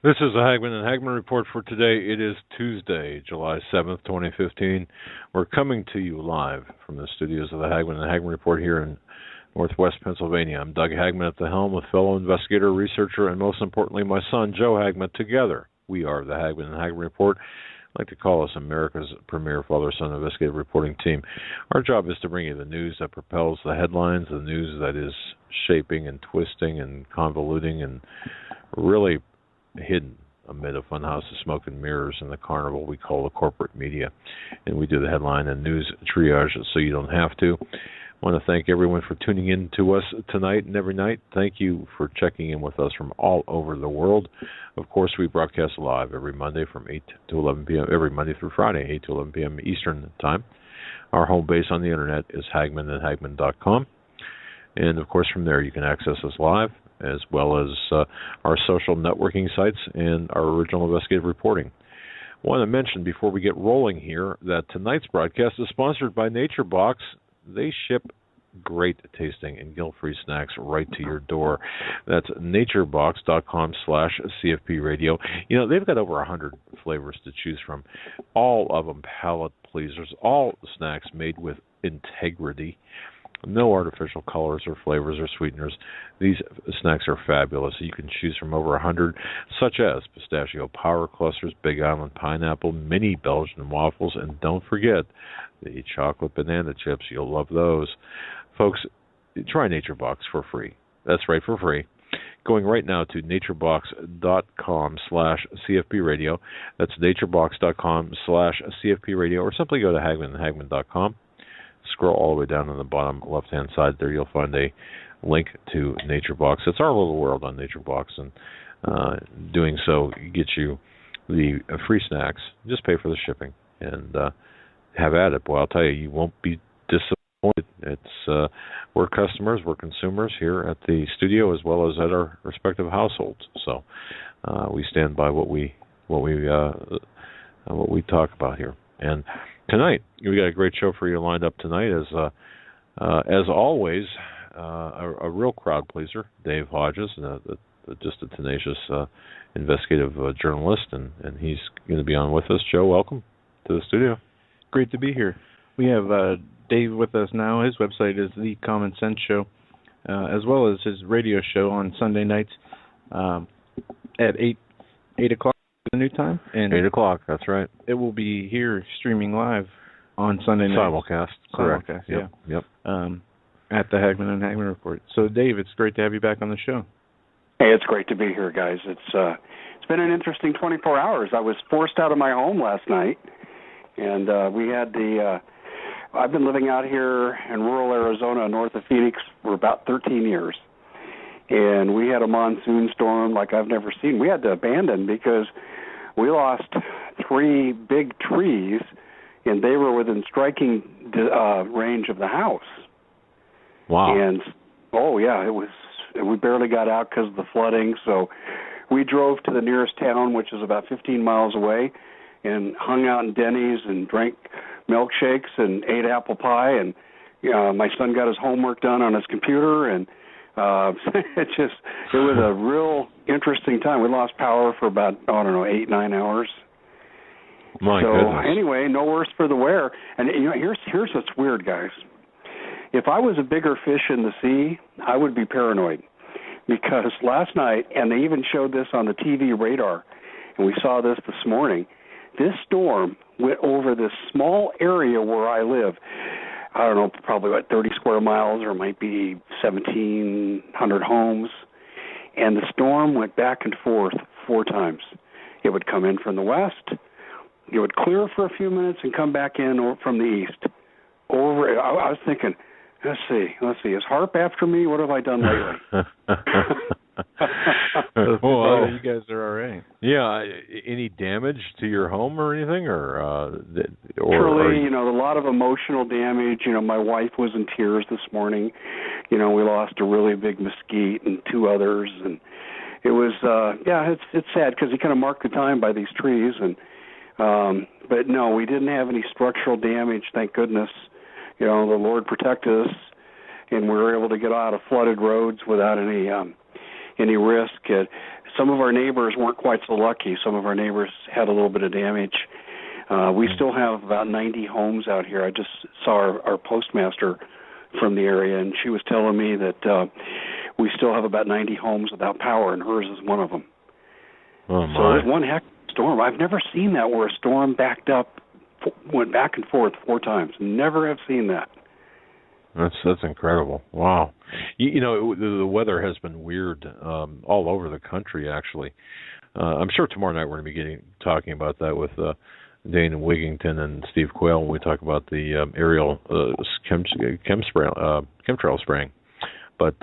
This is the Hagmann and Hagmann report for today. It is Tuesday, July 7th, 2015. We're coming to you live from the studios of the Hagmann and Hagmann report here in Northwest Pennsylvania. I'm Doug Hagmann at the helm with fellow investigator, researcher, and most importantly, my son, Joe Hagmann. Together, we are the Hagmann and Hagmann report. I like to call us America's premier father-son investigative reporting team. Our job is to bring you the news that propels the headlines, the news that is shaping and twisting and convoluting and really hidden amid a funhouse of smoke and mirrors in the carnival we call the corporate media. And we do the headline and news triage so you don't have to. I want to thank everyone for tuning in to us tonight and every night. Thank you for checking in with us from all over the world. Of course, we broadcast live every Monday from 8 to 11 p.m., every Monday through Friday, 8 to 11 p.m. Eastern Time. Our home base on the internet is hagmannandhagmann.com. And, of course, from there you can access us live, as well as our social networking sites and our original investigative reporting. I want to mention before we get rolling here that tonight's broadcast is sponsored by NatureBox. They ship great tasting and guilt-free snacks right to your door. That's naturebox.com/CFP radio. You know, they've got over 100 flavors to choose from, all of them palate pleasers, all snacks made with integrity. No artificial colors or flavors or sweeteners. These snacks are fabulous. You can choose from over 100, such as pistachio power clusters, Big Island pineapple, mini Belgian waffles, and don't forget the chocolate banana chips. You'll love those. Folks, try NatureBox for free. That's right, for free. Going right now to naturebox.com/CFP radio. That's naturebox.com/CFP radio, or simply go to hagmannandhagmann.com. Scroll all the way down on the bottom left-hand side there. You'll find a link to NatureBox. It's our little world on NatureBox, and doing so gets you the free snacks. Just pay for the shipping and have at it. Boy, I'll tell you, you won't be disappointed. It's we're customers, we're consumers here at the studio as well as at our respective households. So we stand by what we talk about here. And tonight, we got a great show for you lined up tonight. As always, a real crowd pleaser, Dave Hodges, just a tenacious investigative journalist, and he's going to be on with us. Joe, welcome to the studio. Great to be here. We have Dave with us now. His website is The Common Sense Show, as well as his radio show on Sunday nights at 8 o'clock. The new time, and 8 o'clock. That's right. It will be here streaming live on Sunday night. Simulcast. Correct. Simulcast, Yep. At the Hagmann and Hagmann report. So, Dave, it's great to have you back on the show. Hey, it's great to be here, guys. It's been an interesting 24 hours. I was forced out of my home last night, and we had I've been living out here in rural Arizona, north of Phoenix, for about 13 years. And we had a monsoon storm like I've never seen. We had to abandon because we lost 3 big trees, and they were within striking range of the house. Wow. And, we barely got out because of the flooding. So we drove to the nearest town, which is about 15 miles away, and hung out in Denny's and drank milkshakes and ate apple pie. And my son got his homework done on his computer, and it was a real interesting time. We lost power for about, 8-9 hours. My goodness. Anyway, no worse for the wear. And here's what's weird, guys. If I was a bigger fish in the sea, I would be paranoid, because last night, and they even showed this on the TV radar, and we saw this morning, this storm went over this small area where I live. I don't know, probably about 30 square miles, or it might be 1,700 homes. And the storm went back and forth 4 times. It would come in from the west. It would clear for a few minutes and come back in from the east. I was thinking, let's see. Is HARP after me? What have I done lately? Well, you guys are all right. Yeah. Any damage to your home or anything, Truly, a lot of emotional damage. My wife was in tears this morning. We lost a really big mesquite and 2 others, and it was it's sad because you kind of mark the time by these trees, and but no, we didn't have any structural damage, thank goodness. The Lord protected us, and we were able to get out of flooded roads without any risk. some of our neighbors weren't quite so lucky. Some of our neighbors had a little bit of damage. We still have about 90 homes out here. I just saw our postmaster from the area, and she was telling me that we still have about 90 homes without power, and hers is one of them. Oh, my. So it was one heck of a storm. I've never seen that where a storm backed up, went back and forth 4 times. Never have seen that. That's incredible. Wow. You know, the weather has been weird all over the country, actually. I'm sure tomorrow night we're going to be talking about that with Dane Wigington and Steve Quayle when we talk about the aerial chemtrail spraying. But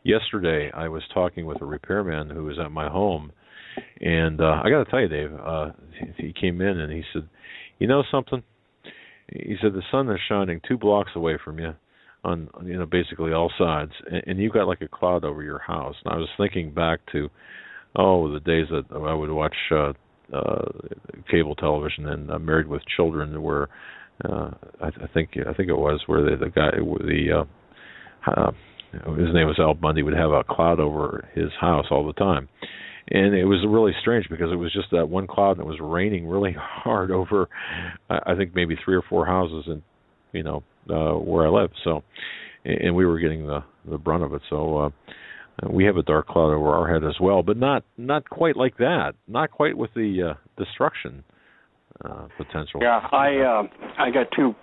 yesterday I was talking with a repairman who was at my home, and I got to tell you, Dave, he came in and he said, "You know something?" He said, "The sun is shining 2 blocks away from you on, basically all sides, and you've got like a cloud over your house." And I was thinking back to, the days that I would watch cable television and Married with Children, where I think it was where the guy, his name was Al Bundy, would have a cloud over his house all the time. And it was really strange because it was just that one cloud, and it was raining really hard over, I think maybe 3 or 4 houses, and where I live. So, and we were getting the brunt of it. So we have a dark cloud over our head as well, but not quite like that. Not quite with the destruction potential. Yeah, I got two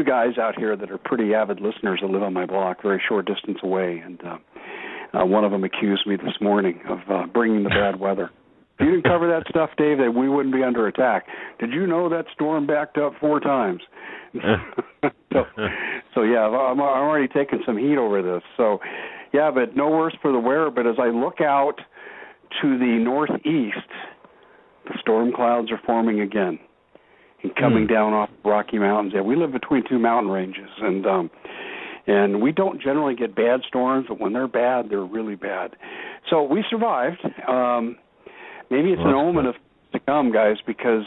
guys out here that are pretty avid listeners that live on my block, very short distance away, and one of them accused me this morning of bringing the bad weather. If you didn't cover that stuff, Dave, that we wouldn't be under attack. Did you know that storm backed up 4 times? So yeah, I'm already taking some heat over this. So, yeah, but no worse for the wear. But as I look out to the northeast, the storm clouds are forming again and coming down off Rocky Mountains. Yeah, we live between 2 mountain ranges, and we don't generally get bad storms, but when they're bad, they're really bad. So we survived. Maybe it's an omen of to come, guys, because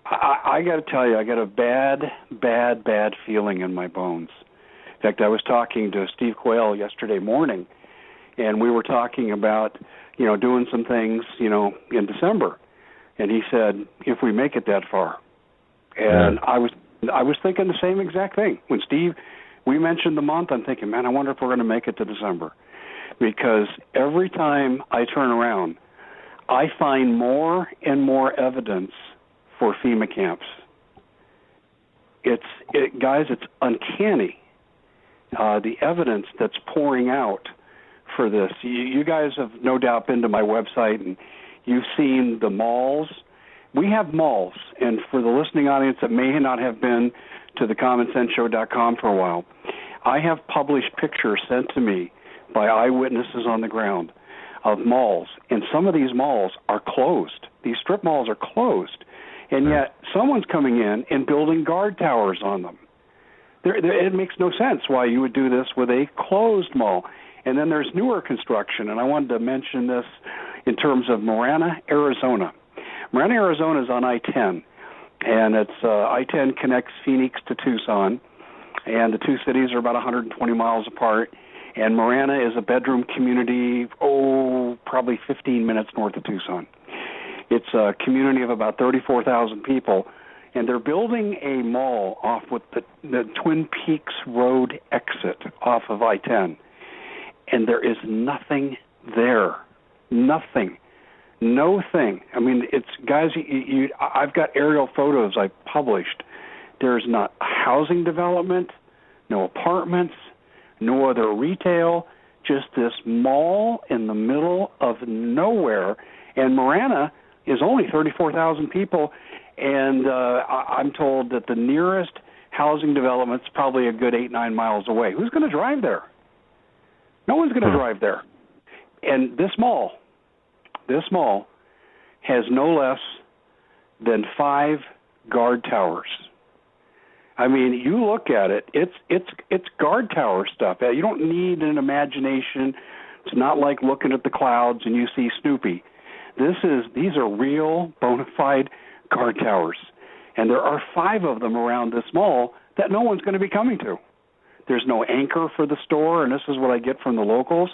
I got to tell you, I got a bad feeling in my bones. In fact, I was talking to Steve Quayle yesterday morning, and we were talking about, doing some things, in December. And he said, if we make it that far. And I was thinking the same exact thing. When we mentioned the month, I'm thinking, man, I wonder if we're going to make it to December. Because every time I turn around, I find more and more evidence for FEMA camps. Guys, it's uncanny, the evidence that's pouring out for this. You guys have no doubt been to my website, and you've seen the malls. We have malls, and for the listening audience that may not have been to thecommonsenseshow.com for a while, I have published pictures sent to me by eyewitnesses on the ground of malls, and some of these malls are closed. These strip malls are closed, and yet someone's coming in and building guard towers on them. It makes no sense why you would do this with a closed mall. And then there's newer construction, and I wanted to mention this in terms of Marana, Arizona. Marana, Arizona is on I-10, and it's I-10 connects Phoenix to Tucson, and the two cities are about 120 miles apart. And Marana is a bedroom community, probably 15 minutes north of Tucson. It's a community of about 34,000 people, and they're building a mall off with the Twin Peaks Road exit off of I-10. And there is nothing there. Nothing. No thing. I mean, it's, guys, I've got aerial photos I published. There's not housing development, no apartments, no other retail, just this mall in the middle of nowhere. And Marana is only 34,000 people, and I'm told that the nearest housing development's probably a good 8-9 miles away. Who's going to drive there? No one's going to drive there. And this mall has no less than 5 guard towers. I mean, you look at it, it's guard tower stuff. You don't need an imagination. It's not like looking at the clouds and you see Snoopy. These are real, bona fide guard towers. And there are 5 of them around this mall that no one's going to be coming to. There's no anchor for the store, and this is what I get from the locals.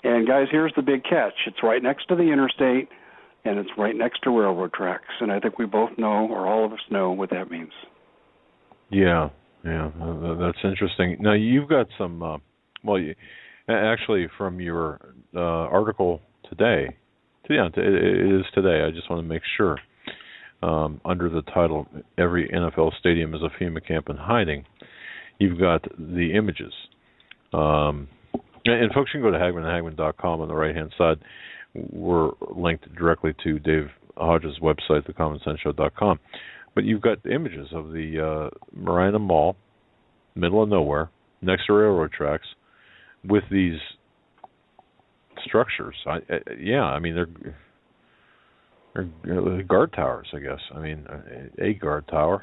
And guys, here's the big catch. It's right next to the interstate, and it's right next to railroad tracks. And I think we both know, or all of us know, what that means. Yeah, that's interesting. Now, you've got some, actually from your article today, it is today, I just want to make sure, under the title, Every NFL Stadium is a FEMA Camp in Hiding, you've got the images. And folks can go to HagmannHagmann.com on the right-hand side. We're linked directly to Dave Hodges' website, thecommonsenseshow.com. But you've got images of the Marina Mall, middle of nowhere, next to railroad tracks, with these structures. They're guard towers, I guess. I mean, a guard tower.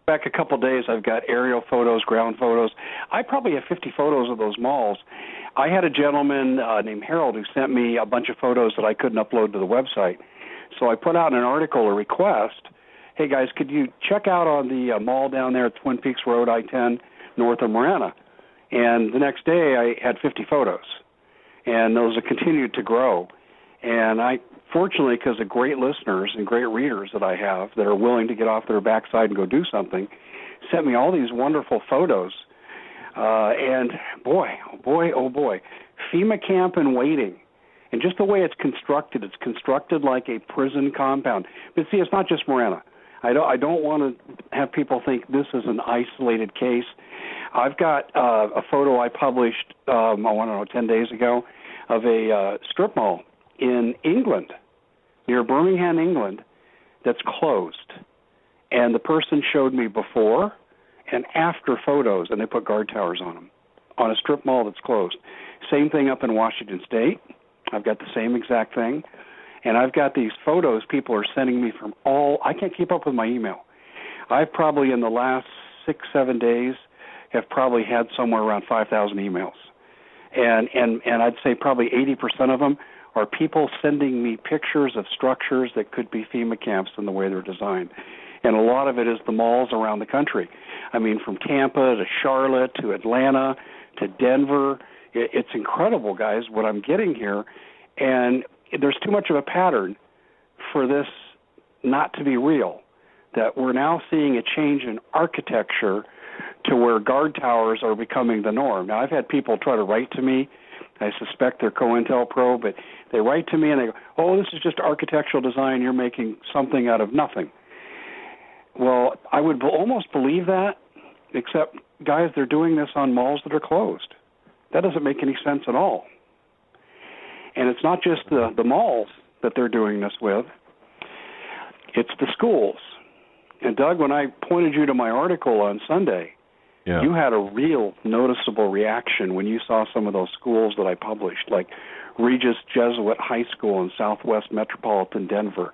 Back a couple of days, I've got aerial photos, ground photos. I probably have 50 photos of those malls. I had a gentleman named Harold who sent me a bunch of photos that I couldn't upload to the website. So I put out an article, a request. Hey, guys, could you check out on the mall down there at Twin Peaks Road, I-10, north of Marana? And the next day, I had 50 photos. And those have continued to grow. And I, fortunately, because of great listeners and great readers that I have that are willing to get off their backside and go do something, sent me all these wonderful photos. And boy, FEMA camp in waiting. And just the way it's constructed like a prison compound. But see, it's not just Marana. I don't want to have people think this is an isolated case. I've got a photo I published, 10 days ago, of a strip mall in England, near Birmingham, England, that's closed. And the person showed me before and after photos, and they put guard towers on them, on a strip mall that's closed. Same thing up in Washington State. I've got the same exact thing. And I've got these photos people are sending me from I can't keep up with my email. I've probably, in the last 6-7 days, have probably had somewhere around 5,000 emails. And I'd say probably 80% of them are people sending me pictures of structures that could be FEMA camps in the way they're designed. And a lot of it is the malls around the country. I mean, from Tampa to Charlotte to Atlanta to Denver. It's incredible, guys, what I'm getting here. And there's too much of a pattern for this not to be real, that we're now seeing a change in architecture to where guard towers are becoming the norm. Now, I've had people try to write to me. I suspect they're COINTELPRO, but they write to me and they go, oh, this is just architectural design. You're making something out of nothing. Well, I would almost believe that, except, guys, they're doing this on malls that are closed. That doesn't make any sense at all. And it's not just the malls that they're doing this with. It's the schools. And, Doug, when I pointed you to my article on Sunday, you had a real noticeable reaction when you saw some of those schools that I published, like Regis Jesuit High School in Southwest Metropolitan Denver.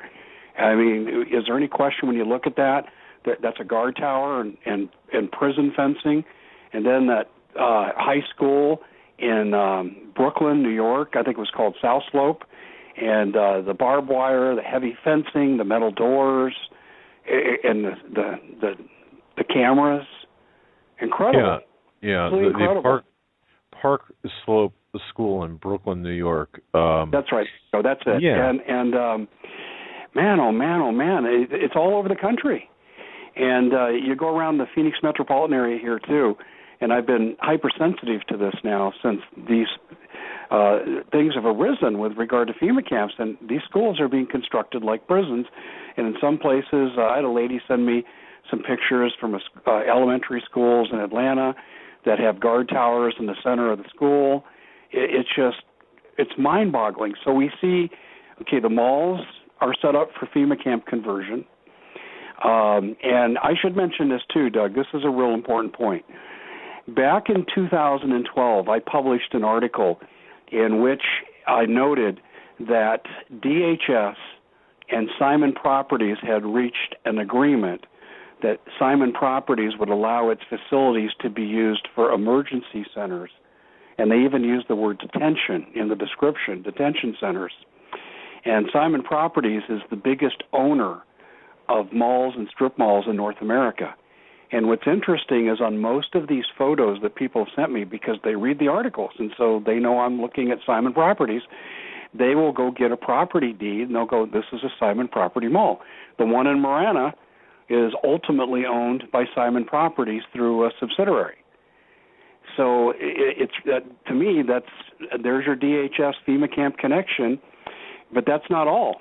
I mean, is there any question when you look at that's a guard tower and prison fencing? And then that high school in Brooklyn, New York, I think it was called South Slope, and the barbed wire, the heavy fencing, the metal doors, and the cameras. Incredible. Yeah. The Park Slope School in Brooklyn, New York. That's right. Oh, that's it. Yeah. And man, oh man, it's all over the country. And you go around the Phoenix metropolitan area here too, and I've been hypersensitive to this now since these things have arisen with regard to FEMA camps, and these schools are being constructed like prisons. And in some places, I had a lady send me some pictures from elementary schools in Atlanta that have guard towers in the center of the school. It's mind-boggling. So we see, the malls are set up for FEMA camp conversion. And I should mention this too, Doug. This is a real important point. Back in 2012, I published an article in which I noted that DHS and Simon Properties had reached an agreement that Simon Properties would allow its facilities to be used for emergency centers. And they even used the word detention in the description, detention centers. And Simon Properties is the biggest owner of malls and strip malls in North America. And what's interesting is on most of these photos that people have sent me, because they read the articles, and so they know I'm looking at Simon Properties, they will go get a property deed, and they'll go, this is a Simon Property Mall. The one in Marana is ultimately owned by Simon Properties through a subsidiary. So it's to me, there's your DHS FEMA camp connection, but that's not all.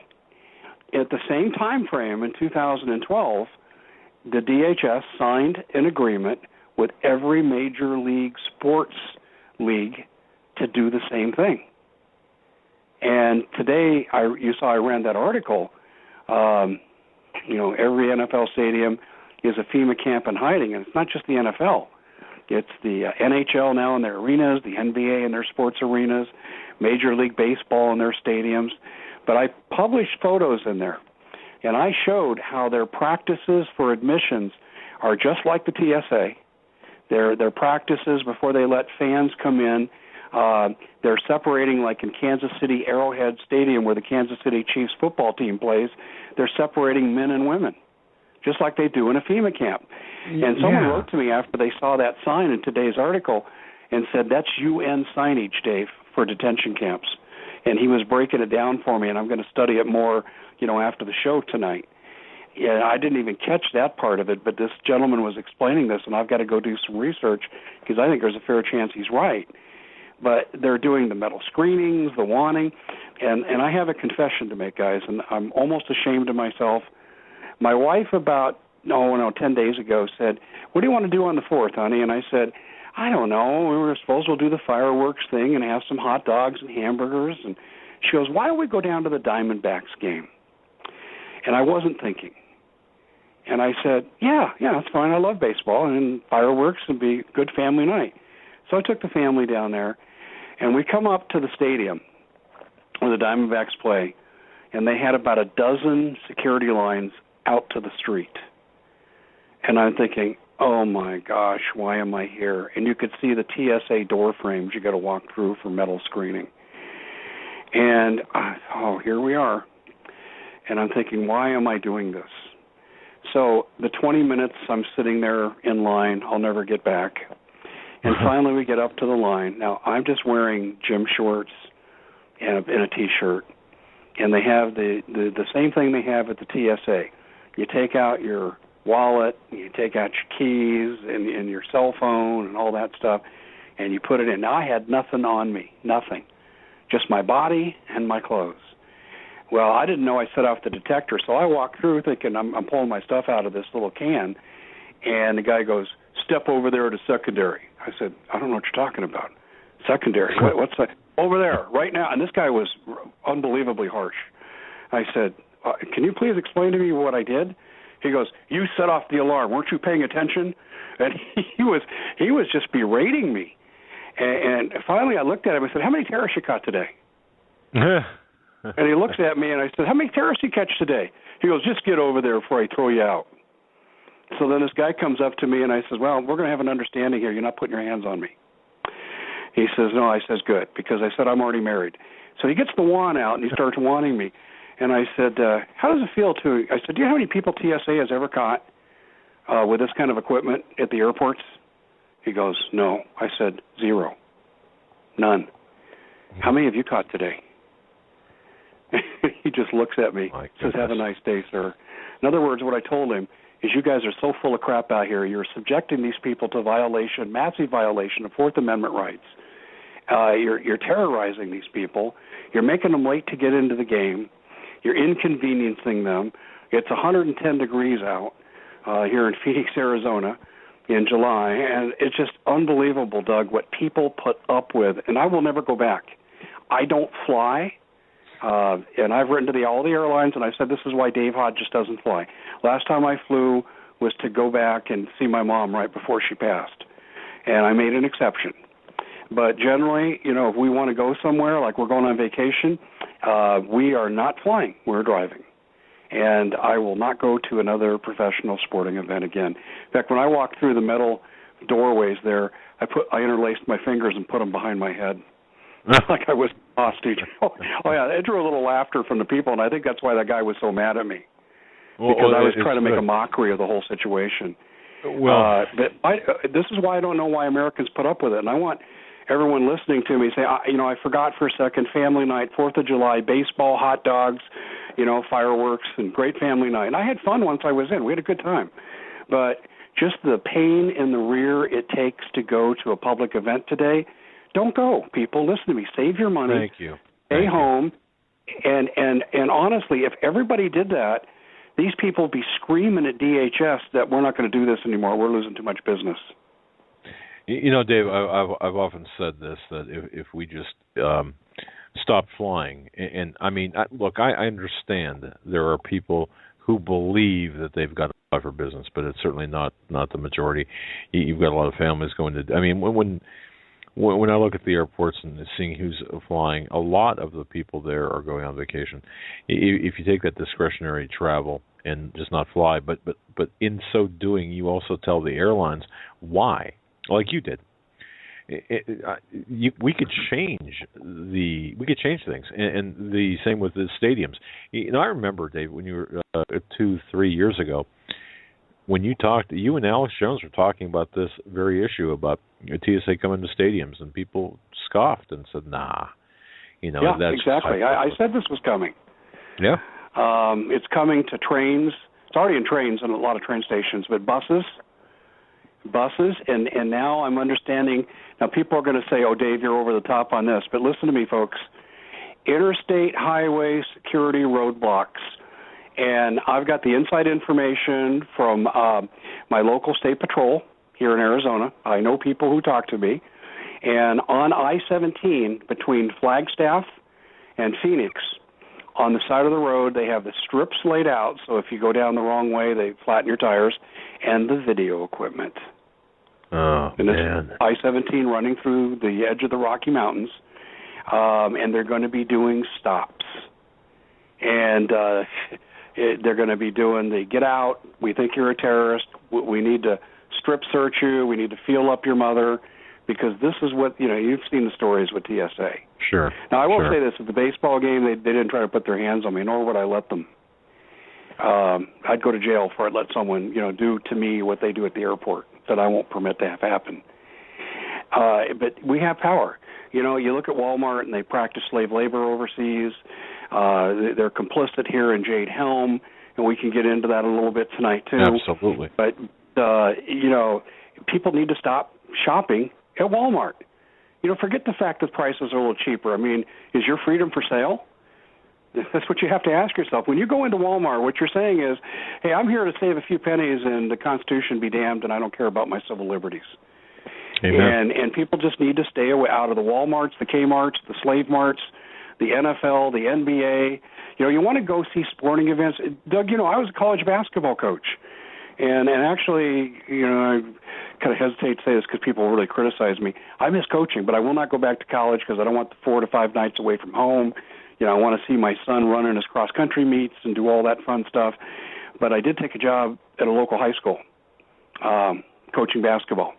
At the same time frame in 2012, the DHS signed an agreement with every major league sports league to do the same thing. And today, you saw I ran that article. Every NFL stadium is a FEMA camp in hiding, and it's not just the NFL. It's the NHL now in their arenas, the NBA in their sports arenas, Major League Baseball in their stadiums. But I published photos in there, and I showed how their practices for admissions are just like the TSA. Their practices before they let fans come in. They're separating, like in Kansas City Arrowhead Stadium where the Kansas City Chiefs football team plays, they're separating men and women, just like they do in a FEMA camp. And someone wrote to me after they saw that sign in today's article and said, that's UN signage, Dave, for detention camps. And he was breaking it down for me, and I'm going to study it more, after the show tonight. Yeah, I didn't even catch that part of it, but this gentleman was explaining this, and I've got to go do some research because I think there's a fair chance he's right. But they're doing the metal screenings, the wanting, and I have a confession to make, guys, and I'm almost ashamed of myself. My wife 10 days ago said, what do you want to do on the 4th, honey? And I said, I don't know. We were supposed to do the fireworks thing and have some hot dogs and hamburgers. And she goes, why don't we go down to the Diamondbacks game? And I wasn't thinking. And I said, yeah, that's fine. I love baseball, and fireworks would be a good family night. So I took the family down there, and we come up to the stadium where the Diamondbacks play, and they had about a dozen security lines out to the street. And I'm thinking, oh, my gosh, why am I here? And you could see the TSA door frames you got to walk through for metal screening. And, here we are. And I'm thinking, why am I doing this? So the 20 minutes I'm sitting there in line, I'll never get back. And finally we get up to the line. Now, I'm just wearing gym shorts and a T-shirt. And they have the same thing they have at the TSA. You take out your wallet, you take out your keys and your cell phone and all that stuff, and you put it in. Now, I had nothing on me, nothing, just my body and my clothes. Well, I didn't know I set off the detector, so I walked through thinking I'm pulling my stuff out of this little can, and the guy goes, step over there to secondary. I said, I don't know what you're talking about. Secondary? What's that? Over there, right now. And this guy was unbelievably harsh. I said, can you please explain to me what I did? He goes, you set off the alarm. Weren't you paying attention? And he was just berating me. And finally I looked at him and said, how many terrorists you caught today? And he looks at me and I said, how many terrorists you catch today? He goes, just get over there before I throw you out. So then this guy comes up to me and I says, well, we're going to have an understanding here. You're not putting your hands on me. He says, no. I says, good, because I said I'm already married. So he gets the wand out and he starts wanting me. And I said, how does it feel to, I said, do you know how many people TSA has ever caught with this kind of equipment at the airports? He goes, no. I said, 0. None. How many have you caught today? He just looks at me, says, have a nice day, sir. In other words, what I told him is you guys are so full of crap out here. You're subjecting these people to massive violation of Fourth Amendment rights. You're terrorizing these people. You're making them late to get into the game. You're inconveniencing them. It's 110 degrees out here in Phoenix, Arizona in July, and it's just unbelievable, Doug, what people put up with. And I will never go back. I don't fly. And I've written to all the airlines, and I said this is why Dave Hodges doesn't fly. Last time I flew was to go back and see my mom right before she passed, and I made an exception. But generally, if we want to go somewhere, like we're going on vacation, we are not flying. We're driving. And I will not go to another professional sporting event again. In fact, when I walked through the metal doorways there, I interlaced my fingers and put them behind my head. Like I was hostage. Oh, yeah, it drew a little laughter from the people, and I think that's why that guy was so mad at me. Because I was trying to make a mockery of the whole situation. Well, this is why I don't know why Americans put up with it, and I want everyone listening to me say, I forgot for a second, family night, 4th of July, baseball, hot dogs, fireworks, and great family night. And I had fun once I was in. We had a good time. But just the pain in the rear it takes to go to a public event today, don't go, people. Listen to me. Save your money. Thank you. Stay home. And honestly, if everybody did that, these people would be screaming at DHS that we're not going to do this anymore. We're losing too much business. Dave, I've often said this, that if we just stop flying, and I mean, look, I understand there are people who believe that they've got to fly for business, but it's certainly not the majority. You've got a lot of families going to. I mean, when I look at the airports and seeing who's flying, a lot of the people there are going on vacation. If you take that discretionary travel and just not fly, but in so doing, you also tell the airlines why, like you did. We could change things, and the same with the stadiums. I remember, Dave, when you were 2-3 years ago, when you and Alex Jones were talking about this very issue about TSA coming to stadiums, and people scoffed and said, "Nah, Yeah, that's exactly. I said this was coming. Yeah, it's coming to trains. It's already in trains and a lot of train stations, but buses, and now I'm understanding. Now people are going to say, "Oh, Dave, you're over the top on this," but listen to me, folks. Interstate highway security roadblocks. And I've got the inside information from my local state patrol here in Arizona. I know people who talk to me. And on I-17 between Flagstaff and Phoenix, on the side of the road, they have the strips laid out. So if you go down the wrong way, they flatten your tires, and the video equipment. Oh, and man. I-17 running through the edge of the Rocky Mountains, and they're going to be doing stops. And they're going to be doing the get out, we think you're a terrorist, we need to strip search you, we need to feel up your mother, because this is what, you've seen the stories with TSA. Sure. Now, I will say this, at the baseball game, they didn't try to put their hands on me, nor would I let them. I'd go to jail for it, let someone, do to me what they do at the airport that I won't permit to have happen. But we have power. You look at Walmart, and they practice slave labor overseas. They're complicit here in Jade Helm, and we can get into that a little bit tonight, too. Absolutely. But, people need to stop shopping at Walmart. Forget the fact that prices are a little cheaper. I mean, is your freedom for sale? That's what you have to ask yourself. When you go into Walmart, what you're saying is, hey, I'm here to save a few pennies and the Constitution be damned, and I don't care about my civil liberties. Amen. And people just need to stay away out of the Walmarts, the Kmarts, the slave marts, the NFL, the NBA. You want to go see sporting events. Doug, I was a college basketball coach. And actually, I kind of hesitate to say this because people really criticize me. I miss coaching, but I will not go back to college because I don't want the 4 to 5 nights away from home. I want to see my son run in his cross-country meets and do all that fun stuff. But I did take a job at a local high school coaching basketball.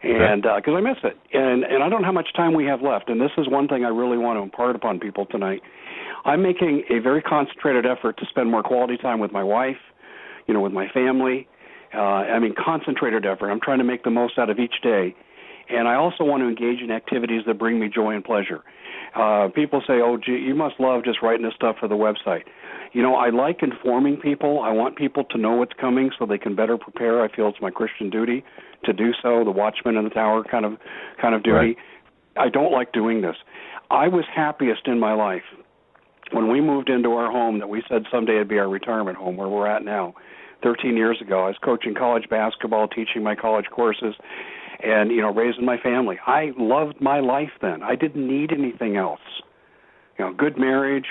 And because I miss it. And I don't know how much time we have left. And this is one thing I really want to impart upon people tonight. I'm making a very concentrated effort to spend more quality time with my wife, with my family. Concentrated effort. I'm trying to make the most out of each day. And I also want to engage in activities that bring me joy and pleasure. People say, oh, gee, you must love just writing this stuff for the website. I like informing people. I want people to know what's coming so they can better prepare. I feel it's my Christian duty to do so, the watchman in the tower kind of duty. Right. I don't like doing this. I was happiest in my life when we moved into our home that we said someday it'd be our retirement home where we're at now. 13 years ago, I was coaching college basketball, teaching my college courses, and, raising my family. I loved my life then. I didn't need anything else. Good marriage.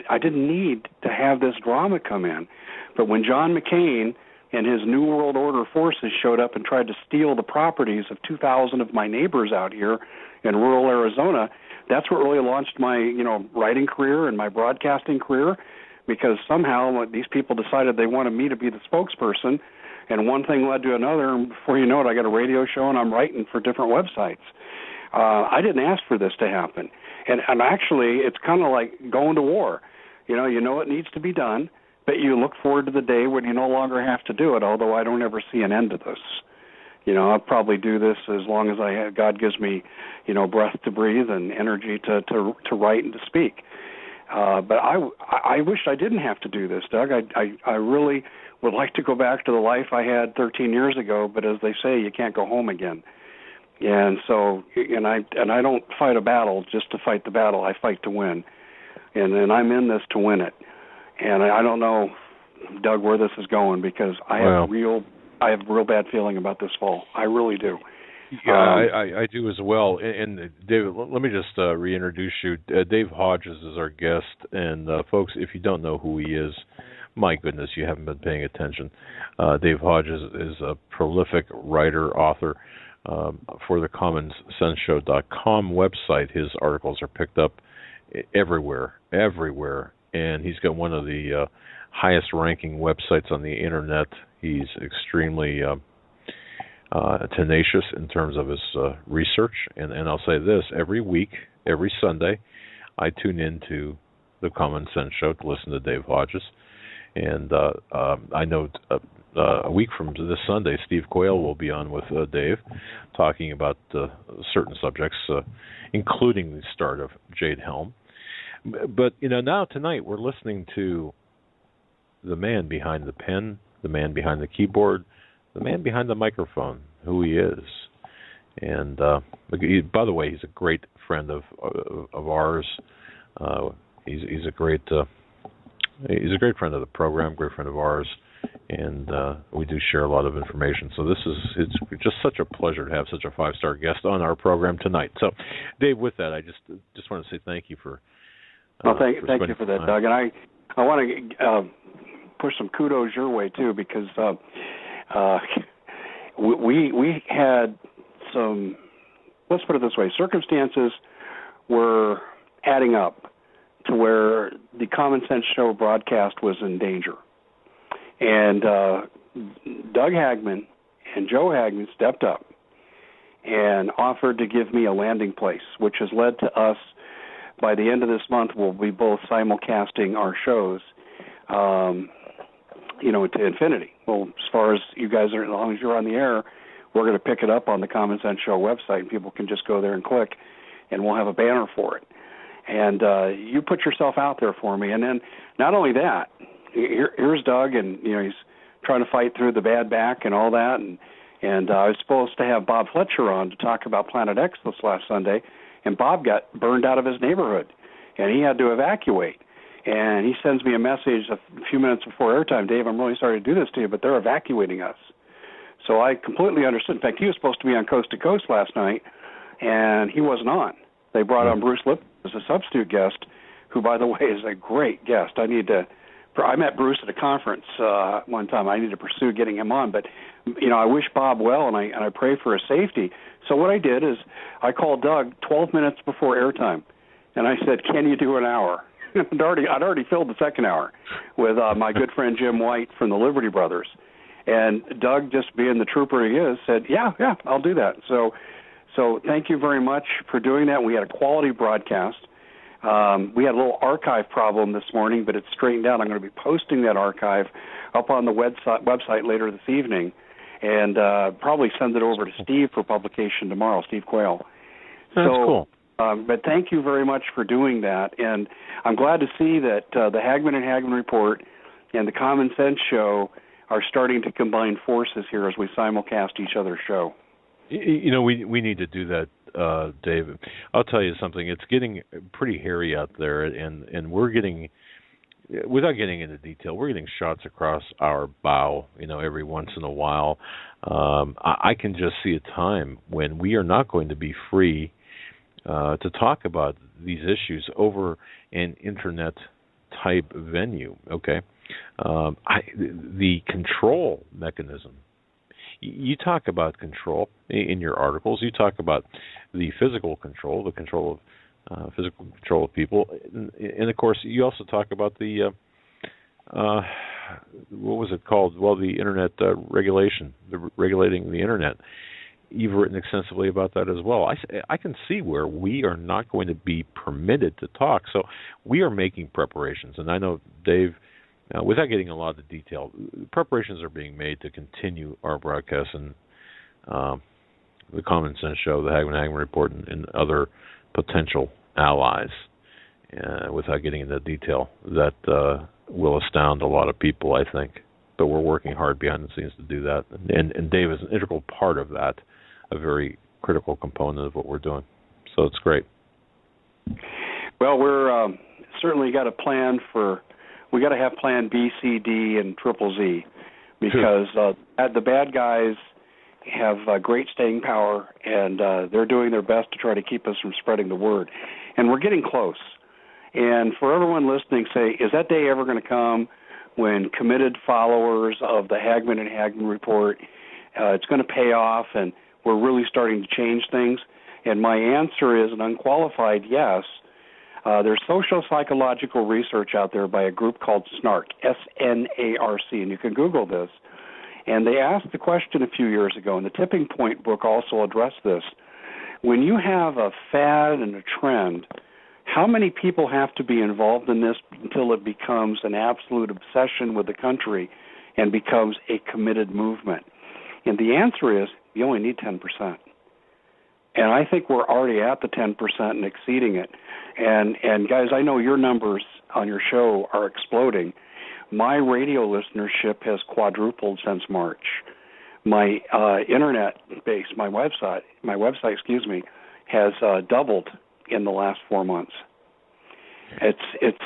I didn't need to have this drama come in. But when John McCain and his New World Order forces showed up and tried to steal the properties of 2,000 of my neighbors out here in rural Arizona, that's what really launched my, writing career and my broadcasting career, because somehow these people decided they wanted me to be the spokesperson, and one thing led to another, and before you know it, I got a radio show and I'm writing for different websites. I didn't ask for this to happen. And, actually, it's kind of like going to war. You know it needs to be done. But you got to but you look forward to the day when you no longer have to do it, although I don't ever see an end to this. I'll probably do this as long as God gives me, breath to breathe and energy to write and to speak. But I wish I didn't have to do this, Doug. I really would like to go back to the life I had 13 years ago, but as they say, you can't go home again. And so, I don't fight a battle just to fight the battle. I fight to win. And I'm in this to win it. And I don't know, Doug, where this is going, because I have a real bad feeling about this fall. I really do. Yeah, I do as well. And David, let me just reintroduce you. Dave Hodges is our guest. And folks, if you don't know who he is, my goodness, you haven't been paying attention. Dave Hodges is a prolific writer, author for the CommonSenseShow.com website. His articles are picked up everywhere. And he's got one of the highest-ranking websites on the Internet. He's extremely tenacious in terms of his research. And I'll say this, every week, every Sunday, I tune into the Common Sense Show to listen to Dave Hodges. And I know a week from this Sunday, Steve Quayle will be on with Dave talking about certain subjects, including the start of Jade Helm. But, now tonight we're listening to the man behind the pen, the man behind the keyboard, the man behind the microphone, who he is. And by the way, he's a great friend of ours. He's a great friend of the program, great friend of ours, and we do share a lot of information. So it's just such a pleasure to have such a 5-star guest on our program tonight. So, Dave, with that, I just want to say thank you for. Thank you for that, time. Doug. And I want to push some kudos your way too, because we had some, let's put it this way, circumstances were adding up to where the Common Sense Show broadcast was in danger. And Doug Hagmann and Joe Hagmann stepped up and offered to give me a landing place, which has led to us, by the end of this month, we'll be both simulcasting our shows, to infinity. Well, as far as you guys are, as long as you're on the air, we're going to pick it up on the Common Sense Show website, and people can just go there and click, and we'll have a banner for it. And you put yourself out there for me. And then not only that, here's Doug, and he's trying to fight through the bad back and all that. And I was supposed to have Bob Fletcher on to talk about Planet X this last Sunday, and Bob got burned out of his neighborhood, and he had to evacuate. And he sends me a message a few minutes before airtime, Dave, I'm really sorry to do this to you, but they're evacuating us. So I completely understood. In fact, he was supposed to be on Coast to Coast last night, and he wasn't on. They brought on Bruce Lip as a substitute guest, who, by the way, is a great guest. I met Bruce at a conference one time. I need to pursue getting him on. But, I wish Bob well, and I pray for his safety. So what I did is I called Doug 12 minutes before airtime, and I said, can you do an hour? I'd already filled the second hour with my good friend Jim White from the Liberty Brothers. And Doug, just being the trooper he is, said, yeah, I'll do that. So thank you very much for doing that. We had a quality broadcast. We had a little archive problem this morning, but it's straightened out. I'm going to be posting that archive up on the website later this evening, and probably send it over to Steve for publication tomorrow, Steve Quayle. That's cool. But thank you very much for doing that, and I'm glad to see that the Hagmann and Hagmann Report and the Common Sense Show are starting to combine forces here as we simulcast each other's show. We need to do that, Dave. I'll tell you something. It's getting pretty hairy out there, and we're getting, without getting into detail, we're getting shots across our bow, every once in a while. I can just see a time when we are not going to be free to talk about these issues over an internet-type venue, okay? The control mechanism. You talk about control in your articles. You talk about the physical control, physical control of people, and of course, you also talk about the what was it called? Well, the internet regulation, regulating the internet. You've written extensively about that as well. I can see where we are not going to be permitted to talk, so we are making preparations. And I know, Dave, without getting a lot of the detail, preparations are being made to continue our broadcast and the Common Sense Show, the Hagmann Hagmann Report, and other potential allies. Without getting into detail, that will astound a lot of people, I think. But we're working hard behind the scenes to do that. And Dave is an integral part of that, a very critical component of what we're doing. So it's great. Well, we're certainly got a plan we got to have plan B, C, D, and triple Z, because the bad guys have great staying power, and they're doing their best to try to keep us from spreading the word. And we're getting close. And for everyone listening, say, is that day ever going to come when committed followers of the Hagmann and Hagmann Report, it's going to pay off and we're really starting to change things? And my answer is an unqualified yes. There's social-psychological research out there by a group called SNARC, S-N-A-R-C, and you can Google this. And they asked the question a few years ago, and the Tipping Point book also addressed this. When you have a fad and a trend, how many people have to be involved in this until it becomes an absolute obsession with the country and becomes a committed movement? And the answer is you only need 10%. And I think we're already at the 10% and exceeding it. And guys, I know your numbers on your show are exploding. My radio listenership has quadrupled since March. My internet base, my website, has doubled in the last 4 months. It's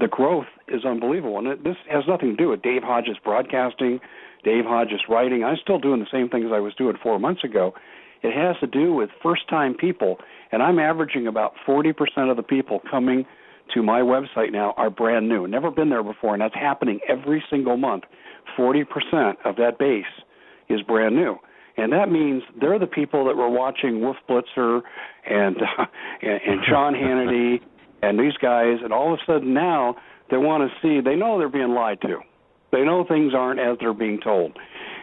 the growth is unbelievable, and this has nothing to do with Dave Hodges broadcasting, Dave Hodges writing. I'm still doing the same things I was doing 4 months ago. It has to do with first-time people, and I'm averaging about 40% of the people coming to my website now are brand new, never been there before, and that's happening every single month. 40% of that base is brand new. And that means they're the people that were watching Wolf Blitzer and Sean Hannity and these guys, and all of a sudden now they want to see, they know they're being lied to. They know things aren't as they're being told.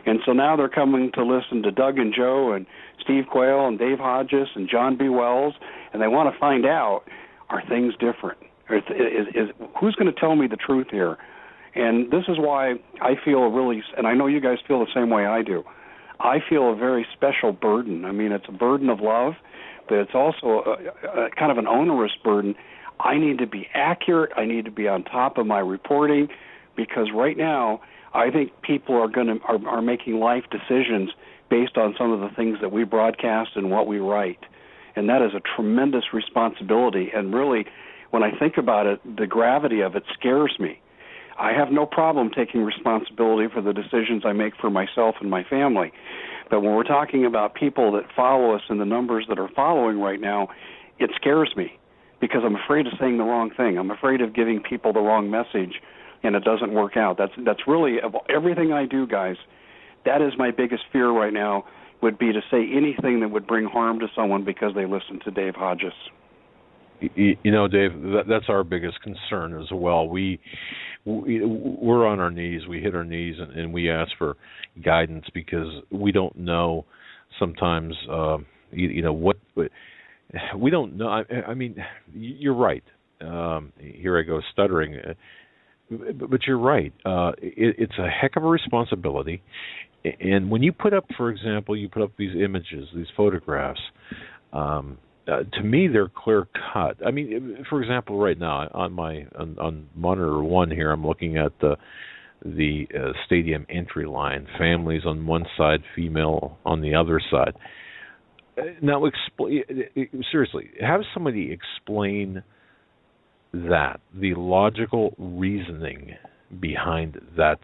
And so now they're coming to listen to Doug and Joe and Steve Quayle and Dave Hodges and John B. Wells, and they want to find out, are things different? Who's going to tell me the truth here? And this is why I feel really, and I know you guys feel the same way I do, I feel a very special burden. I mean, it's a burden of love, but it's also a kind of an onerous burden. I need to be accurate. I need to be on top of my reporting, because right now I think people are making life decisions based on some of the things that we broadcast and what we write. And that is a tremendous responsibility. And really, when I think about it, the gravity of it scares me. I have no problem taking responsibility for the decisions I make for myself and my family. But when we're talking about people that follow us and the numbers that are following right now, it scares me, because I'm afraid of saying the wrong thing. I'm afraid of giving people the wrong message, and it doesn't work out. That's really, of everything I do, guys, that is my biggest fear right now, would be to say anything that would bring harm to someone because they listen to Dave Hodges. You know, Dave, that's our biggest concern as well. We're on our knees. We hit our knees and we ask for guidance, because we don't know sometimes, what we don't know. I mean, you're right. Here I go stuttering. But you're right. It's a heck of a responsibility. And when you put up, for example, these images, these photographs, to me, they're clear cut. I mean, for example, right now on monitor 1 here, I'm looking at the stadium entry line. Families on one side, female on the other side. Now, seriously, have somebody explain that, the logical reasoning behind that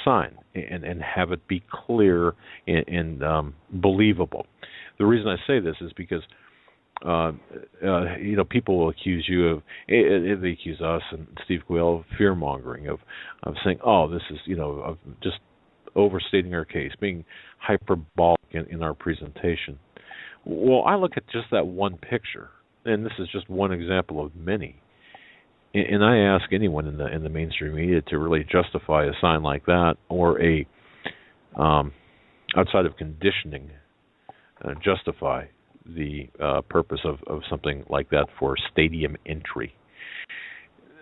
sign, and have it be clear and believable. The reason I say this is because people will accuse you of, they accuse us and Steve Quayle of fear mongering, of saying, oh, this is, of just overstating our case, being hyperbolic in our presentation. Well, I look at just that one picture, and this is just one example of many. And I ask anyone in the mainstream media to really justify a sign like that, or outside of conditioning, justify the purpose of something like that for stadium entry.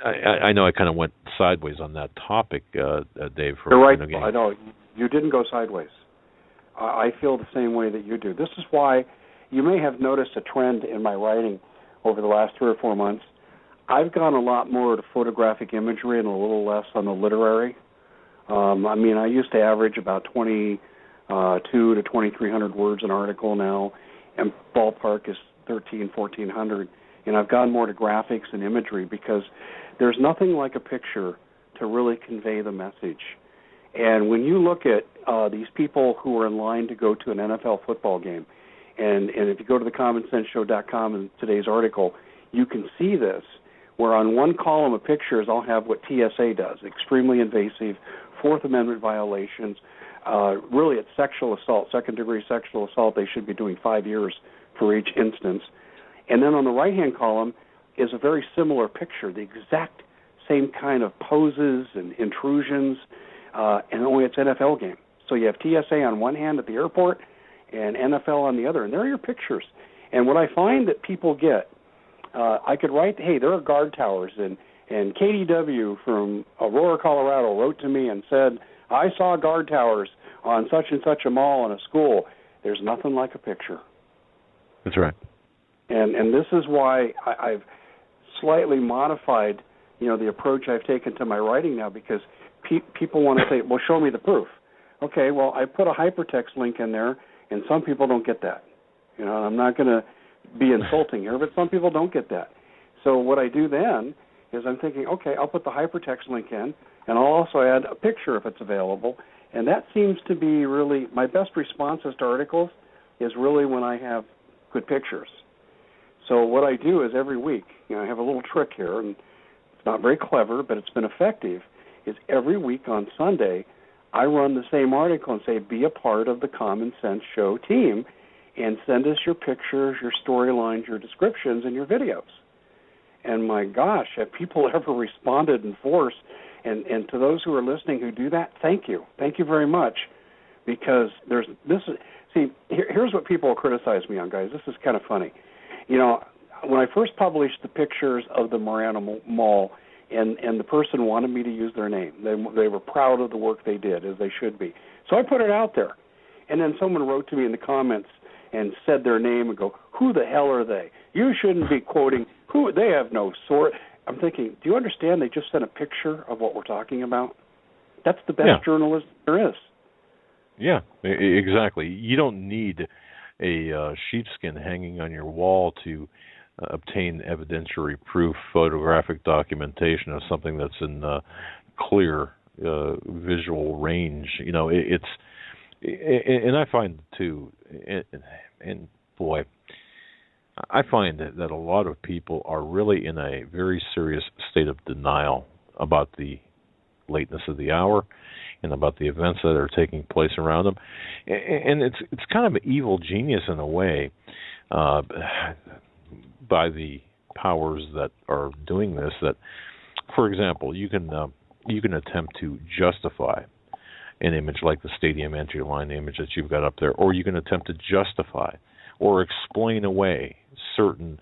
I know I kind of went sideways on that topic, Dave. You're right. I know you didn't go sideways. I feel the same way that you do. This is why you may have noticed a trend in my writing over the last 3 or 4 months. I've gone a lot more to photographic imagery and a little less on the literary. I used to average about 22 to 2,300 words an article now, and ballpark is 1,400. And I've gone more to graphics and imagery because there's nothing like a picture to really convey the message. And when you look at these people who are in line to go to an NFL football game, and if you go to thecommonsenseshow.com in today's article, you can see this, where on one column of pictures I'll have what TSA does, extremely invasive, Fourth Amendment violations. Really, it's sexual assault, second-degree sexual assault. They should be doing 5 years for each instance. And then on the right-hand column is a very similar picture, the exact same kind of poses and intrusions, and only it's NFL game. So you have TSA on one hand at the airport and NFL on the other, and there are your pictures. And what I find that people get, I could write, hey, there are guard towers, and KDW from Aurora, Colorado wrote to me and said, I saw guard towers on such and such a mall in a school. There's nothing like a picture. That's right. And this is why I've slightly modified, the approach I've taken to my writing now, because people want to say, well, show me the proof. Okay, well, I put a hypertext link in there, and some people don't get that. I'm not going to be insulting here, but some people don't get that. So what I do then is I'm thinking, okay, I'll put the hypertext link in, and I'll also add a picture if it's available. And that seems to be really my best responses to articles is really when I have good pictures. So what I do is every week, I have a little trick here, and it's not very clever, but it's been effective, is every week on Sunday, I run the same article and say, be a part of the Common Sense Show team and send us your pictures, your storylines, your descriptions, and your videos. And my gosh, have people ever responded in force? And to those who are listening who do that, thank you. Thank you very much, because here's what people criticize me on, guys. This is kind of funny. When I first published the pictures of the Marana Mall, and the person wanted me to use their name. They were proud of the work they did, as they should be. So I put it out there. And then someone wrote to me in the comments and said their name and go, who the hell are they? You shouldn't be quoting who. They have no sort. I'm thinking, do you understand they just sent a picture of what we're talking about? That's the best journalism there is. Yeah, exactly. You don't need a sheepskin hanging on your wall to obtain evidentiary proof, photographic documentation of something that's in clear visual range. And I find too, and boy, I find that a lot of people are really in a very serious state of denial about the lateness of the hour and about the events that are taking place around them. And it's kind of an evil genius in a way by the powers that are doing this. That, for example, you can attempt to justify an image like the stadium entry line image that you've got up there, or you can attempt to justify or explain away certain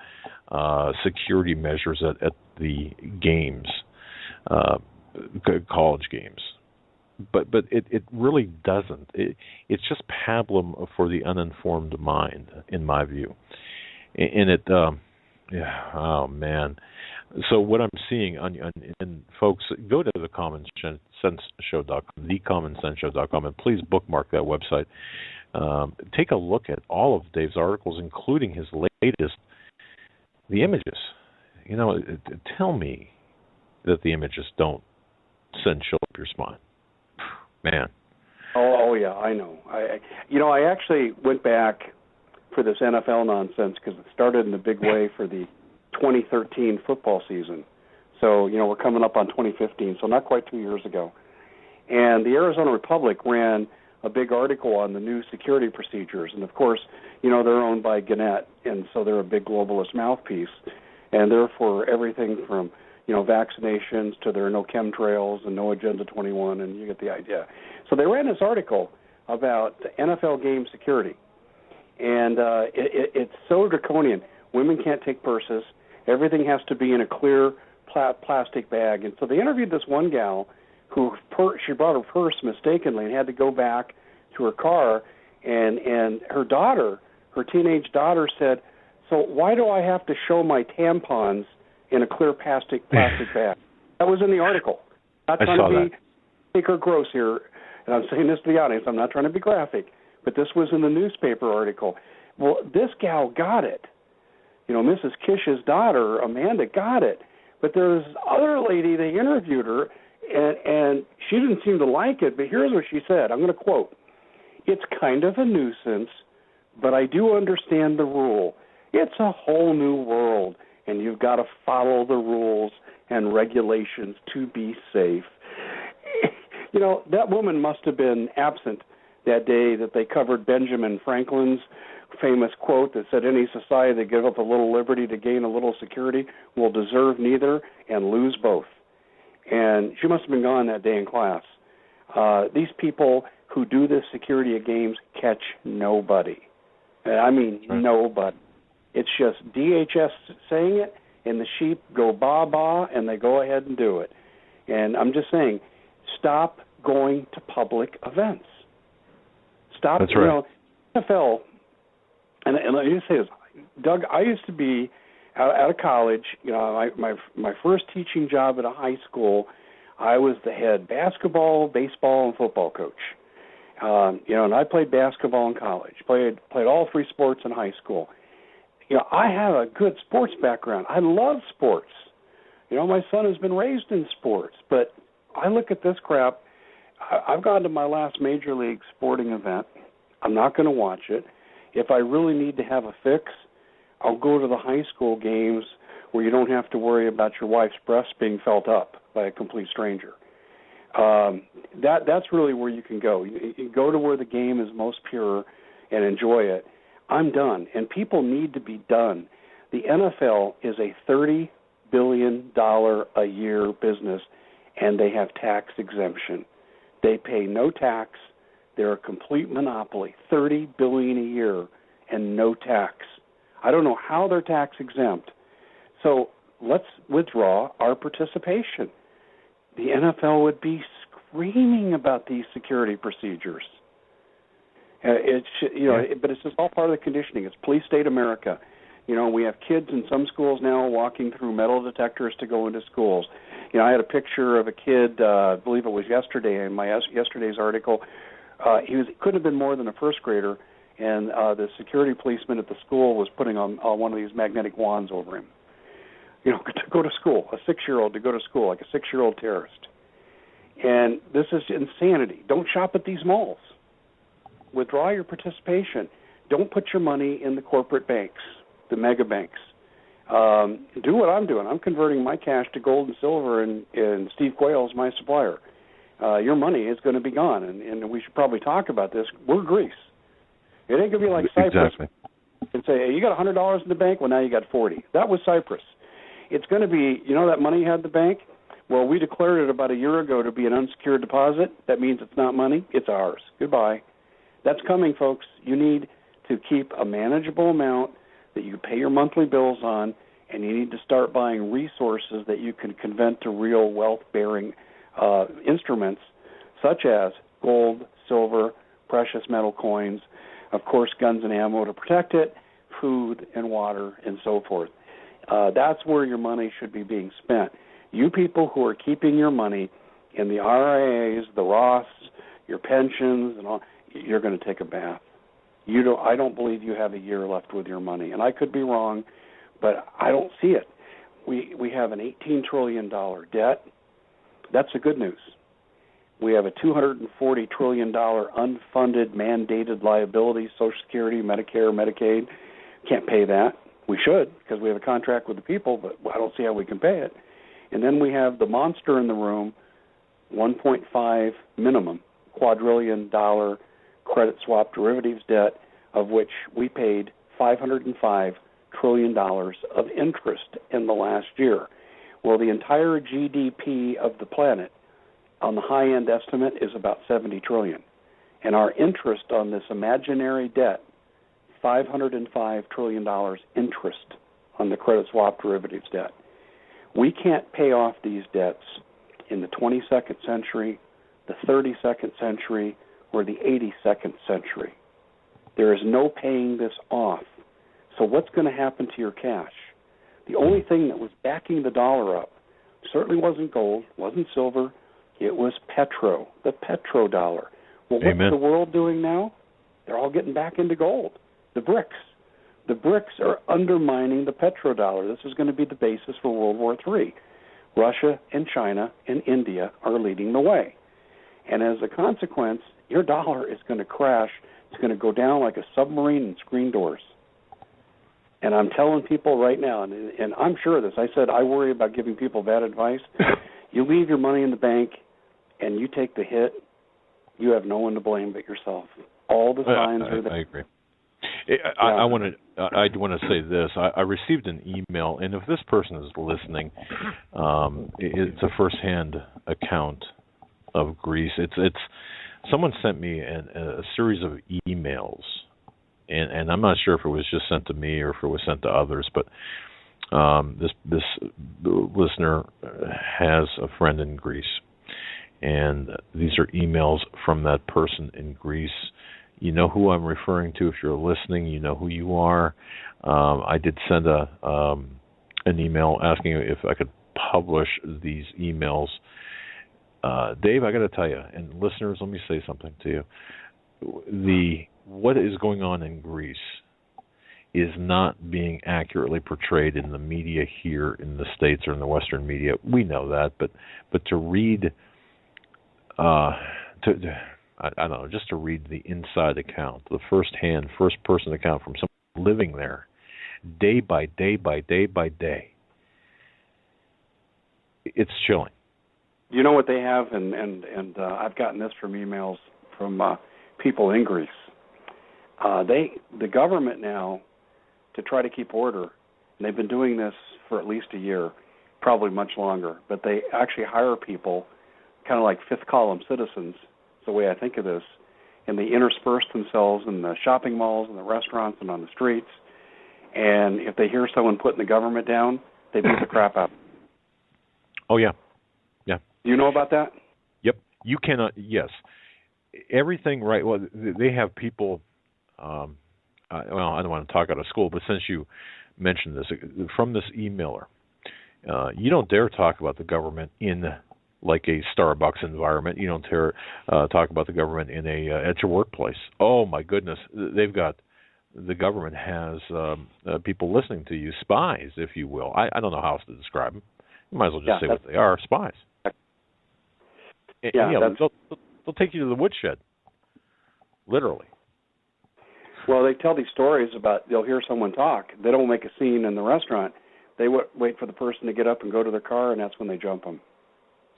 security measures at the games, college games. But it really doesn't. It's just pablum for the uninformed mind, in my view. And it, oh man. So what I'm seeing and folks, go to thecommonsenseshow.com, thecommonsenseshow.com, and please bookmark that website. Take a look at all of Dave's articles, including his latest, the images. Tell me that the images don't send chill up your spine. Man. Oh yeah, I know. I actually went back for this NFL nonsense because it started in a big way for the 2013 football season. So, we're coming up on 2015, so not quite 2 years ago. And the Arizona Republic ran a big article on the new security procedures. And, of course, they're owned by Gannett, and so they're a big globalist mouthpiece. And therefore, everything from, vaccinations to there are no chemtrails and no Agenda 21, and you get the idea. So they ran this article about NFL game security. And it's so draconian. Women can't take purses. Everything has to be in a clear plastic bag. And so they interviewed this one gal who she brought her purse mistakenly and had to go back to her car. And her daughter, her teenage daughter, said, "So why do I have to show my tampons in a clear plastic bag?" That was in the article. Not trying to be thick or gross here, and I'm saying this to the audience. I'm not trying to be graphic, but this was in the newspaper article. Well, this gal got it. You know, Mrs. Kish's daughter, Amanda, got it. But there's this other lady, they interviewed her, and she didn't seem to like it. But here's what she said. I'm going to quote. "It's kind of a nuisance, but I do understand the rule. It's a whole new world, and you've got to follow the rules and regulations to be safe." You know, that woman must have been absent that day that they covered Benjamin Franklin's famous quote that said, "Any society that gives up a little liberty to gain a little security will deserve neither and lose both." And she must have been gone that day in class. These people who do this security at games catch nobody. I mean, nobody. It's just DHS saying it, and the sheep go ba-ba, and they go ahead and do it. And I'm just saying, stop going to public events. Stop. That's right. You know, NFL, and let me just say this, Doug, I used to be out of college. You know, my first teaching job at a high school, I was the head basketball, baseball, and football coach. You know, and I played basketball in college. Played all three sports in high school. You know, I have a good sports background. I love sports. You know, my son has been raised in sports. But I look at this crap. I've gone to my last major league sporting event. I'm not going to watch it. If I really need to have a fix, I'll go to the high school games where you don't have to worry about your wife's breasts being felt up by a complete stranger. That's really where you can go. You go to where the game is most pure and enjoy it. I'm done, and people need to be done. The NFL is a $30 billion a year business, and they have tax exemption. They pay no tax. They're a complete monopoly, $30 billion a year and no tax. I don't know how they're tax exempt. So let's withdraw our participation. The NFL would be screaming about these security procedures. But it's just all part of the conditioning. It's police state America. You know, we have kids in some schools now walking through metal detectors to go into schools. You know, I had a picture of a kid, I believe it was yesterday, in my yesterday's article. He couldn't have been more than a first grader, and the security policeman at the school was putting on one of these magnetic wands over him. You know, to go to school, a 6-year-old to go to school, like a 6-year-old terrorist. And this is insanity. Don't shop at these malls. Withdraw your participation. Don't put your money in the corporate banks, the mega banks. Do what I'm doing. I'm converting my cash to gold and silver, and Steve Quayle's my supplier. Your money is going to be gone, and we should probably talk about this. We're Greece. It ain't going to be like Cyprus. Exactly. And say, hey, you got $100 in the bank? Well, now you got 40. That was Cyprus. It's going to be, you know that money you had in the bank? Well, we declared it about a year ago to be an unsecured deposit. That means it's not money. It's ours. Goodbye. That's coming, folks. You need to keep a manageable amount that you pay your monthly bills on, and you need to start buying resources that you can convert to real wealth-bearing instruments, such as gold, silver, precious metal coins, of course, guns and ammo to protect it, food and water, and so forth. That's where your money should be being spent. You people who are keeping your money in the RIAs, the Roths, your pensions, and all, you're going to take a bath. I don't believe you have a year left with your money, and I could be wrong, but I don't see it. We have an $18 trillion debt. That's the good news. We have a $240 trillion unfunded mandated liability, Social Security, Medicare, Medicaid. Can't pay that. We should, because we have a contract with the people, but I don't see how we can pay it. And then we have the monster in the room, $1.5 minimum quadrillion credit swap derivatives debt, of which we paid $505 trillion of interest in the last year. Well, the entire GDP of the planet on the high-end estimate is about $70 trillion. And our interest on this imaginary debt, $505 trillion interest on the credit swap derivatives debt. We can't pay off these debts in the 22nd century, the 32nd century, or the 82nd century. There is no paying this off. So what's going to happen to your cash? The only thing that was backing the dollar up certainly wasn't gold, wasn't silver. It was petro, the petrodollar. Well, what's Amen. the world doing now? They're all getting back into gold. The BRICS. The BRICS are undermining the petrodollar. This is going to be the basis for World War III. Russia and China and India are leading the way. And as a consequence, your dollar is going to crash. It's going to go down like a submarine in screen doors. And I'm telling people right now, and I'm sure of this, I said I worry about giving people bad advice. You leave your money in the bank and you take the hit, you have no one to blame but yourself. All the signs are there. I agree. I want to say this. I received an email, and if this person is listening, it's a first-hand account of Greece. It's someone sent me a series of emails, and I'm not sure if it was just sent to me or if it was sent to others, but this listener has a friend in Greece, and these are emails from that person in Greece. You know who I'm referring to. If you're listening, you know who you are. I did send an email asking if I could publish these emails. Dave, I got to tell you, and listeners, let me say something to you. What is going on in Greece is not being accurately portrayed in the media here in the States or in the Western media. We know that, but to read, I don't know, just to read the inside account, the first-person account from someone living there, day by day by day by day, it's chilling. You know what they have, and I've gotten this from emails from people in Greece. The government now, to try to keep order, and they've been doing this for at least a year, probably much longer, but they actually hire people, kind of like fifth-column citizens, the way I think of this, and they intersperse themselves in the shopping malls and the restaurants and on the streets, and if they hear someone putting the government down, they beat the crap out. Oh, yeah. Yeah. Do you know about that? Yep. You cannot, yes. Everything, right, well, they have people, I don't want to talk out of school, but since you mentioned this, from this emailer, you don't dare talk about the government in like a Starbucks environment. You don't dare talk about the government in at your workplace. Oh my goodness, the government has people listening to you, spies, if you will. I don't know how else to describe them. You might as well just say what they are, spies. They'll take you to the woodshed, literally. Well, they tell these stories about they'll hear someone talk. They don't make a scene in the restaurant. They wait for the person to get up and go to their car, and that's when they jump them.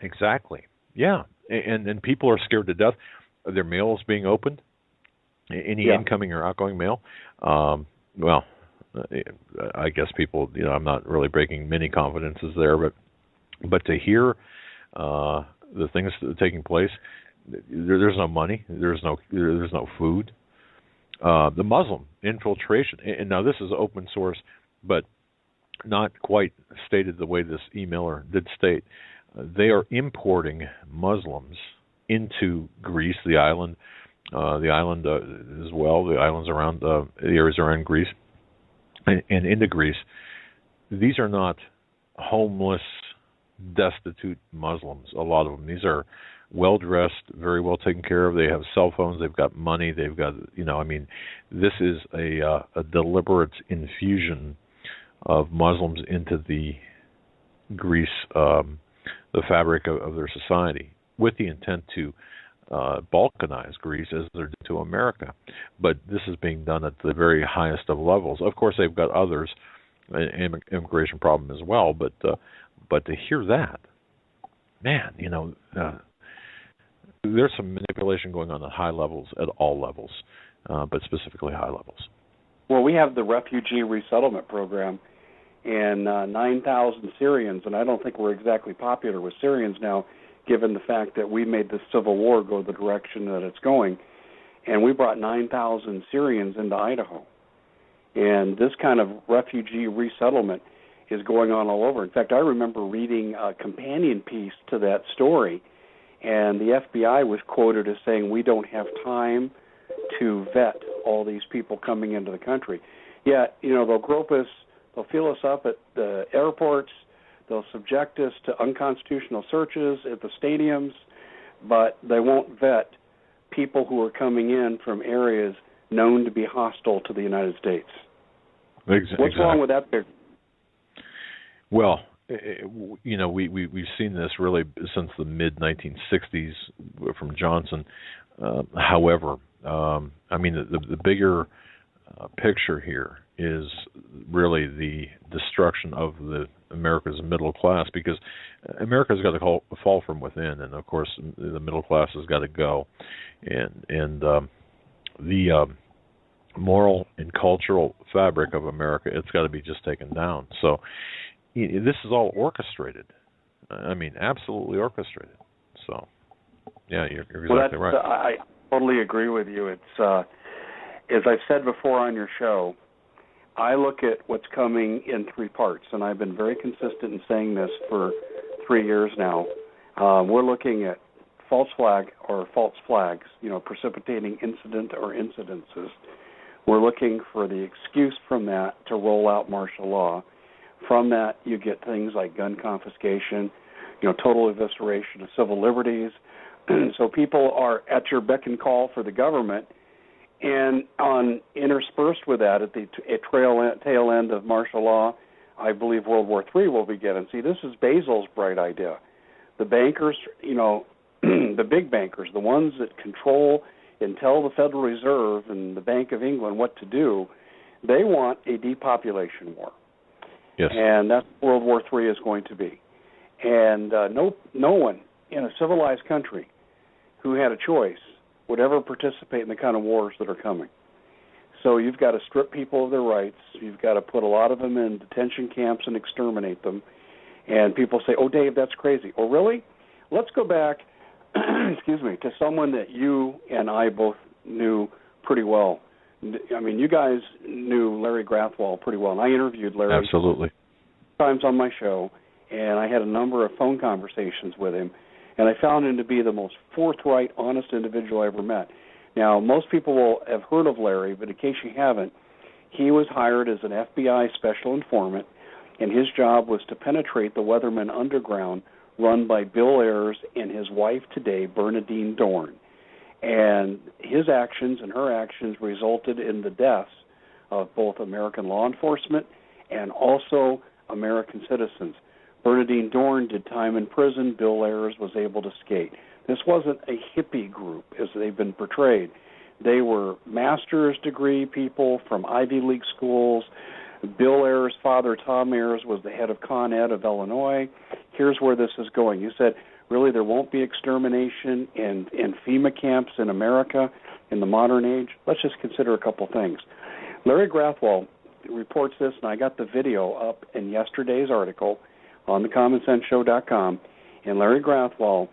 Exactly. Yeah, and people are scared to death. Their mail is being opened. Any incoming or outgoing mail. Well, I guess people. I'm not really breaking many confidences there, but to hear the things that are taking place, there's no money. There's no food. The Muslim infiltration, and now this is open source, but not quite stated the way this emailer did state. They are importing Muslims into Greece, the island as well, the islands around the areas around Greece, and into Greece. These are not homeless, destitute Muslims. A lot of them. These are well-dressed, very well taken care of. They have cell phones. They've got money. They've got, this is a deliberate infusion of Muslims into the Greece, the fabric of their society, with the intent to balkanize Greece as they're doing to America. But this is being done at the very highest of levels. Of course, they've got others, an immigration problem as well. But to hear that, man, there's some manipulation going on at high levels, at all levels, but specifically high levels. Well, we have the refugee resettlement program, and 9,000 Syrians, and I don't think we're exactly popular with Syrians now, given the fact that we made the civil war go the direction that it's going, and we brought 9,000 Syrians into Idaho. And this kind of refugee resettlement, is going on all over. In fact, I remember reading a companion piece to that story, and the FBI was quoted as saying, we don't have time to vet all these people coming into the country. Yet, they'll grope us, they'll fill us up at the airports, they'll subject us to unconstitutional searches at the stadiums, but they won't vet people who are coming in from areas known to be hostile to the United States. What's wrong with that picture? Well, we've seen this really since the mid-1960s from Johnson. However, the bigger picture here is really the destruction of America's middle class, because America's got to fall from within, and of course the middle class has got to go, and the moral and cultural fabric of America, it's got to be just taken down. So this is all orchestrated. Absolutely orchestrated. So, yeah, you're exactly right. I totally agree with you. It's as I've said before on your show, I look at what's coming in three parts, and I've been very consistent in saying this for 3 years now. We're looking at false flags, precipitating incident or incidences. We're looking for the excuse from that to roll out martial law. From that, you get things like gun confiscation, total evisceration of civil liberties. So people are at your beck and call for the government, and interspersed with that, at the tail end of martial law, I believe World War III will begin. And see, this is Basil's bright idea. The bankers, the big bankers, the ones that control and tell the Federal Reserve and the Bank of England what to do, they want a depopulation war. Yes. And that's what World War III is going to be. And no one in a civilized country who had a choice would ever participate in the kind of wars that are coming. So you've got to strip people of their rights. You've got to put a lot of them in detention camps and exterminate them. And people say, oh, Dave, that's crazy. Oh, really? Let's go back, to someone that you and I both knew pretty well. You guys knew Larry Grathwohl pretty well, and I interviewed Larry absolutely times on my show, and I had a number of phone conversations with him, and I found him to be the most forthright, honest individual I ever met. Now, most people will have heard of Larry, but in case you haven't, he was hired as an FBI special informant, and his job was to penetrate the Weatherman underground run by Bill Ayers and his wife today, Bernadine Dorn. And his actions and her actions resulted in the deaths of both American law enforcement and also American citizens. Bernadine Dorn did time in prison. Bill Ayers was able to skate. This wasn't a hippie group, as they've been portrayed. They were master's degree people from Ivy League schools. Bill Ayers' father, Tom Ayers, was the head of Con Ed of Illinois. Here's where this is going. You said, really, there won't be extermination in FEMA camps in America in the modern age? Let's just consider a couple things. Larry Grathwohl reports this, and I got the video up in yesterday's article on thecommonsenseshow.com, and Larry Grathwohl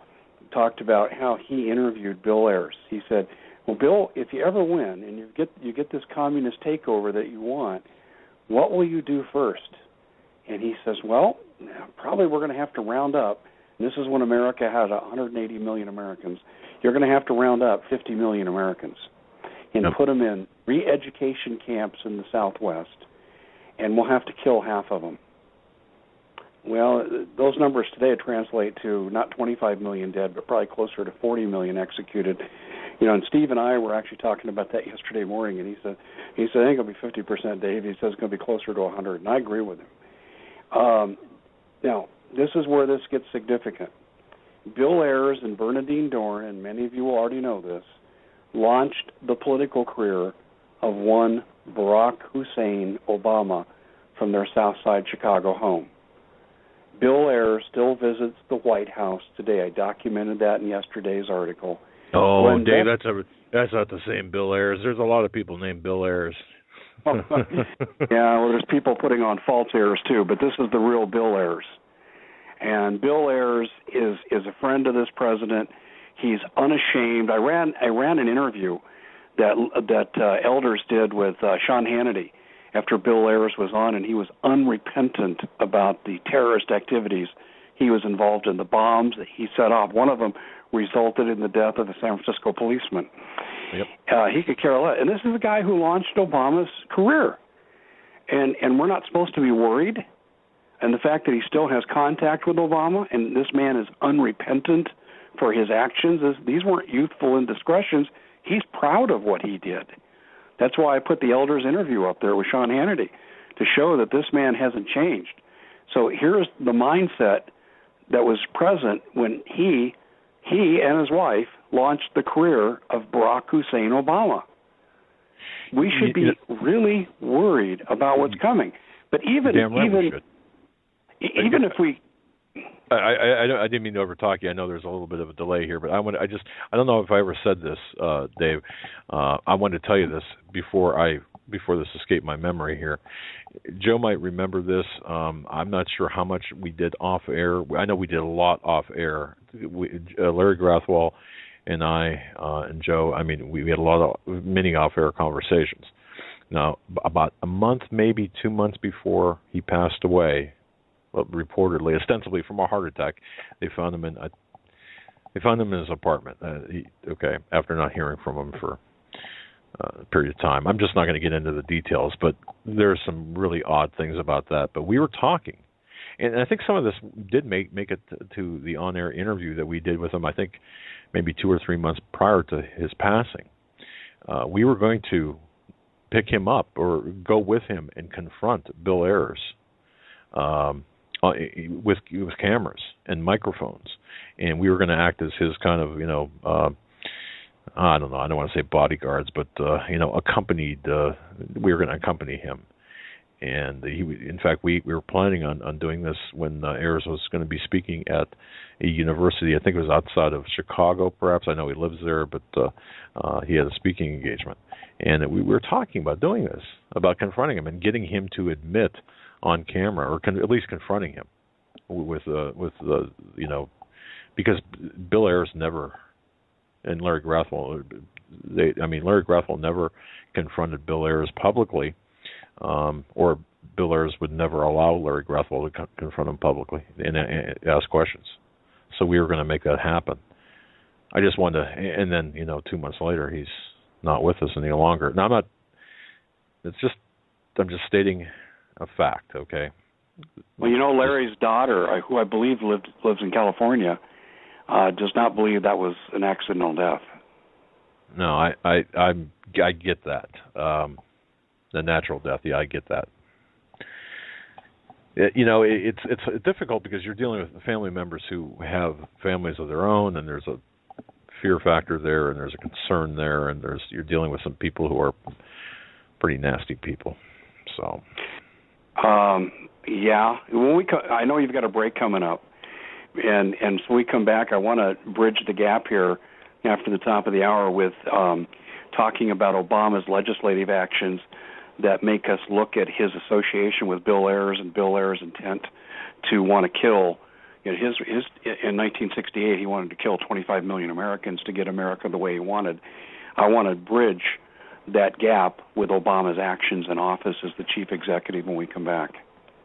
talked about how he interviewed Bill Ayers. He said, well, Bill, if you ever win and you get this communist takeover that you want, what will you do first? And he says, well, probably we're going to have to round up. And this is when America had 180 million Americans. You're going to have to round up 50 million Americans and put them in re-education camps in the Southwest, and we'll have to kill half of them. Well, those numbers today translate to not 25 million dead, but probably closer to 40 million executed. And Steve and I were actually talking about that yesterday morning, and he said, I think it'll be 50%, Dave. He says it's going to be closer to 100, and I agree with him. Now, this is where this gets significant. Bill Ayers and Bernadine Dorn, and many of you will already know this, launched the political career of one Barack Hussein Obama from their South Side Chicago home. Bill Ayers still visits the White House today. I documented that in yesterday's article. Oh, Dave, that's not the same Bill Ayers. There's a lot of people named Bill Ayers. Yeah, well, there's people putting on false Ayers too, but this is the real Bill Ayers. And Bill Ayers is a friend of this president. He's unashamed. I ran an interview that Elders did with Sean Hannity, after Bill Ayers was on, and he was unrepentant about the terrorist activities he was involved in, the bombs that he set off. One of them resulted in the death of a San Francisco policeman. Yep. He could care less. And this is the guy who launched Obama's career. And we're not supposed to be worried. And the fact that he still has contact with Obama, and this man is unrepentant for his actions, these weren't youthful indiscretions. He's proud of what he did. That's why I put the Elders interview up there with Sean Hannity, to show that this man hasn't changed. So here's the mindset that was present when he and his wife launched the career of Barack Hussein Obama. We should be really worried about what's coming. But even if we, I didn't mean to overtalk you. I know there's a little bit of a delay here, but I don't know if I ever said this, Dave. I wanted to tell you this before this escaped my memory here. Joe might remember this. I'm not sure how much we did off air. I know we did a lot off air. Larry Grathwell and I and Joe. I mean, we had a lot of many off air conversations. Now, about a month, maybe 2 months before he passed away, well, reportedly, ostensibly from a heart attack, they found him in his apartment. After not hearing from him for a period of time. I'm just not going to get into the details, but there's some really odd things about that. But we were talking, and I think some of this did make it to the on-air interview that we did with him, I think maybe 2 or 3 months prior to his passing. We were going to pick him up or go with him and confront Bill Ayers with cameras and microphones, and we were going to act as his kind of, I don't know, I don't want to say bodyguards, but accompanied. We were going to accompany him, and in fact, we were planning on doing this when Ayers was going to be speaking at a university. I think it was outside of Chicago, perhaps. I know he lives there, but he had a speaking engagement, and we were talking about doing this, about confronting him and getting him to admit on camera, or at least confronting him with because Bill Ayers never. And Larry Grathwell, Larry Grathwell never confronted Bill Ayers publicly, or Bill Ayers would never allow Larry Grathwell to confront him publicly and ask questions. So we were going to make that happen. I just wanted to, and then 2 months later, he's not with us any longer. Now I'm just stating a fact, okay? Well, Larry's daughter, who I believe lives in California, does not believe that was an accidental death. No, I get that. The natural death, yeah, I get that. It's difficult because you're dealing with family members who have families of their own, and there's a fear factor there, and there's a concern there, and you're dealing with some people who are pretty nasty people. So, yeah. I know you've got a break coming up. And so we come back, I want to bridge the gap here after the top of the hour with talking about Obama's legislative actions that make us look at his association with Bill Ayers and Bill Ayers' intent to want to kill. In 1968, he wanted to kill 25 million Americans to get America the way he wanted. I want to bridge that gap with Obama's actions in office as the chief executive when we come back.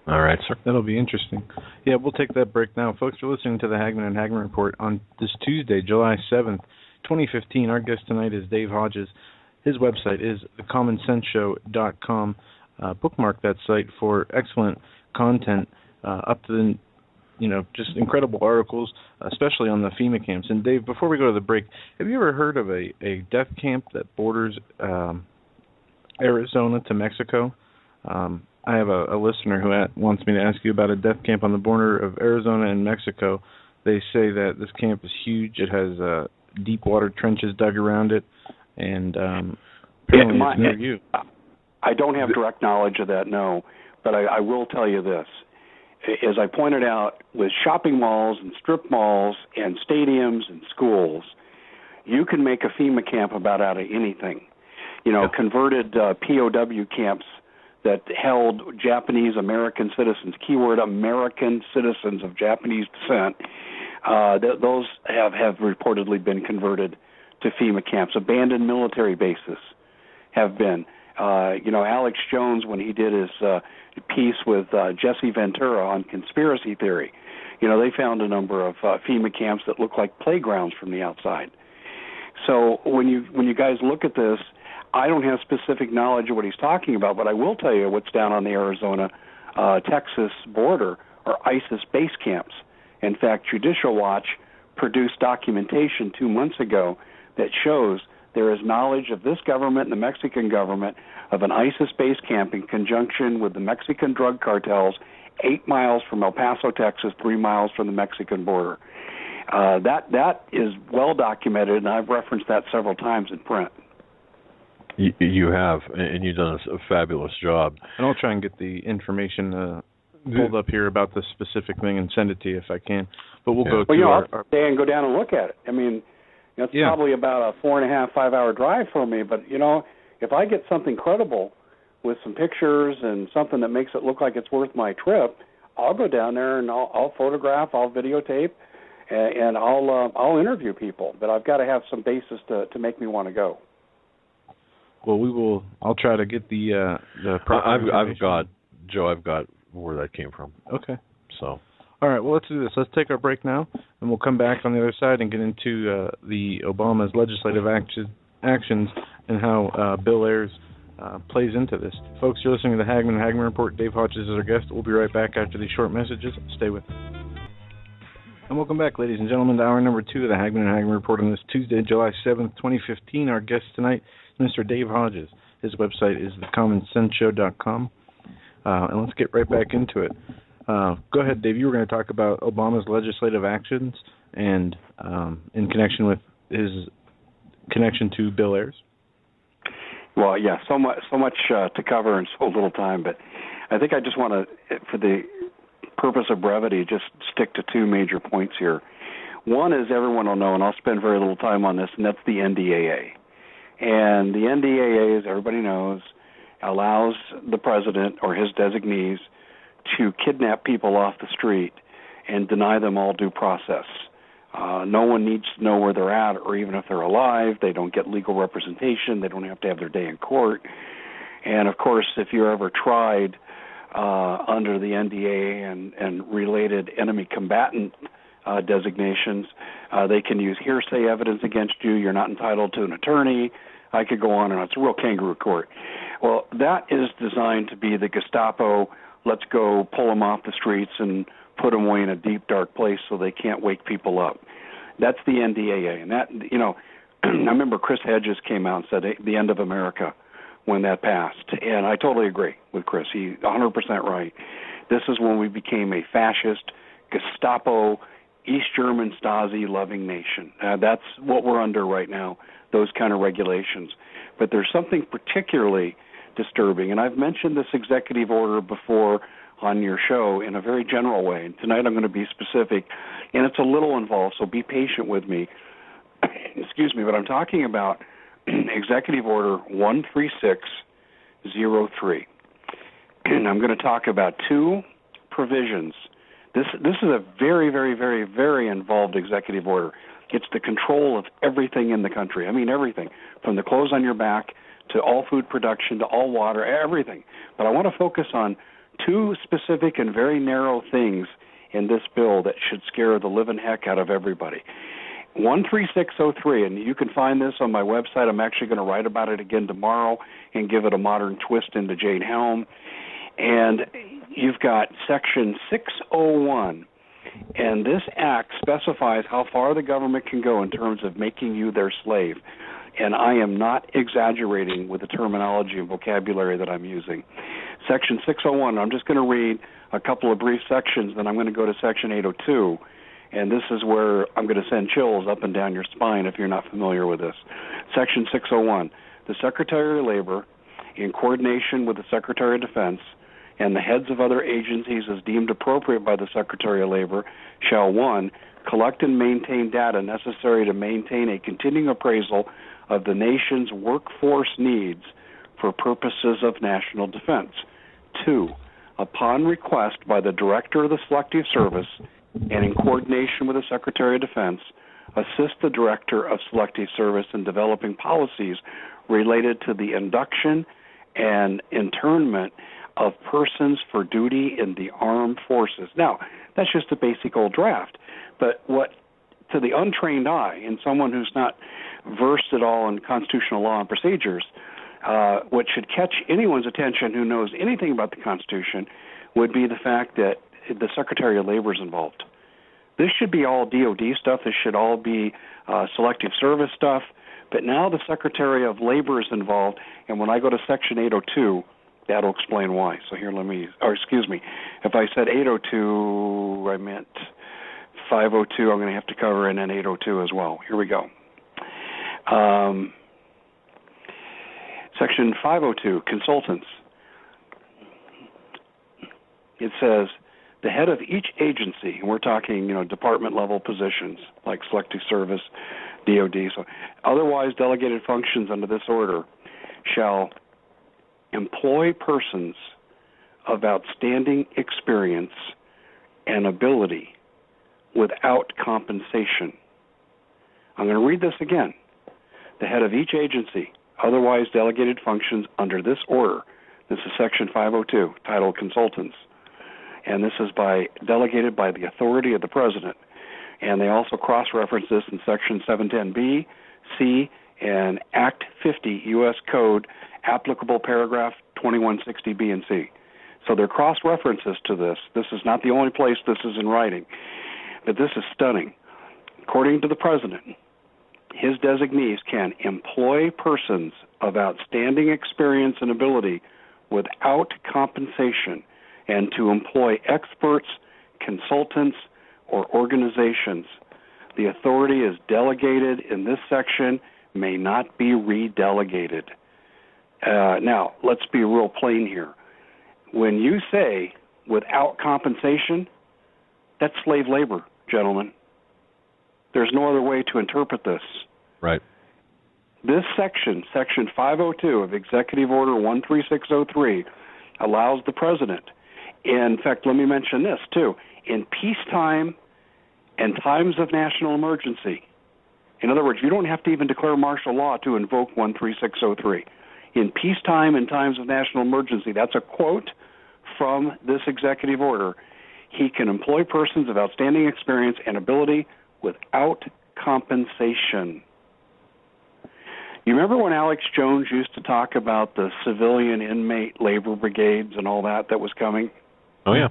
All right, sir. That'll be interesting. Yeah, we'll take that break now. Folks, you're listening to the Hagmann Hagmann Report on this Tuesday, July 7th, 2015. Our guest tonight is Dave Hodges. His website is thecommonsenseshow.com. Bookmark that site for excellent content up to the, just incredible articles, especially on the FEMA camps. And Dave, before we go to the break, have you ever heard of a death camp that borders Arizona to Mexico? I have a listener who wants me to ask you about a death camp on the border of Arizona and Mexico. They say that this camp is huge. It has deep water trenches dug around it, and apparently it's near you. I don't have direct knowledge of that, no, but I will tell you this. As I pointed out, with shopping malls and strip malls and stadiums and schools, you can make a FEMA camp about out of anything. Converted POW camps that held Japanese American citizens, keyword American citizens of Japanese descent, those have reportedly been converted to FEMA camps. Abandoned military bases have been. Alex Jones, when he did his piece with Jesse Ventura on conspiracy theory, they found a number of FEMA camps that look like playgrounds from the outside. So when you guys look at this, I don't have specific knowledge of what he's talking about, but I will tell you what's down on the Arizona-Texas border are ISIS base camps. In fact, Judicial Watch produced documentation 2 months ago that shows there is knowledge of this government and the Mexican government of an ISIS base camp in conjunction with the Mexican drug cartels 8 miles from El Paso, Texas, 3 miles from the Mexican border. That is well documented, and I've referenced that several times in print. You have, and you've done a fabulous job. And I'll try and get the information pulled up here about this specific thing and send it to you if I can. But we'll go to I'll stay and go down and look at it. I mean, it's probably about a 4.5, 5 hour drive for me, but, if I get something credible with some pictures and something that makes it look like it's worth my trip, I'll go down there and I'll photograph, I'll videotape, and I'll interview people. But I've got to have some basis to make me want to go. Well, I'll try to get the proper I've got where that came from. Okay. So. All right. Well, let's do this. Let's take our break now, and we'll come back on the other side and get into the Obama's legislative actions and how Bill Ayers plays into this. Folks, you're listening to the Hagmann Hagmann Report. Dave Hodges is our guest. We'll be right back after these short messages. Stay with us. And welcome back, ladies and gentlemen, to hour number 2 of the Hagmann Hagmann Report on this Tuesday, July 7th, 2015. Our guest tonight is Mr. Dave Hodges. His website is thecommonsenseshow.com. And let's get right back into it. Go ahead, Dave. You were going to talk about Obama's legislative actions and in connection with his connection to Bill Ayers. Well, yeah, so much to cover in so little time, but I think I just want to, for the purpose of brevity, just stick to 2 major points here. One is everyone will know, and I'll spend very little time on this, and that's the NDAA. And the NDAA, as everybody knows, allows the president or his designees to kidnap people off the street and deny them all due process. No one needs to know where they're at, or even if they're alive. They don't get legal representation. They don't have to have their day in court. And, of course, if you're ever tried under the NDAA and related enemy combatant designations, they can use hearsay evidence against you. You're not entitled to an attorney. I could go on, and it's a real kangaroo court. Well, that is designed to be the Gestapo. Let's go pull them off the streets and put them away in a deep, dark place so they can't wake people up. That's the NDAA. And that, I remember Chris Hodges came out and said the end of America when that passed. And I totally agree with Chris. He's 100% right. This is when we became a fascist, Gestapo, East German Stasi-loving nation. That's what we're under right now, those kind of regulations. But there's something particularly disturbing, and I've mentioned this executive order before on your show in a very general way, and tonight I'm going to be specific, and it's a little involved, so be patient with me. Excuse me, but I'm talking about Executive Order 13603, and I'm going to talk about 2 provisions. This is a very, very, very, very involved executive order. It's the control of everything in the country. I mean everything, from the clothes on your back to all food production to all water, everything. But I want to focus on 2 specific and very narrow things in this bill that should scare the living heck out of everybody. 13603, and you can find this on my website. I'm actually going to write about it again tomorrow and give it a modern twist into Jade Helm. And you've got Section 601, and this act specifies how far the government can go in terms of making you their slave. And I am not exaggerating with the terminology and vocabulary that I'm using. Section 601, I'm just going to read a couple of brief sections, then I'm going to go to Section 802, and this is where I'm going to send chills up and down your spine if you're not familiar with this. Section 601, the Secretary of Labor, in coordination with the Secretary of Defense and the heads of other agencies as deemed appropriate by the Secretary of Labor, shall, 1, collect and maintain data necessary to maintain a continuing appraisal of the nation's workforce needs for purposes of national defense. 2, upon request by the Director of the Selective Service and in coordination with the Secretary of Defense, assist the Director of Selective Service in developing policies related to the induction and internment of persons for duty in the armed forces. Now, that's just a basic old draft, but what to the untrained eye and someone who's not versed at all in constitutional law and procedures, what should catch anyone's attention who knows anything about the Constitution would be the fact that the Secretary of Labor is involved. This should be all DOD stuff. This should all be selective service stuff. But now the Secretary of Labor is involved, and when I go to Section 802, that'll explain why. So here, excuse me, if I said 802, I meant 502. I'm going to have to cover in 802 as well. Here we go. Section 502, consultants. It says, the head of each agency, and we're talking, department-level positions like selective service, DOD, so otherwise delegated functions under this order shall employ persons of outstanding experience and ability without compensation. I'm going to read this again. The head of each agency, otherwise delegated functions under this order. This is Section 502, titled Consultants. And this is delegated by the authority of the President. And they also cross-reference this in Section 710B, C, and Act 50, U.S. Code, applicable paragraph 2160B and C. So there are cross-references to this. This is not the only place this is in writing. But this is stunning. According to the President, his designees can employ persons of outstanding experience and ability without compensation, and to employ experts, consultants, or organizations. The authority is delegated in this section, may not be redelegated. Now, let's be real plain here. When you say without compensation, that's slave labor, gentlemen. There's no other way to interpret this. Right. This section, Section 502 of Executive Order 13603, allows the President, in fact, let me mention this too, in peacetime and times of national emergency. In other words, you don't have to even declare martial law to invoke 13603. In peacetime and times of national emergency, that's a quote from this executive order, he can employ persons of outstanding experience and ability without compensation. You remember when Alex Jones used to talk about the civilian inmate labor brigades and all that was coming? Oh, yeah.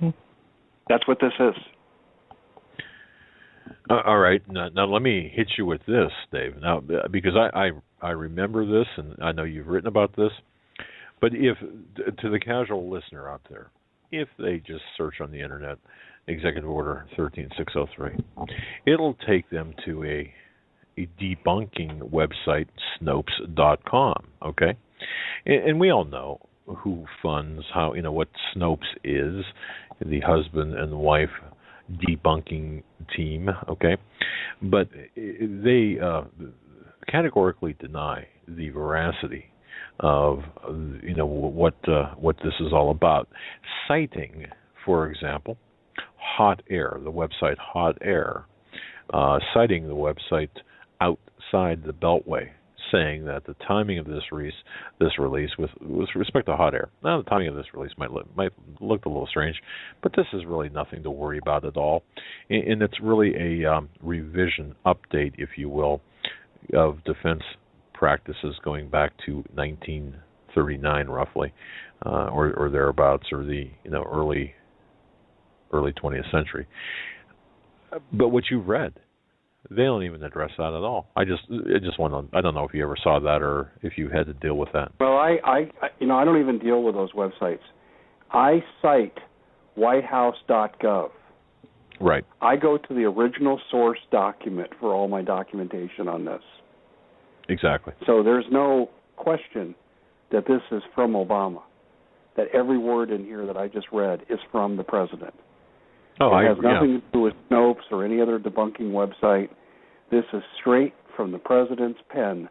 That's what this is. All right. Now let me hit you with this, Dave. Now, because I remember this, and I know you've written about this, but if, to the casual listener out there, if they just search on the Internet, Executive Order 13603, it'll take them to a debunking website, Snopes.com, okay? And we all know who funds what Snopes is, the husband and wife debunking team, okay? But they categorically deny the veracity of what this is all about, citing, for example, Hot Air, the website Hot Air, citing the website Outside the Beltway, saying that the timing of this release with respect to Hot Air, now the timing of this release might look a little strange, but this is really nothing to worry about at all, and it's really a revision update, if you will, of defense practices going back to 1939 roughly, or thereabouts, or the early 20th century. But what you've read, they don't even address that at all. I just want to. I don't know if you ever saw that or if you had to deal with that. Well, I don't even deal with those websites. I cite WhiteHouse.gov. Right. I go to the original source document for all my documentation on this. Exactly. So there's no question that this is from Obama. That every word in here that I just read is from the President. It has nothing to do with Snopes or any other debunking website. This is straight from the President's pen.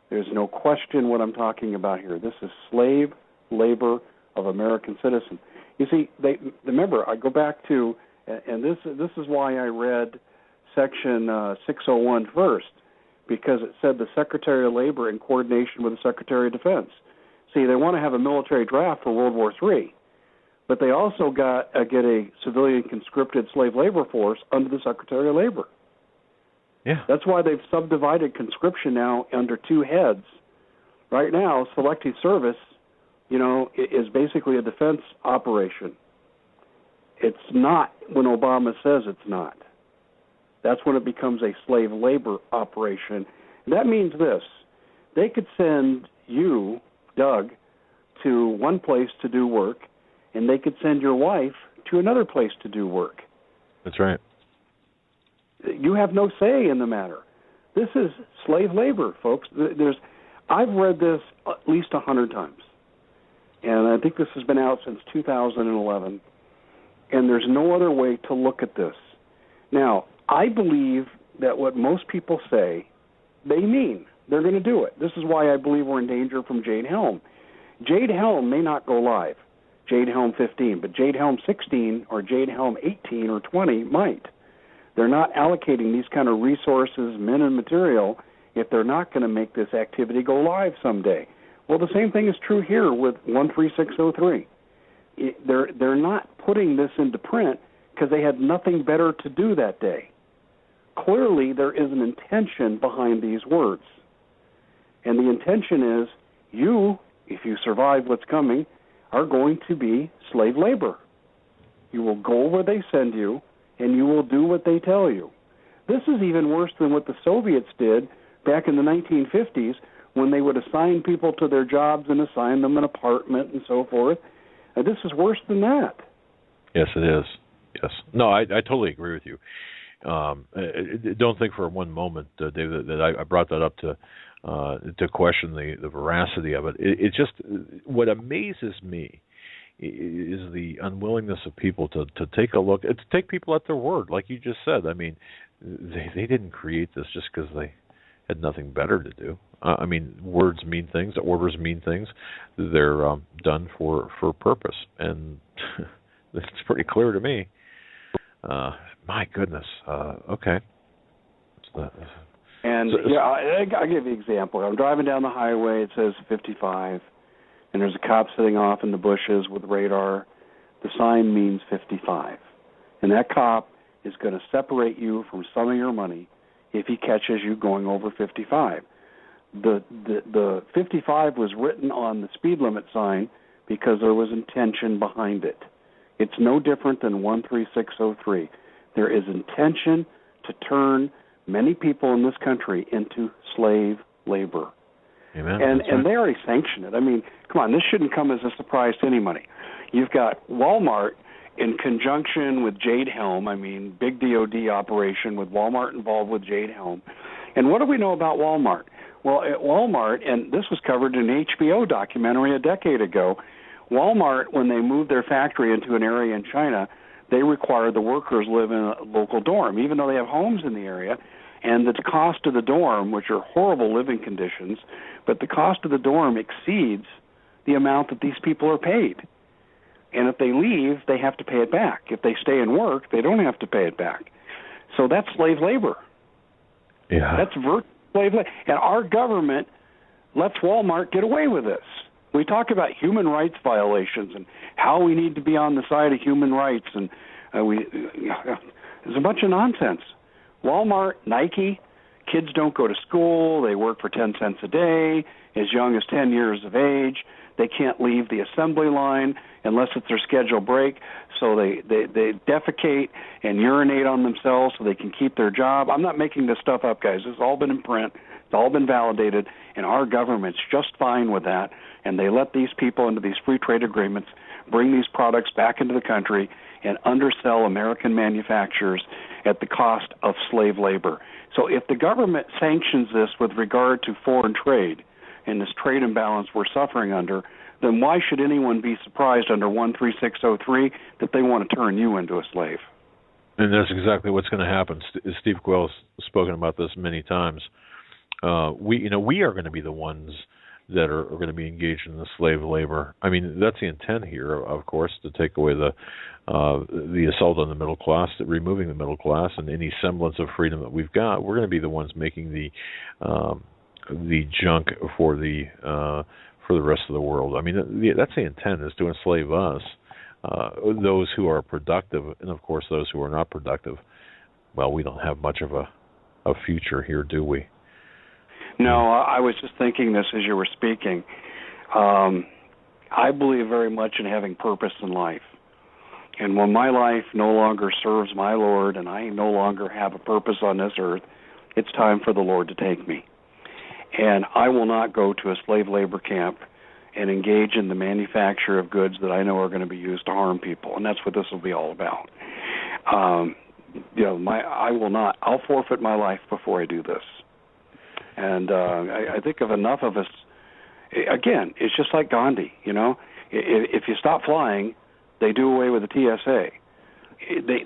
There's no question what I'm talking about here. This is slave labor of American citizens. You see, remember, I go back to, and this is why I read Section 601 first, because it said the Secretary of Labor in coordination with the Secretary of Defense. See, they want to have a military draft for World War III, but they also get a civilian conscripted slave labor force under the Secretary of Labor. Yeah. That's why they've subdivided conscription now under two heads. Right now, selective service, is basically a defense operation. It's not when Obama says it's not. That's when it becomes a slave labor operation. That means this. They could send you, Doug, to one place to do work, and they could send your wife to another place to do work. That's right. You have no say in the matter. This is slave labor, folks. I've read this at least 100 times, and I think this has been out since 2011, and there's no other way to look at this. Now, I believe that what most people say, they mean. They're going to do it. This is why I believe we're in danger from Jade Helm. Jade Helm may not go live, Jade Helm 15, but Jade Helm 16 or Jade Helm 18 or 20 might. They're not allocating these kind of resources, men and material, if they're not going to make this activity go live someday. Well, the same thing is true here with 13603. They're not putting this into print because they had nothing better to do that day. Clearly, there is an intention behind these words. And the intention is you, if you survive what's coming, are going to be slave labor. You will go where they send you, and you will do what they tell you. This is even worse than what the Soviets did back in the 1950s when they would assign people to their jobs and assign them an apartment and so forth. This is worse than that. Yes, it is. Yes. No, I totally agree with you. Don't think for one moment, David, that I brought that up to question the veracity of it. It just, what amazes me is the unwillingness of people to take a look, to take people at their word, like you just said. I mean, they didn't create this just because they had nothing better to do. I mean, words mean things, orders mean things. They're done for purpose, and it's pretty clear to me. My goodness. Okay. And I'll give you an example. I'm driving down the highway. It says 55, and there's a cop sitting off in the bushes with radar. The sign means 55, and that cop is going to separate you from some of your money if he catches you going over 55. The 55 was written on the speed limit sign because there was intention behind it. It's no different than 13603. There is intention to turn many people in this country into slave labor. Amen. And they already sanction it. I mean, come on, this shouldn't come as a surprise to anybody. You've got Walmart in conjunction with Jade Helm, big DOD operation with Walmart involved with Jade Helm. And what do we know about Walmart? Well, at Walmart, and this was covered in an HBO documentary a decade ago, Walmart, when they moved their factory into an area in China, they required the workers live in a local dorm, even though they have homes in the area. And the cost of the dorm, which are horrible living conditions, but the cost of the dorm exceeds the amount that these people are paid. And if they leave, they have to pay it back. If they stay and work, they don't have to pay it back. So that's slave labor. Yeah. That's virtual slave labor. And our government lets Walmart get away with this. We talk about human rights violations and how we need to be on the side of human rights, and there's a bunch of nonsense. Walmart, Nike, kids don't go to school. They work for 10 cents a day, as young as 10 years of age. They can't leave the assembly line unless it's their scheduled break, so they defecate and urinate on themselves so they can keep their job. I'm not making this stuff up, guys. This has all been in print. It's all been validated, and our government's just fine with that, and they let these people into these free trade agreements bring these products back into the country and undersell American manufacturers at the cost of slave labor. So if the government sanctions this with regard to foreign trade and this trade imbalance we're suffering under, then why should anyone be surprised under 13603 that they want to turn you into a slave? And that's exactly what's going to happen. Steve Quayle's spoken about this many times. We are going to be the ones that are going to be engaged in the slave labor. I mean, that's the intent here, of course, to take away the assault on the middle class, removing the middle class, and any semblance of freedom that we've got. We're going to be the ones making the junk for for the rest of the world. I mean, that's the intent, is to enslave us, those who are productive, and of course those who are not productive. Well, we don't have much of a future here, do we? No, I was just thinking this as you were speaking. I believe very much in having purpose in life. And when my life no longer serves my Lord and I no longer have a purpose on this earth, it's time for the Lord to take me. And I will not go to a slave labor camp and engage in the manufacture of goods that I know are going to be used to harm people. And that's what this will be all about. I will not. I'll forfeit my life before I do this. And I think of enough of us. Again, it's just like Gandhi. If you stop flying, they do away with the TSA.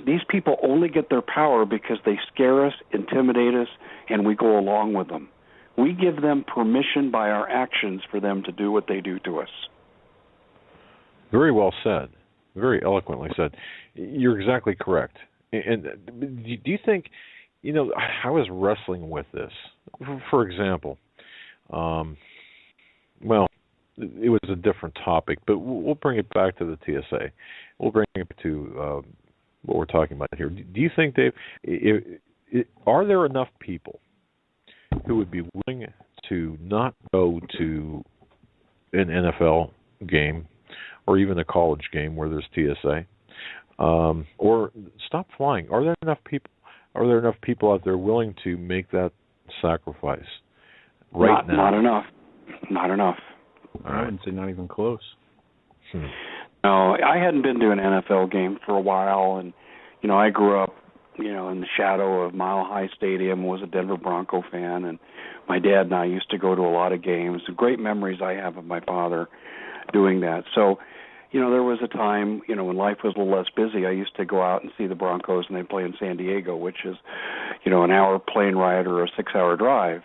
These people only get their power because they scare us, intimidate us, and we go along with them. We give them permission by our actions for them to do what they do to us. Very well said. Very eloquently said. You're exactly correct. And do you think, I was wrestling with this. For example, it was a different topic, but we'll bring it back to the TSA. We'll bring it to what we're talking about here. Do you think, Dave, are there enough people who would be willing to not go to an NFL game or even a college game where there's TSA, or stop flying? Are there enough people? Are there enough people out there willing to make that sacrifice right now? Not enough. Not enough. All right. I wouldn't say not even close. No, I hadn't been to an NFL game for a while, and I grew up, in the shadow of Mile High Stadium, was a Denver Bronco fan, and my dad and I used to go to a lot of games. Great memories I have of my father doing that. So, there was a time, when life was a little less busy, I used to go out and see the Broncos, and they'd play in San Diego, which is, an hour plane ride or a 6-hour drive.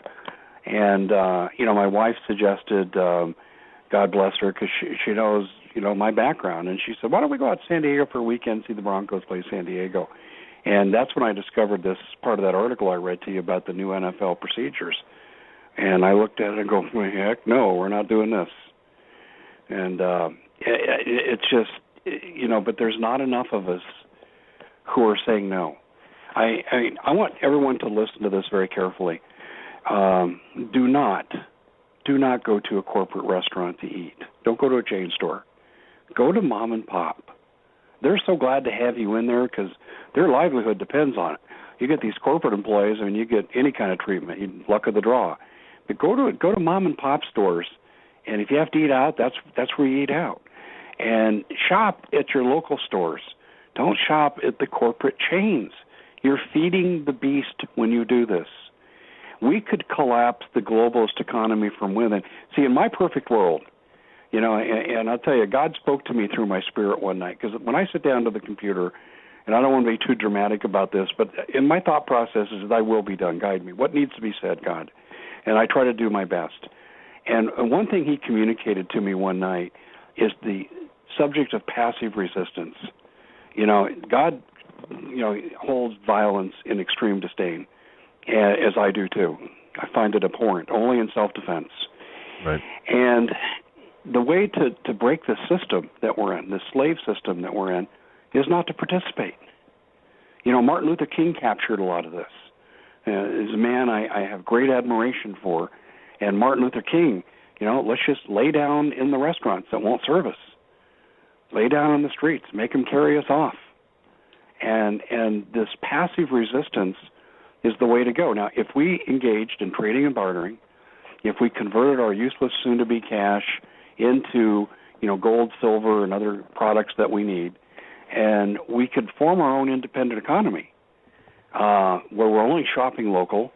And, my wife suggested, God bless her, because she knows, my background. And she said, why don't we go out to San Diego for a weekend, see the Broncos play San Diego? And that's when I discovered this part of that article I read to you about the new NFL procedures. And I looked at it and go, heck, no, we're not doing this. And it's just, but there's not enough of us who are saying no. I want everyone to listen to this very carefully. Do not go to a corporate restaurant to eat. Don't go to a chain store. Go to mom and pop. They're so glad to have you in there because their livelihood depends on it. You get these corporate employees, you get any kind of treatment, luck of the draw. But go to mom and pop stores, and if you have to eat out, that's where you eat out. And shop at your local stores. Don't shop at the corporate chains. You're feeding the beast when you do this. We could collapse the globalist economy from within. See, in my perfect world, and I'll tell you, God spoke to me through my spirit one night, because when I sit down to the computer, and I don't want to be too dramatic about this, but in my thought process is thy will be done, guide me. What needs to be said, God? And I try to do my best. And one thing he communicated to me one night is the subject of passive resistance. God, holds violence in extreme disdain, as I do too. I find it abhorrent, only in self-defense. Right. And the way to break the system that we're in, the slave system that we're in, is not to participate. Martin Luther King captured a lot of this. As a man I have great admiration for, and Martin Luther King, let's just lay down in the restaurants that won't serve us. Lay down on the streets, make them carry us off. And this passive resistance is the way to go. Now, if we engaged in trading and bartering, if we converted our useless soon-to-be cash into, gold, silver, and other products that we need, and we could form our own independent economy where we're only shopping local,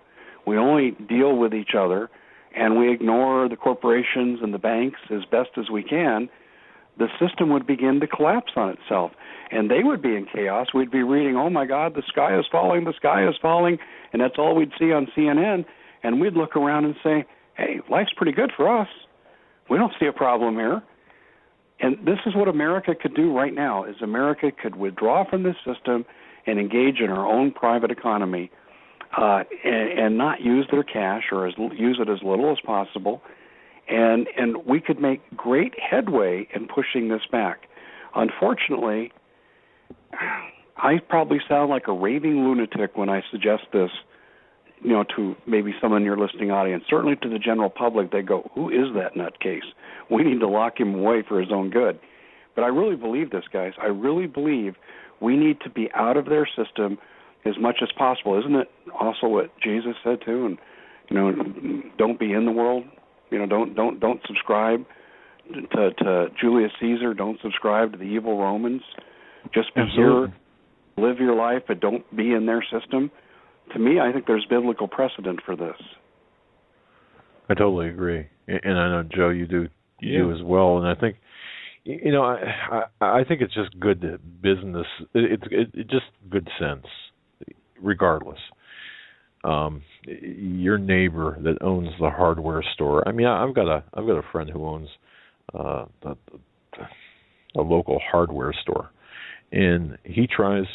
we only deal with each other, and we ignore the corporations and the banks as best as we can, the system would begin to collapse on itself. And they would be in chaos. We'd be reading, oh, my God, the sky is falling, and that's all we'd see on CNN. And we'd look around and say, hey, life's pretty good for us. We don't see a problem here. And this is what America could do right now, is America could withdraw from this system and engage in our own private economy and not use their cash or use it as little as possible and we could make great headway in pushing this back. Unfortunately, I probably sound like a raving lunatic when I suggest this, to maybe someone in your listening audience. Certainly to the general public, they go, "Who is that nutcase? We need to lock him away for his own good." But I really believe this, guys. I really believe we need to be out of their system as much as possible. Isn't it also what Jesus said too? And don't be in the world. Don't subscribe to Julius Caesar. Don't subscribe to the evil Romans. Just be here, live your life, but don't be in their system. To me, I think there's biblical precedent for this. I totally agree, and I know, Joe, you do as well. And I think, I think it's just good business. It's just good sense, regardless. Your neighbor that owns the hardware store. I mean, I've got a friend who owns a local hardware store, and he tries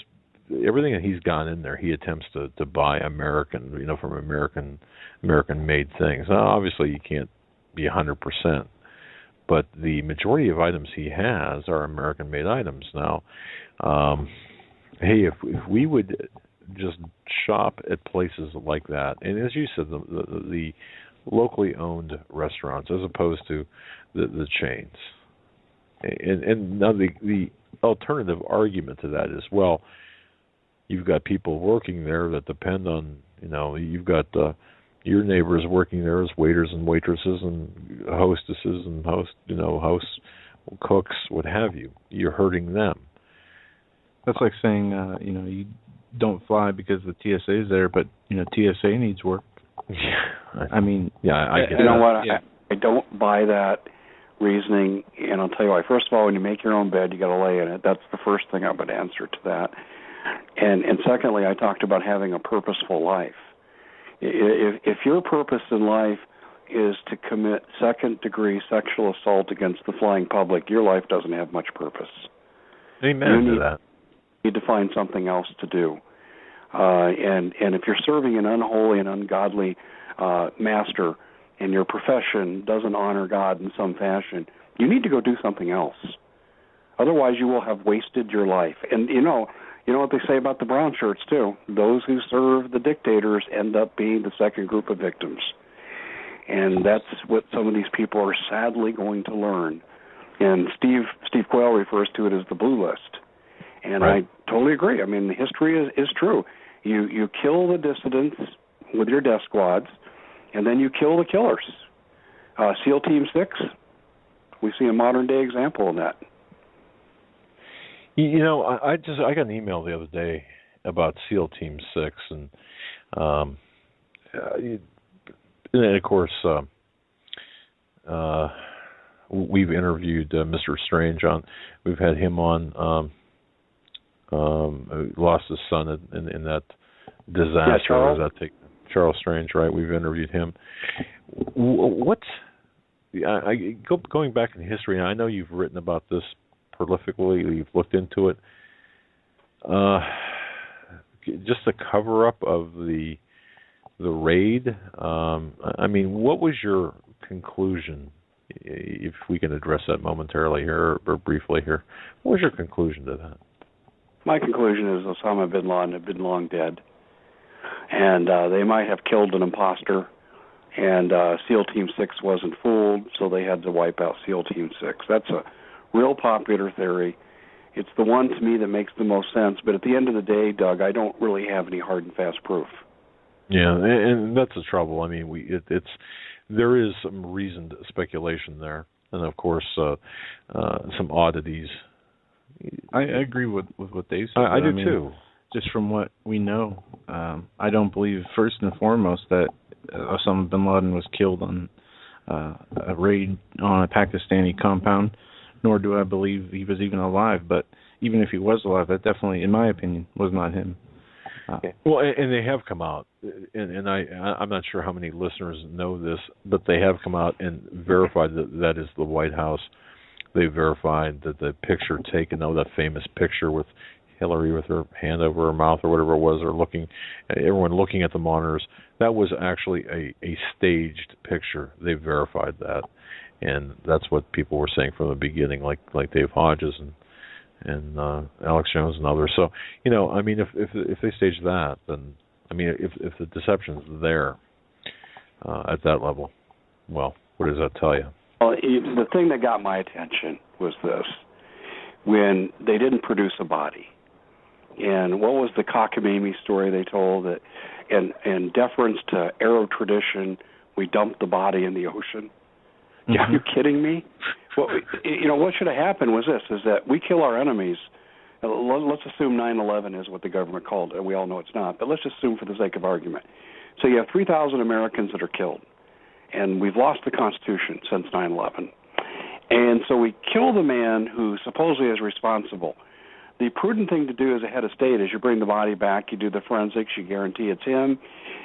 everything that he's got in there. He attempts to buy American, from American made things. Now, obviously, you can't be 100%, but the majority of items he has are American made items. Now, hey, if we would just shop at places like that, and as you said, the locally owned restaurants as opposed to the chains. And now the alternative argument to that is, well, you've got people working there that depend on, you've got your neighbors working there as waiters and waitresses and hostesses and house cooks, what have you. You're hurting them. That's like saying, you don't fly because the TSA is there, but TSA needs work. I get you know that. what? Yeah. I don't buy that reasoning, and I'll tell you why. First of all, when you make your own bed, you got to lay in it. That's the first thing I would answer to that. And secondly, I talked about having a purposeful life. If your purpose in life is to commit second-degree sexual assault against the flying public, your life doesn't have much purpose. Amen to that. You need to find something else to do. And if you're serving an unholy and ungodly master and your profession doesn't honor God in some fashion, you need to go do something else. Otherwise, you will have wasted your life. And you know what they say about the brown shirts, too. Those who serve the dictators end up being the second group of victims. And that's what some of these people are sadly going to learn. And Steve Quayle refers to it as the blue list. And right. I totally agree. I mean, the history is true. You kill the dissidents with your death squads, and then you kill the killers. SEAL Team 6, we see a modern-day example of that. I got an email the other day about SEAL Team 6, and of course, we've interviewed Mr. Strange on. We've had him on. Lost his son in that disaster. Yeah, Charles Strange, right? We've interviewed him. Going back in history, and I know you've written about this prolifically. You've looked into it. Just the cover up of the raid. I mean, what was your conclusion? If we can address that momentarily here or briefly here, what was your conclusion to that? My conclusion is Osama bin Laden had been long dead, and they might have killed an imposter, and SEAL Team 6 wasn't fooled, so they had to wipe out SEAL Team 6. That's a real popular theory. It's the one to me that makes the most sense, but at the end of the day, Doug, I don't really have any hard and fast proof. Yeah, and that's the trouble. I mean, there is some reasoned speculation there, and of course, some oddities. I agree with what Dave said. I do too. Just from what we know, I don't believe first and foremost that Osama bin Laden was killed on a raid on a Pakistani compound, nor do I believe he was even alive. But even if he was alive, that definitely, in my opinion, was not him. Well, and they have come out, and I'm not sure how many listeners know this, but they have come out and verified that is the White House. They verified that the picture taken, that famous picture with Hillary with her hand over her mouth or whatever it was, or everyone looking at the monitors. That was actually a staged picture. They verified that, and that's what people were saying from the beginning, like Dave Hodges and Alex Jones and others. So, I mean, if they stage that, then I mean, if the deception's there at that level, well, what does that tell you? Well, the thing that got my attention was this: when they didn't produce a body. And what was the cockamamie story they told? That in deference to Arab tradition, we dumped the body in the ocean. Mm-hmm. Are you kidding me? What should have happened was this, is that we kill our enemies. Let's assume 9/11 is what the government called it. We all know it's not, but let's assume for the sake of argument. So you have 3,000 Americans that are killed, and we've lost the Constitution since 9/11. And so we kill the man who supposedly is responsible. The prudent thing to do as a head of state is you bring the body back, you do the forensics, you guarantee it's him,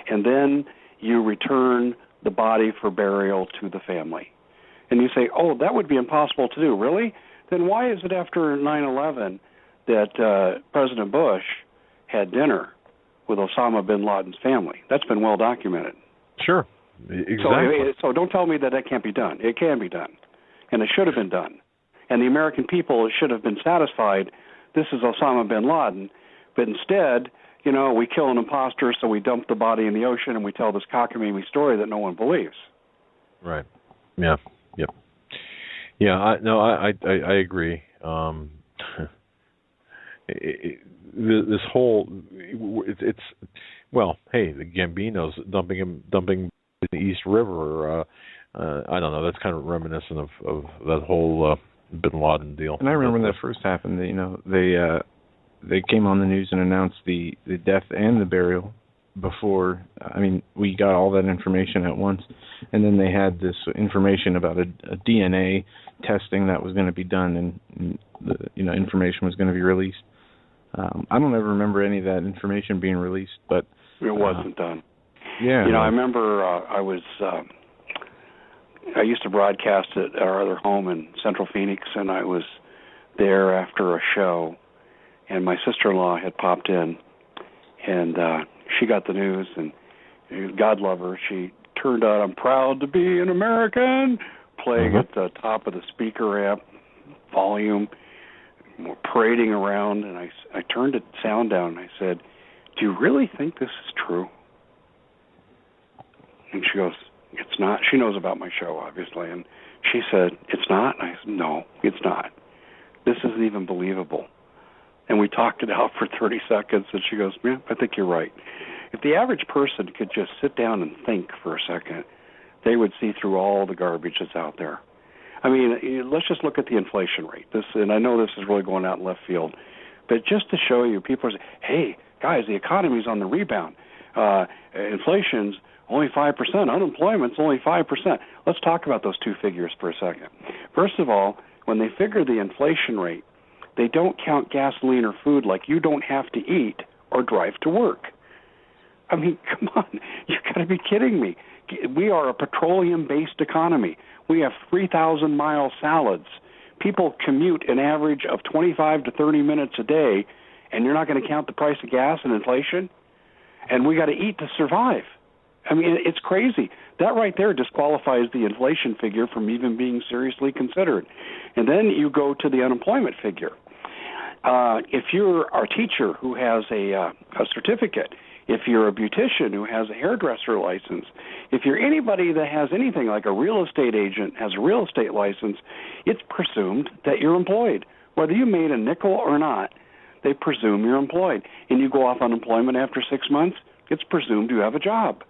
and then you return the body for burial to the family. And you say, oh, that would be impossible to do. Really? Then why is it after 9/11 that President Bush had dinner with Osama bin Laden's family? That's been well documented. Sure. Exactly. So don't tell me that can't be done. It can be done. And it should have been done. And the American people should have been satisfied this is Osama bin Laden. But instead, we kill an imposter, so we dump the body in the ocean and we tell this cockamamie story that no one believes. Right. Yeah. Yep. Yeah. I agree. This whole it's well, hey, the Gambinos dumping in the East River. I don't know. That's kind of reminiscent of that whole bin Laden deal. And I remember when that first happened. They came on the news and announced the death and the burial before. I mean, we got all that information at once, and then they had this information about a DNA testing that was going to be done, and the information was going to be released. I don't ever remember any of that information being released, but it wasn't done. Yeah. I remember I used to broadcast at our other home in Central Phoenix, and I was there after a show, and my sister-in-law had popped in, and she got the news, and God love her, she turned out "I'm proud to be an American," playing at the top of the speaker amp volume, parading around, and I turned the sound down, and I said, "Do you really think this is true?" And she goes, "It's not." She knows about my show, obviously. And she said, "It's not?" And I said, "No, it's not. This isn't even believable." And we talked it out for 30 seconds, and she goes, "Yeah, I think you're right." If the average person could just sit down and think for a second, they would see through all the garbage that's out there. I mean, let's just look at the inflation rate. And I know this is really going out in left field, but just to show you, people say, "Hey, guys, the economy's on the rebound. Inflation's only 5%. Unemployment's only 5%. Let's talk about those two figures for a second. First of all, when they figure the inflation rate, they don't count gasoline or food like you don't have to eat or drive to work. I mean, come on. You've got to be kidding me. We are a petroleum-based economy. We have 3,000-mile salads. People commute an average of 25 to 30 minutes a day, and you're not going to count the price of gas and inflation? And we got to eat to survive. I mean, it's crazy. That right there disqualifies the inflation figure from even being seriously considered. And then you go to the unemployment figure. If you're our teacher who has a certificate, if you're a beautician who has a hairdresser license, if you're anybody that has anything like a real estate agent has a real estate license, it's presumed that you're employed. Whether you made a nickel or not, they presume you're employed. And you go off unemployment after 6 months, it's presumed you have a job.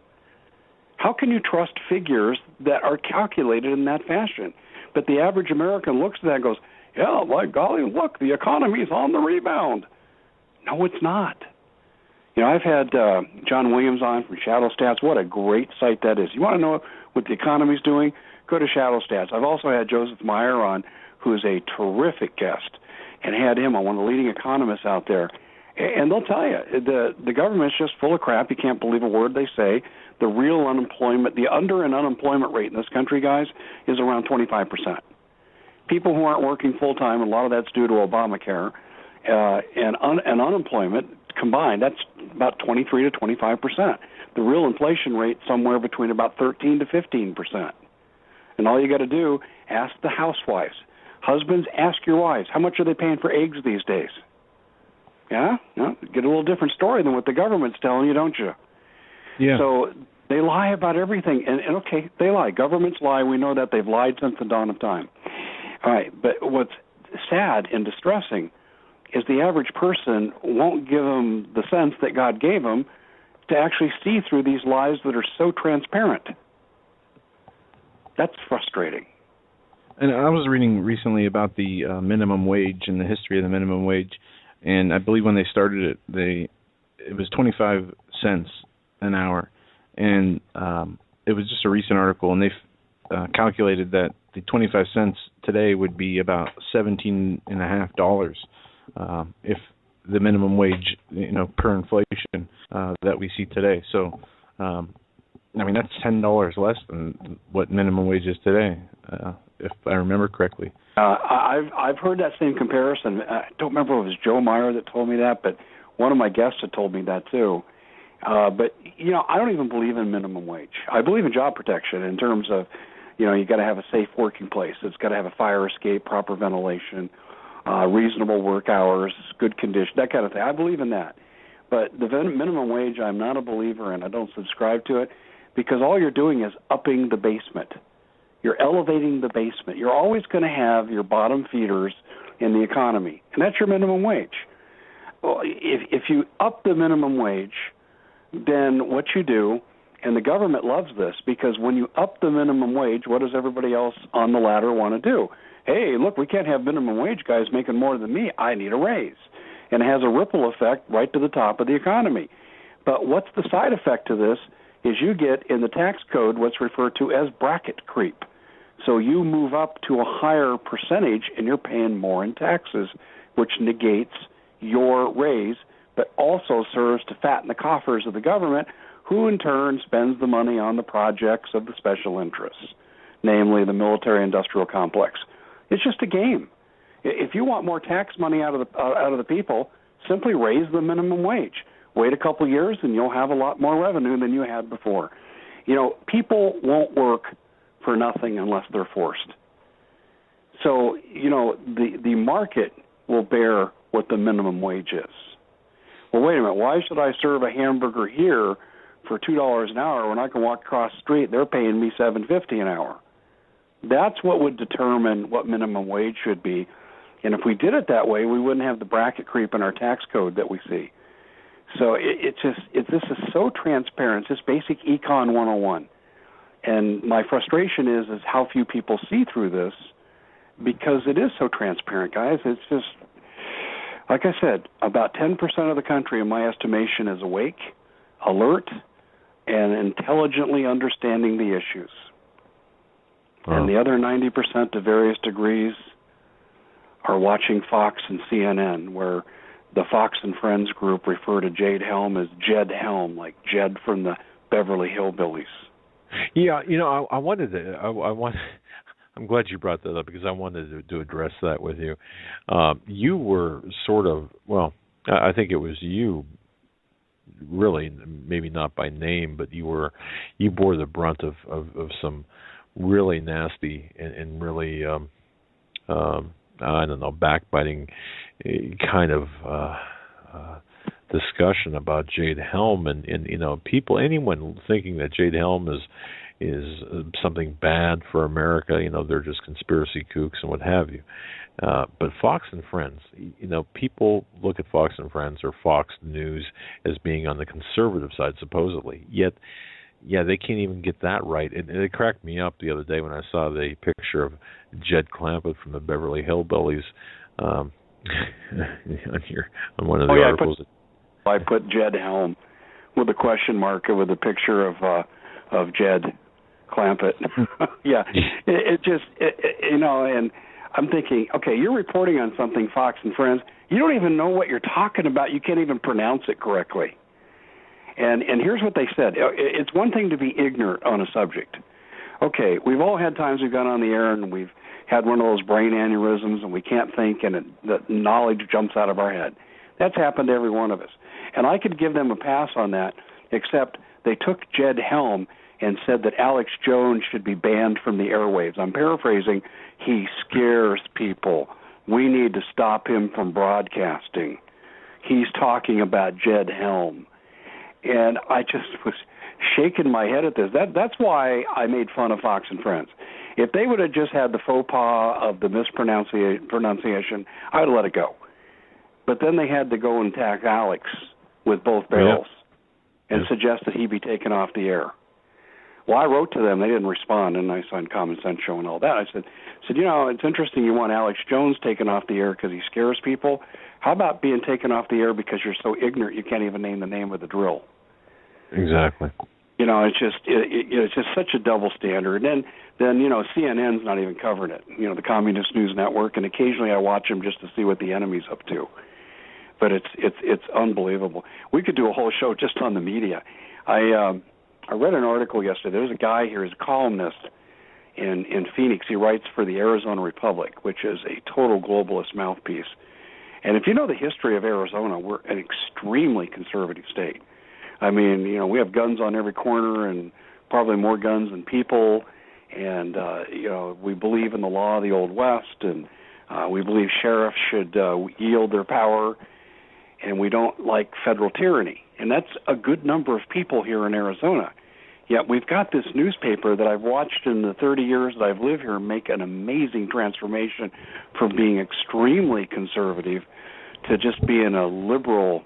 How can you trust figures that are calculated in that fashion? But the average American looks at that and goes, "Yeah, my golly, look, the economy's on the rebound." No, it's not. I've had John Williams on from Shadow Stats. What a great site that is. You want to know what the economy's doing? Go to Shadow Stats. I've also had Joseph Meyer on, who is a terrific guest, and had him on, one of the leading economists out there. And they'll tell you, the government's just full of crap. You can't believe a word they say. The real unemployment, the under and unemployment rate in this country, guys, is around 25%. People who aren't working full-time, and a lot of that's due to Obamacare, and unemployment combined, that's about 23 to 25%. The real inflation rate somewhere between about 13 to 15%. And all you got to do, ask the housewives. Husbands, ask your wives, how much are they paying for eggs these days? Yeah? No, get a little different story than what the government's telling you, don't you? Yeah. So they lie about everything. And okay, they lie. Governments lie. We know that. They've lied since the dawn of time. All right, but what's sad and distressing is the average person won't give them the sense that God gave them to actually see through these lies that are so transparent. That's frustrating. And I was reading recently about the minimum wage and the history of the minimum wage, and I believe when they started it, it was 25 cents an hour, and it was just a recent article, and they calculated that the 25 cents today would be about $17.50 if the minimum wage, per inflation that we see today. So, I mean, that's $10 less than what minimum wage is today, if I remember correctly. I've heard that same comparison. I don't remember if it was Joe Meyer that told me that, but one of my guests had told me that too. But I don't even believe in minimum wage. I believe in job protection in terms of, you got to have a safe working place. It's got to have a fire escape, proper ventilation, reasonable work hours, good condition, that kind of thing. I believe in that. But the minimum wage, I'm not a believer in. I don't subscribe to it because all you're doing is upping the basement. You're elevating the basement. You're always going to have your bottom feeders in the economy, and that's your minimum wage. Well, if you up the minimum wage, then what you do, and the government loves this, because when you up the minimum wage, what does everybody else on the ladder want to do? Hey, look, we can't have minimum wage guys making more than me. I need a raise. And it has a ripple effect right to the top of the economy. But what's the side effect to this is you get in the tax code what's referred to as bracket creep. So you move up to a higher percentage and you're paying more in taxes, which negates your raise, but also serves to fatten the coffers of the government, who in turn spends the money on the projects of the special interests, namely the military-industrial complex. It's just a game. If you want more tax money out of the people, simply raise the minimum wage. Wait a couple years and you'll have a lot more revenue than you had before. People won't work for nothing unless they're forced. So, the market will bear what the minimum wage is. Well, wait a minute, why should I serve a hamburger here for $2 an hour when I can walk across the street, they're paying me $7.50 an hour? That's what would determine what minimum wage should be. And if we did it that way, we wouldn't have the bracket creep in our tax code that we see. So this is so transparent. It's just basic Econ 101. And my frustration is how few people see through this, because it is so transparent, guys. It's just, like I said, about 10% of the country, in my estimation, is awake, alert, and intelligently understanding the issues. Wow. And the other 90% to various degrees are watching Fox and CNN, where the Fox and Friends group refer to Jade Helm as Jade Helm, like Jed from the Beverly Hillbillies. Yeah, I wanted to. I'm glad you brought that up because I wanted to address that with you. You were sort of, I think it was you, really, maybe not by name, but you bore the brunt of some really nasty and really, backbiting kind of discussion about Jade Helm, and people, anyone thinking that Jade Helm is something bad for America, they're just conspiracy kooks and what have you. But Fox and Friends, people look at Fox and Friends or Fox News as being on the conservative side, supposedly. Yet, they can't even get that right. And it cracked me up the other day when I saw the picture of Jed Clampett from the Beverly Hillbillies on one of the articles. I put Jed Helm with a question mark with a picture of Jed Clampett. Yeah, and I'm thinking, okay, you're reporting on something, Fox and Friends. You don't even know what you're talking about. You can't even pronounce it correctly. And here's what they said. It's one thing to be ignorant on a subject. Okay, we've all had times we've gone on the air and we've had one of those brain aneurysms and we can't think and the knowledge jumps out of our head. That's happened to every one of us. And I could give them a pass on that, except they took Jade Helm and said that Alex Jones should be banned from the airwaves. I'm paraphrasing. He scares people. We need to stop him from broadcasting. He's talking about Jade Helm. And I just was shaking my head at this. That's why I made fun of Fox and Friends. If they would have just had the faux pas of the mispronunciation, I would have let it go. But then they had to go and attack Alex with both barrels and suggest that he be taken off the air. Well, I wrote to them. They didn't respond, and I signed Common Sense Show and all that. I said, it's interesting you want Alex Jones taken off the air because he scares people. How about being taken off the air because you're so ignorant you can't even name the name of the drill? Exactly. It's just such a double standard. And then CNN's not even covering it. The Communist News Network, and occasionally I watch them just to see what the enemy's up to. But it's unbelievable. We could do a whole show just on the media. I read an article yesterday. There's a guy here, he's a columnist in Phoenix. He writes for the Arizona Republic, which is a total globalist mouthpiece. And if you know the history of Arizona, we're an extremely conservative state. I mean, we have guns on every corner and probably more guns than people. And, we believe in the law of the Old West, and we believe sheriffs should yield their power, and we don't like federal tyranny. And that's a good number of people here in Arizona. Yet we've got this newspaper that I've watched in the 30 years that I've lived here make an amazing transformation from being extremely conservative to just being a liberal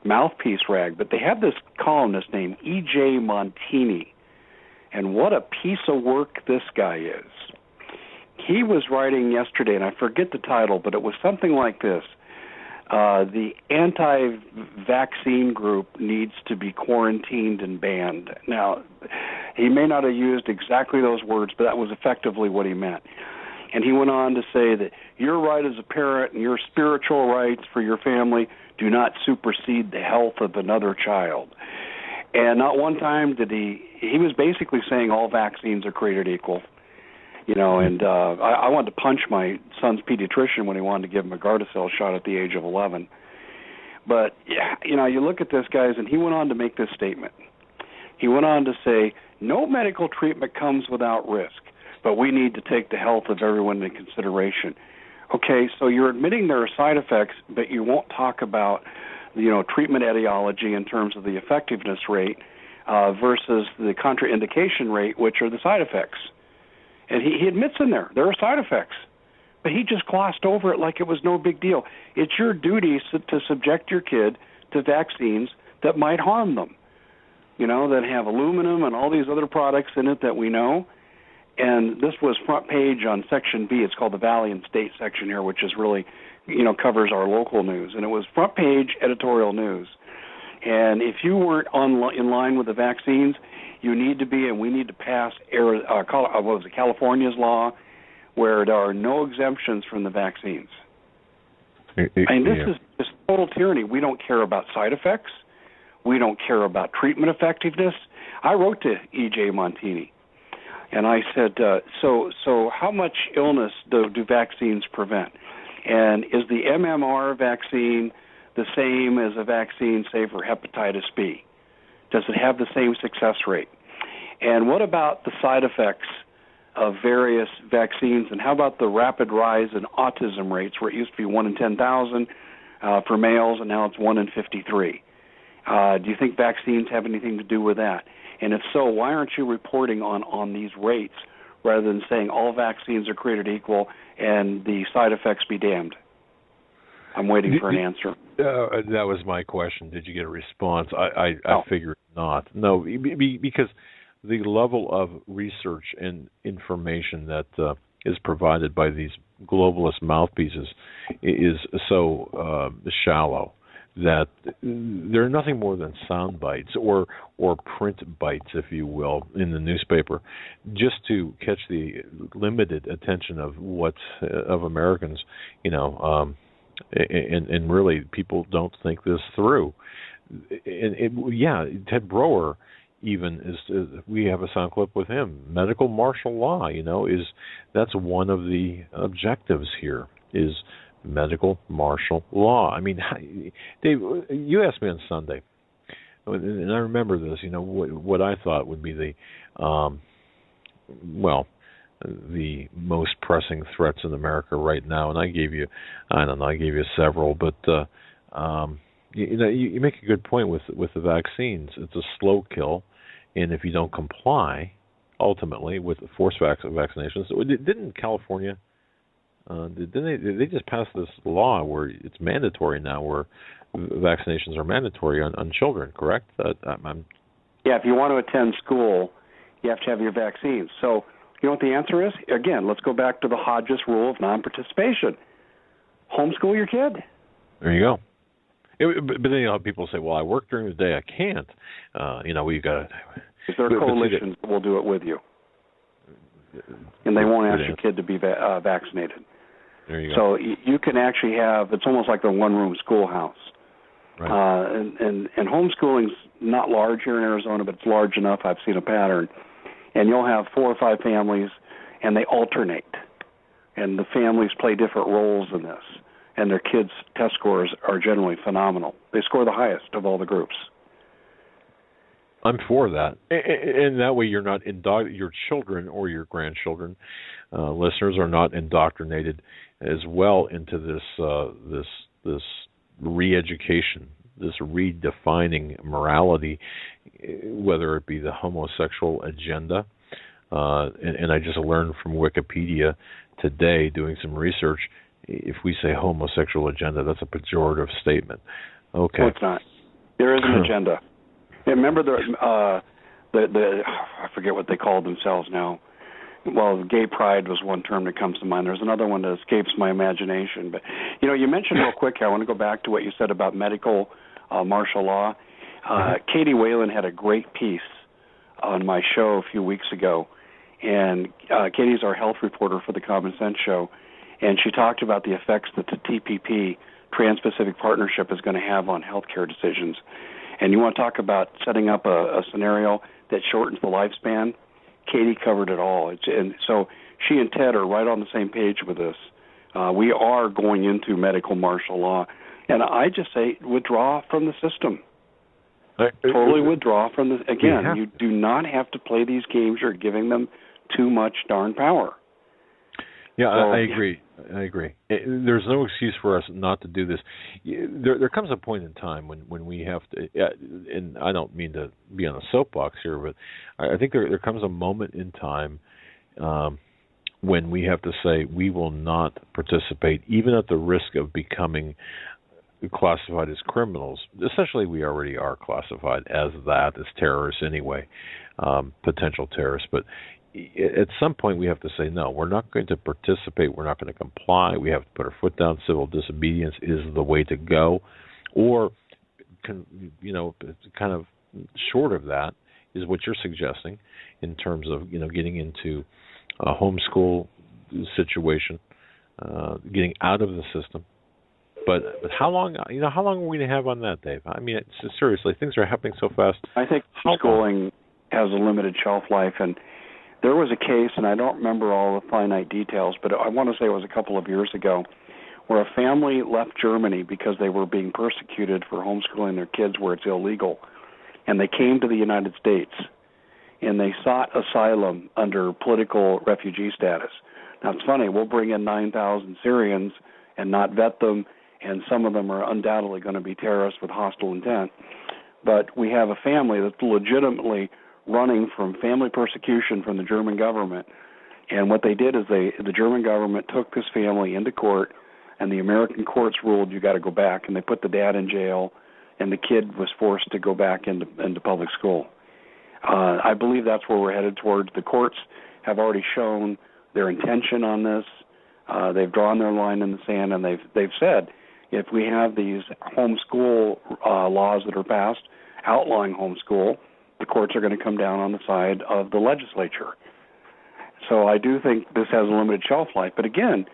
mouthpiece rag. But they have this columnist named E.J. Montini. And what a piece of work this guy is. He was writing yesterday, and I forget the title, but it was something like this. The anti-vaccine group needs to be quarantined and banned. Now, he may not have used exactly those words, but that was effectively what he meant. And he went on to say that your right as a parent and your spiritual rights for your family do not supersede the health of another child. And not one time did he was basically saying all vaccines are created equal. And I wanted to punch my son's pediatrician when he wanted to give him a Gardasil shot at the age of 11. But, you look at this, guys, and he went on to make this statement. He went on to say, no medical treatment comes without risk, but we need to take the health of everyone into consideration. Okay, so you're admitting there are side effects, but you won't talk about, treatment etiology in terms of the effectiveness rate versus the contraindication rate, which are the side effects. And he admits in there are side effects, but he just glossed over it like it was no big deal. It's your duty to subject your kid to vaccines that might harm them, that have aluminum and all these other products in it that we know. And this was front page on Section B. It's called the Valley and State section here, which is really, covers our local news. And it was front page editorial news. And if you weren't in line with the vaccines, you need to be, and we need to pass California's law, where there are no exemptions from the vaccines. This is just total tyranny. We don't care about side effects. We don't care about treatment effectiveness. I wrote to E.J. Montini, and I said, so how much illness do vaccines prevent? And is the MMR vaccine the same as a vaccine, say, for hepatitis B? Does it have the same success rate? And what about the side effects of various vaccines? And how about the rapid rise in autism rates, where it used to be 1 in 10,000 for males, and now it's 1 in 53? Do you think vaccines have anything to do with that? And if so, why aren't you reporting on these rates rather than saying all vaccines are created equal and the side effects be damned? I'm waiting for an answer. That was my question. Did you get a response? I figured not. No, because the level of research and information that is provided by these globalist mouthpieces is so shallow that they're nothing more than sound bites or print bites, if you will, in the newspaper, just to catch the limited attention of Americans, and really people don't think this through. And Ted Broer, even is we have a sound clip with him. Medical martial law, that's one of the objectives here is medical martial law. I mean, Dave, you asked me on Sunday, and I remember this. What I thought would be the most pressing threats in America right now, and I gave you several, but you make a good point with the vaccines. It's a slow kill, and if you don't comply, ultimately with the forced vaccinations, didn't California? They just passed this law where it's mandatory now, where vaccinations are mandatory on children, correct? Yeah, if you want to attend school, you have to have your vaccines. So you know what the answer is? Again, let's go back to the Hodges rule of non-participation. Homeschool your kid. There you go. But then people say, well, I work during the day, I can't. We've got to... There are coalitions that will do it with you. And they won't ask your kid to be vaccinated. There you go. So you can actually have, it's almost like a one-room schoolhouse. Right. And homeschooling's not large here in Arizona, but it's large enough. I've seen a pattern. And you'll have 4 or 5 families, and they alternate. And the families play different roles in this. And their kids' test scores are generally phenomenal. They score the highest of all the groups. I'm for that. And that way you're not your children or your grandchildren, listeners, are not indoctrinated as well into this re-education, this redefining morality, whether it be the homosexual agenda. And I just learned from Wikipedia today, doing some research, if we say homosexual agenda, that's a pejorative statement. Okay. No, it's not. There is an agenda. Remember the I forget what they called themselves now. Well, gay pride was one term that comes to mind. There's another one that escapes my imagination. But, you mentioned real quick here, I want to go back to what you said about medical martial law. Katie Whalen had a great piece on my show a few weeks ago. And Katie's our health reporter for the Common Sense Show. And she talked about the effects that the TPP, Trans-Pacific Partnership, is going to have on healthcare decisions. And you want to talk about setting up a scenario that shortens the lifespan? Katie covered it all. And so she and Ted are right on the same page with this. We are going into medical martial law. And I just say withdraw from the system. Totally withdraw from the... Again, you do not have to play these games. You're giving them too much darn power. Yeah, so, I agree. There's no excuse for us not to do this. There comes a point in time when we have to, and I don't mean to be on a soapbox here, but I think there comes a moment in time when we have to say we will not participate, even at the risk of becoming classified as criminals. Essentially, we already are classified as terrorists anyway, potential terrorists, but at some point we have to say, no, we're not going to participate, we're not going to comply, we have to put our foot down. Civil disobedience is the way to go. Or, kind of short of that is what you're suggesting in terms of, getting into a homeschool situation, getting out of the system. But how long are we going to have on that, Dave? I mean, seriously, things are happening so fast. I think homeschooling has a limited shelf life, and there was a case, and I don't remember all the finite details, but I want to say it was a couple of years ago, where a family left Germany because they were being persecuted for homeschooling their kids where it's illegal. And they came to the United States, and they sought asylum under political refugee status. Now, it's funny, we'll bring in 9,000 Syrians and not vet them, and some of them are undoubtedly going to be terrorists with hostile intent. But we have a family that's legitimately running from family persecution from the German government. And what they did is the German government took this family into court, and the American courts ruled you got to go back, and they put the dad in jail, and the kid was forced to go back into public school. I believe that's where we're headed towards. The courts have already shown their intention on this. They've drawn their line in the sand, and they've said if we have these homeschool laws that are passed outlawing homeschool, the courts are going to come down on the side of the legislature. So I do think this has a limited shelf life. But again,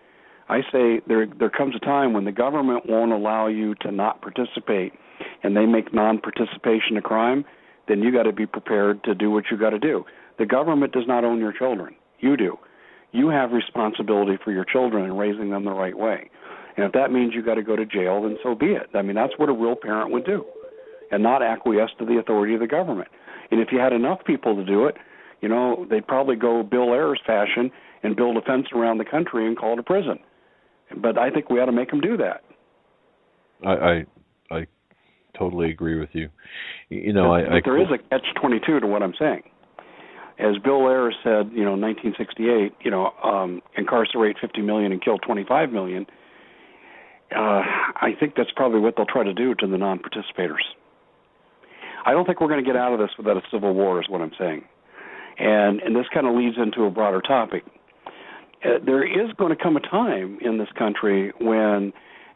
I say there comes a time when the government won't allow you to not participate, and they make non-participation a crime, then you got to be prepared to do what you got to do. The government does not own your children. You do. You have responsibility for your children and raising them the right way. And if that means you got to go to jail, then so be it. I mean, that's what a real parent would do, and not acquiesce to the authority of the government. And if you had enough people to do it, you know, they'd probably go Bill Ayers fashion and build a fence around the country and call it a prison. But I think we ought to make them do that. I totally agree with you. You know, but there is a catch-22 to what I'm saying. As Bill Ayers said, you know, in 1968, you know, incarcerate 50 million and kill 25 million. I think that's probably what they'll try to do to the non-participators. I don't think we're going to get out of this without a civil war, is what I'm saying. And this kind of leads into a broader topic. There is going to come a time in this country when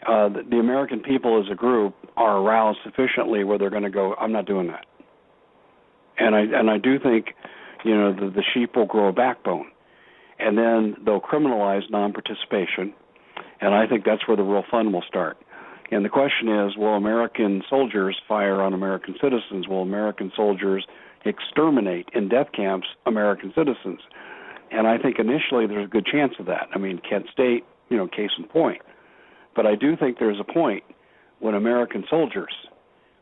the American people as a group are aroused sufficiently where they're going to go, I'm not doing that. And I do think, you know, the sheep will grow a backbone. And then they'll criminalize non-participation. And I think that's where the real fun will start. And the question is, will American soldiers fire on American citizens? Will American soldiers exterminate in death camps American citizens? And I think initially there's a good chance of that. I mean, Kent State, you know, case in point. But I do think there's a point when American soldiers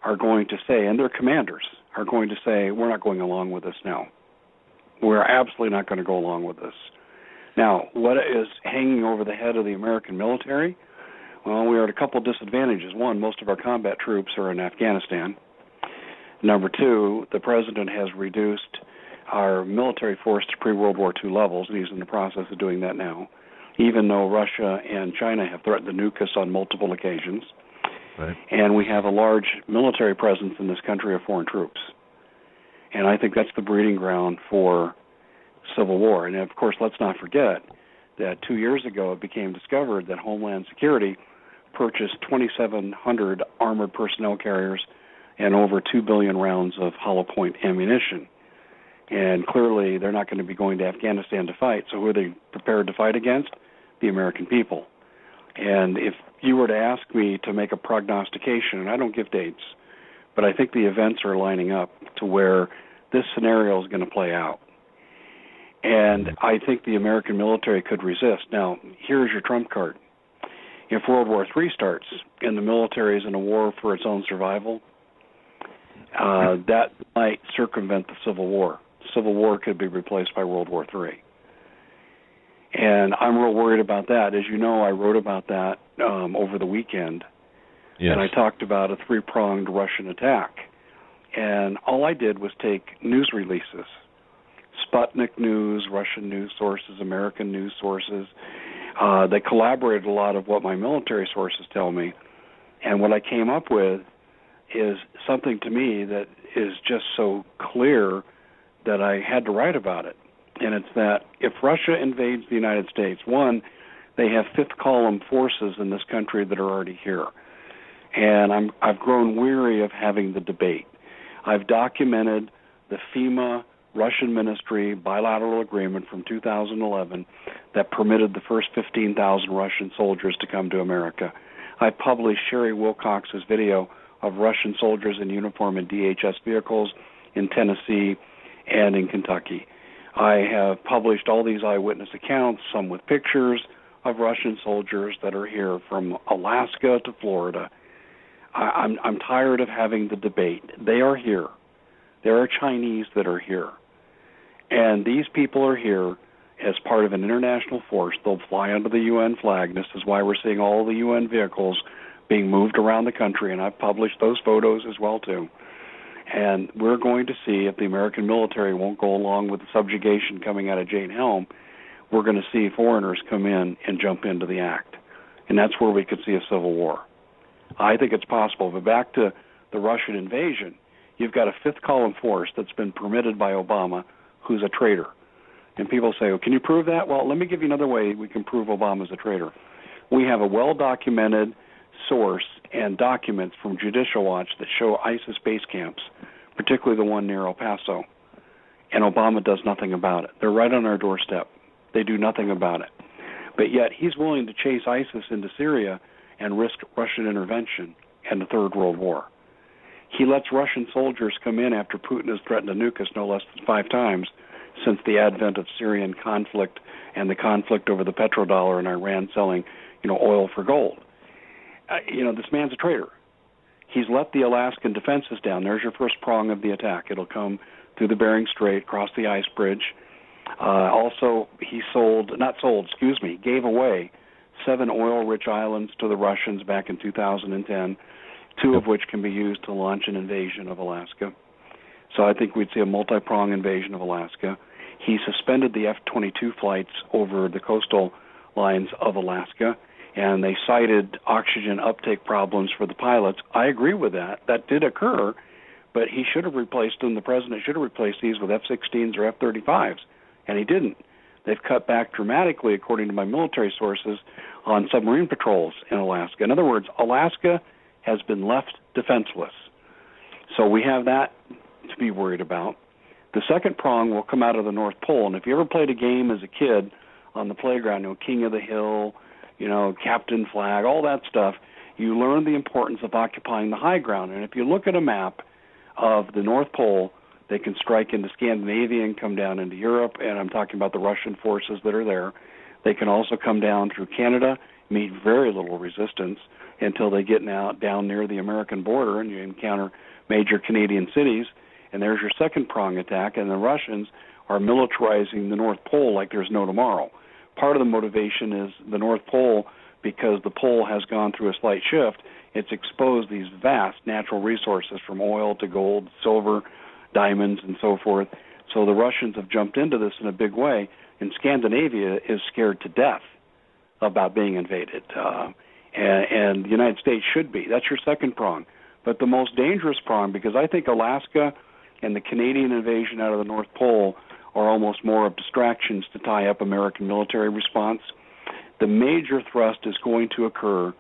are going to say, and their commanders are going to say, we're not going along with this now. We're absolutely not going to go along with this. Now, what is hanging over the head of the American military? Well, we are at a couple of disadvantages. One, most of our combat troops are in Afghanistan. Number two, the president has reduced our military force to pre-World War II levels, and he's in the process of doing that now, even though Russia and China have threatened to nuke us on multiple occasions. Right. And we have a large military presence in this country of foreign troops. And I think that's the breeding ground for civil war. And, of course, let's not forget that 2 years ago it became discovered that Homeland Security purchased 2,700 armored personnel carriers and over 2 billion rounds of hollow point ammunition. And clearly they're not going to be going to Afghanistan to fight. So who are they prepared to fight against? The American people. And if you were to ask me to make a prognostication, and I don't give dates, but I think the events are lining up to where this scenario is going to play out. And I think the American military could resist. Now, here's your trump card. If World War III starts and the military is in a war for its own survival, that might circumvent the Civil War. Civil War could be replaced by World War III. And I'm real worried about that. As you know, I wrote about that over the weekend. Yes. And I talked about a three-pronged Russian attack. And all I did was take news releases, Sputnik News, Russian news sources, American news sources. They collaborated a lot of what my military sources tell me. And what I came up with is something to me that is just so clear that I had to write about it. And it's that if Russia invades the United States, one, they have fifth-column forces in this country that are already here. And I've grown weary of having the debate. I've documented the FEMA Russian ministry bilateral agreement from 2011 that permitted the first 15,000 Russian soldiers to come to America. I published Sherry Wilcox's video of Russian soldiers in uniform in DHS vehicles in Tennessee and in Kentucky. I have published all these eyewitness accounts, some with pictures of Russian soldiers that are here from Alaska to Florida. I'm tired of having the debate. They are here. There are Chinese that are here. And these people are here as part of an international force. They'll fly under the UN flag. This is why we're seeing all the UN vehicles being moved around the country, and I've published those photos as well, too. And we're going to see if the American military won't go along with the subjugation coming out of Jade Helm, we're going to see foreigners come in and jump into the act. And that's where we could see a civil war. I think it's possible. But back to the Russian invasion, you've got a fifth-column force that's been permitted by Obama who's a traitor. And people say, well, can you prove that? Well, let me give you another way we can prove Obama's a traitor. We have a well-documented source and documents from Judicial Watch that show ISIS base camps, particularly the one near El Paso, and Obama does nothing about it. They're right on our doorstep. They do nothing about it. But yet he's willing to chase ISIS into Syria and risk Russian intervention and the Third World War. He lets Russian soldiers come in after Putin has threatened to nuke us no less than 5 times since the advent of Syrian conflict and the conflict over the petrodollar and Iran selling, oil for gold. This man's a traitor. He's let the Alaskan defenses down. There's your first prong of the attack. It'll come through the Bering Strait, across the ice bridge. Also, he gave away 7 oil-rich islands to the Russians back in 2010, 2 of which can be used to launch an invasion of Alaska. So I think we'd see a multi-pronged invasion of Alaska. He suspended the F-22 flights over the coastal lines of Alaska, and they cited oxygen uptake problems for the pilots. I agree with that. That did occur, but he should have replaced them. The president should have replaced these with F-16s or F-35s, and he didn't. They've cut back dramatically, according to my military sources, on submarine patrols in Alaska. In other words, Alaska has been left defenseless. So we have that to be worried about. The second prong will come out of the North Pole, and if you ever played a game as a kid on the playground, King of the Hill, Captain Flag, all that stuff, you learn the importance of occupying the high ground. And if you look at a map of the North Pole, they can strike into Scandinavia and come down into Europe, and I'm talking about the Russian forces that are there. They can also come down through Canada, meet very little resistance until they get down near the American border, and you encounter major Canadian cities, and there's your second prong attack, and the Russians are militarizing the North Pole like there's no tomorrow. Part of the motivation is the North Pole, because the pole has gone through a slight shift, it's exposed these vast natural resources from oil to gold, silver, diamonds, and so forth. So the Russians have jumped into this in a big way, and Scandinavia is scared to death about being invaded. And the United States should be. That's your second prong. But the most dangerous prong, because I think Alaska and the Canadian invasion out of the North Pole are almost more of distractions to tie up American military response. The major thrust is going to occur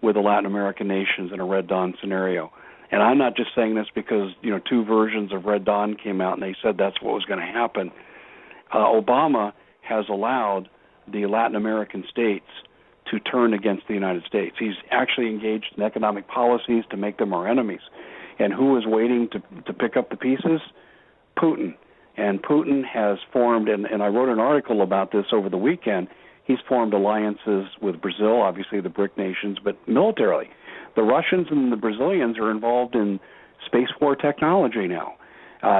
with the Latin American nations in a Red Dawn scenario. And I'm not just saying this because, 2 versions of Red Dawn came out and they said that's what was going to happen. Obama has allowed the Latin American states to turn against the United States. He's actually engaged in economic policies to make them our enemies. And who is waiting to pick up the pieces? Putin. And Putin has formed, and I wrote an article about this over the weekend, he's formed alliances with Brazil, obviously the BRIC nations, but militarily. The Russians and the Brazilians are involved in space war technology now.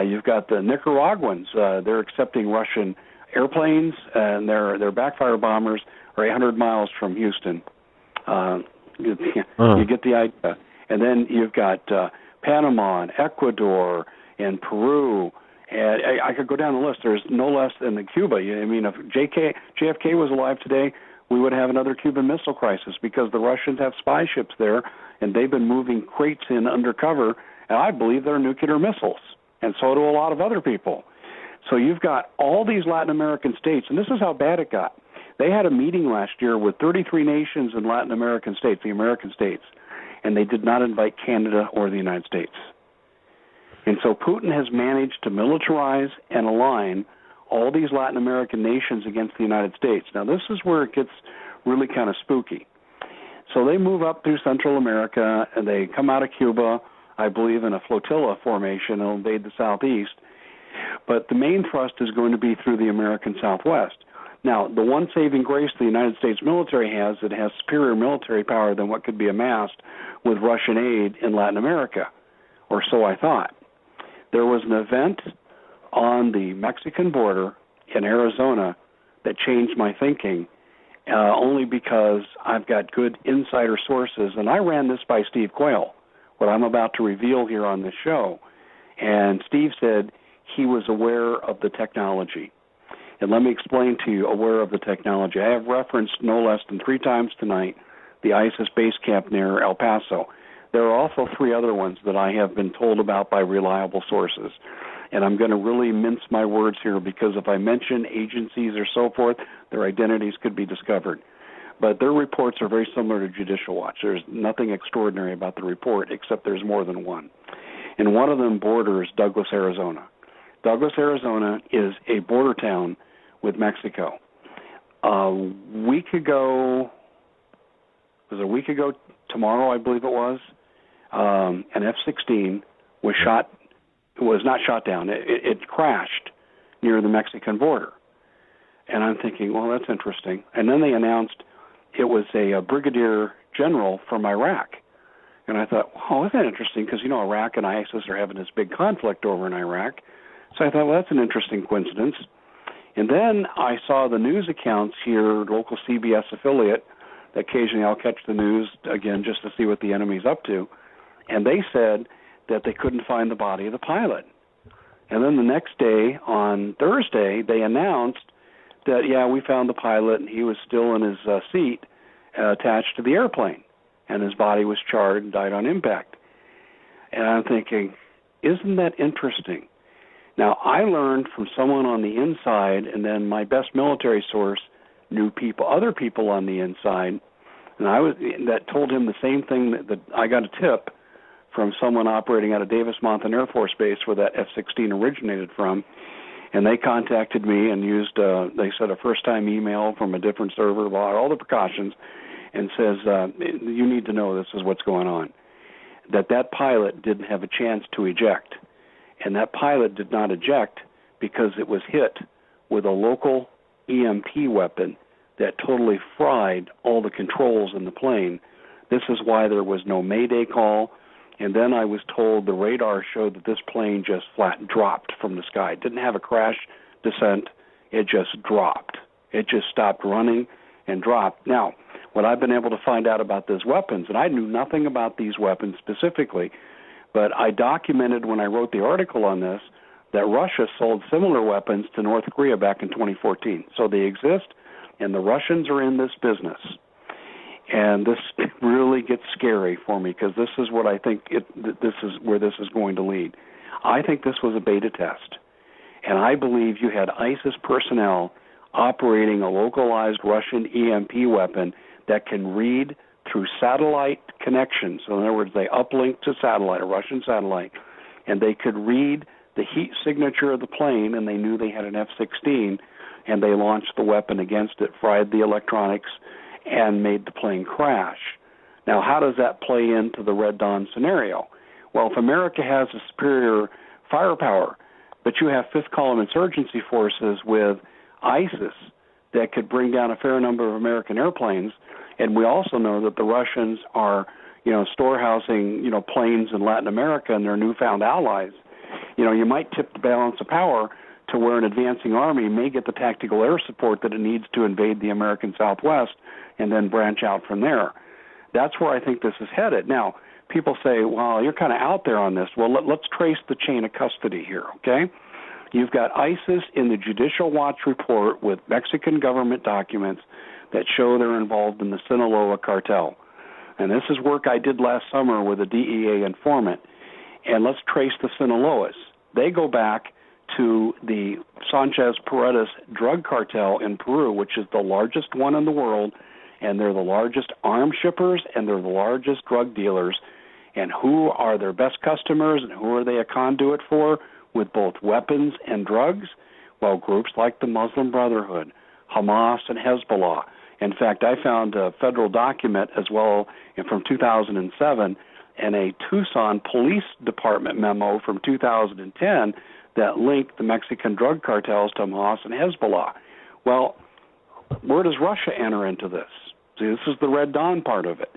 You've got the Nicaraguans. They're accepting Russian airplanes, and their backfire bombers are 800 miles from Houston. You get the idea. And then you've got Panama and Ecuador and Peru. And I could go down the list. There's no less than Cuba. If JFK was alive today, we would have another Cuban Missile Crisis because the Russians have spy ships there, and they've been moving crates in undercover, and I believe they're nuclear missiles, and so do a lot of other people. So you've got all these Latin American states, and this is how bad it got. They had a meeting last year with 33 nations in Latin American states, the American states, and they did not invite Canada or the United States. And so Putin has managed to militarize and align all these Latin American nations against the United States. Now, this is where it gets really kind of spooky. So they move up through Central America, and they come out of Cuba, I believe, in a flotilla formation and invade the southeast. But the main thrust is going to be through the American Southwest. Now, the one saving grace the United States military has, it has superior military power than what could be amassed with Russian aid in Latin America, or so I thought. There was an event on the Mexican border in Arizona that changed my thinking, only because I've got good insider sources, and I ran this by Steve Quayle, what I'm about to reveal here on this show. And Steve said he was aware of the technology. And let me explain to you, aware of the technology. I have referenced no less than 3 times tonight the ISIS base camp near El Paso. There are also 3 other ones that I have been told about by reliable sources. And I'm going to really mince my words here because if I mention agencies or so forth, their identities could be discovered. But their reports are very similar to Judicial Watch. There's nothing extraordinary about the report except there's more than one. And one of them borders Douglas, Arizona. Douglas, Arizona is a border town with Mexico. A week ago tomorrow I believe it was, an F-16 was shot. Was not shot down. It crashed near the Mexican border. And I'm thinking, well, that's interesting. And then they announced it was a brigadier general from Iraq. And I thought, oh, isn't that interesting? Because, Iraq and ISIS are having this big conflict over in Iraq. So I thought, well, that's an interesting coincidence. And then I saw the news accounts here, local CBS affiliate, that occasionally I'll catch the news, again, just to see what the enemy's up to. And they said that they couldn't find the body of the pilot. And then the next day, on Thursday, they announced that, yeah, we found the pilot, and he was still in his seat attached to the airplane, and his body was charred and died on impact. And I'm thinking, isn't that interesting? Now, I learned from someone on the inside, and then my best military source knew other people on the inside, and that told him the same thing that I got a tip from someone operating out of Davis-Monthan Air Force Base, where that F-16 originated from, and they contacted me and used, they said, a first-time email from a different server, all the precautions, and says, you need to know this is what's going on, that pilot didn't have a chance to eject. And that pilot did not eject because it was hit with a local EMP weapon that totally fried all the controls in the plane. This is why there was no Mayday call. And then I was told the radar showed that this plane just flat dropped from the sky. It didn't have a crash descent. It just dropped. It just stopped running and dropped. Now, what I've been able to find out about these weapons, and I knew nothing about these weapons specifically, but I documented when I wrote the article on this that Russia sold similar weapons to North Korea back in 2014. So they exist, and the Russians are in this business. And this really gets scary for me because this is what I think this is where this is going to lead. I think this was a beta test. And I believe you had ISIS personnel operating a localized Russian EMP weapon that can read through satellite connections. So in other words, they uplink to satellite, a Russian satellite, and they could read the heat signature of the plane, and they knew they had an F-16, and they launched the weapon against it, fried the electronics, and made the plane crash. Now, how does that play into the Red Dawn scenario? Well, if America has a superior firepower, but you have fifth column insurgency forces with ISIS that could bring down a fair number of American airplanes, and we also know that the Russians are, storehousing, planes in Latin America and their newfound allies. You might tip the balance of power to where an advancing army may get the tactical air support that it needs to invade the American Southwest and then branch out from there. That's where I think this is headed. Now, people say, well, you're kind of out there on this. Well, let's trace the chain of custody here, okay? You've got ISIS in the Judicial Watch report with Mexican government documents that show they're involved in the Sinaloa cartel. And this is work I did last summer with a DEA informant. And let's trace the Sinaloas. They go back to the Sanchez Paredes drug cartel in Peru, which is the largest one in the world, and they're the largest arms shippers and they're the largest drug dealers. And who are their best customers and who are they a conduit for with both weapons and drugs? Well, groups like the Muslim Brotherhood, Hamas, and Hezbollah. In fact, I found a federal document as well from 2007 and a Tucson Police Department memo from 2010 that linked the Mexican drug cartels to Hamas and Hezbollah. Well, where does Russia enter into this? See, this is the Red Dawn part of it.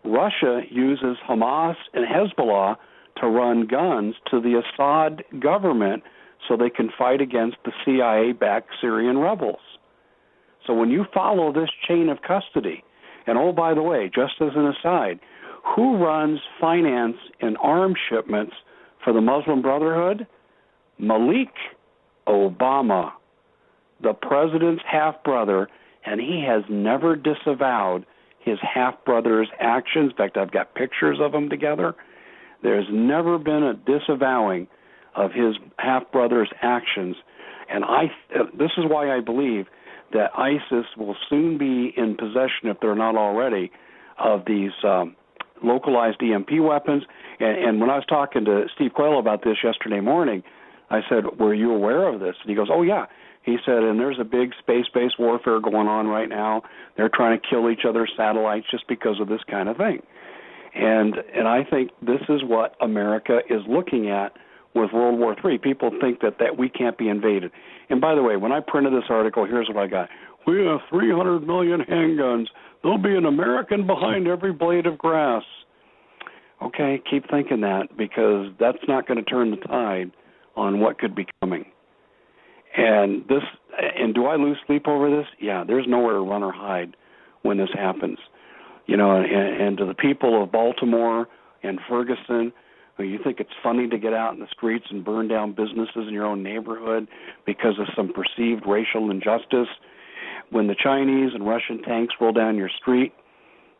Russia uses Hamas and Hezbollah to run guns to the Assad government so they can fight against the CIA-backed Syrian rebels. So when you follow this chain of custody, and oh, by the way, just as an aside, who runs finance and arms shipments for the Muslim Brotherhood? Malik Obama, the president's half-brother, and he has never disavowed his half-brother's actions. In fact, I've got pictures of them together. There's never been a disavowing of his half-brother's actions. And this is why I believe that ISIS will soon be in possession, if they're not already, of these localized EMP weapons. And when I was talking to Steve Quayle about this yesterday morning, I said, were you aware of this? And he goes, oh, yeah. He said, and there's a big space-based warfare going on right now. They're trying to kill each other's satellites just because of this kind of thing. And I think this is what America is looking at with World War III. People think that we can't be invaded. And by the way, when I printed this article, here's what I got. We have 300 million handguns. There'll be an American behind every blade of grass. Okay, keep thinking that, because that's not going to turn the tide on what could be coming. And do I lose sleep over this? Yeah, there's nowhere to run or hide when this happens. You know, and to the people of Baltimore and Ferguson, you think it's funny to get out in the streets and burn down businesses in your own neighborhood because of some perceived racial injustice. When the Chinese and Russian tanks roll down your street,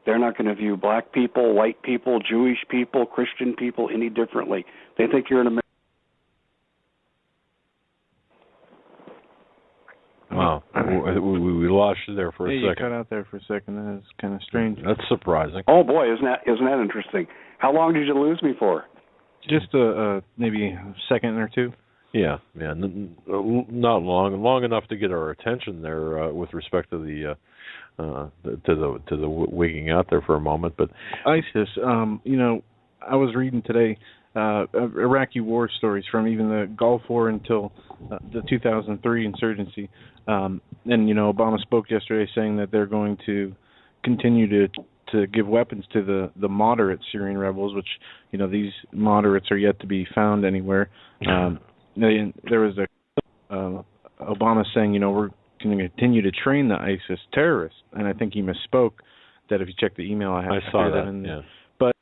they're not going to view black people, white people, Jewish people, Christian people any differently. They think you're an American. Wow. We lost you there for a second. You cut out there for a second. That is kind of strange. That's surprising. Oh, boy, isn't that interesting? How long did you lose me for? Just maybe a second or two. Yeah, not long enough to get our attention there with respect to the wigging out there for a moment. But ISIS, I was reading today Iraqi war stories from even the Gulf War until the 2003 insurgency. And Obama spoke yesterday saying that they're going to continue to give weapons to the moderate Syrian rebels, which these moderates are yet to be found anywhere. There was Obama saying we're going to continue to train the ISIS terrorists, and I think he misspoke. That if you check the email, I saw that. Yeah. But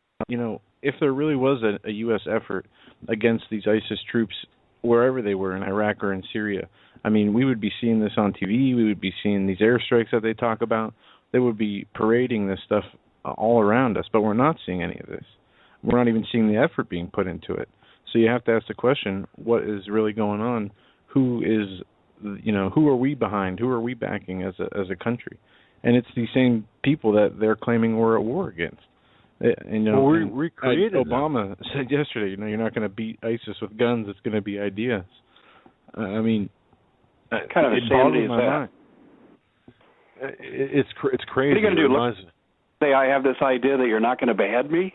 if there really was a U.S. effort against these ISIS troops, wherever they were in Iraq or in Syria, I mean, we would be seeing this on TV. We would be seeing these airstrikes that they talk about. They would be parading this stuff all around us, but we're not seeing any of this. We're not even seeing the effort being put into it. So you have to ask the question: what is really going on? Who are we behind? Who are we backing as a country? And it's the same people that they're claiming we're at war against. We created Obama said yesterday, you're not going to beat ISIS with guns. It's going to be ideas. I mean, kind of insanity is my that? mind. It's crazy. What are you going to do? Say I have this idea that you're not going to behead me?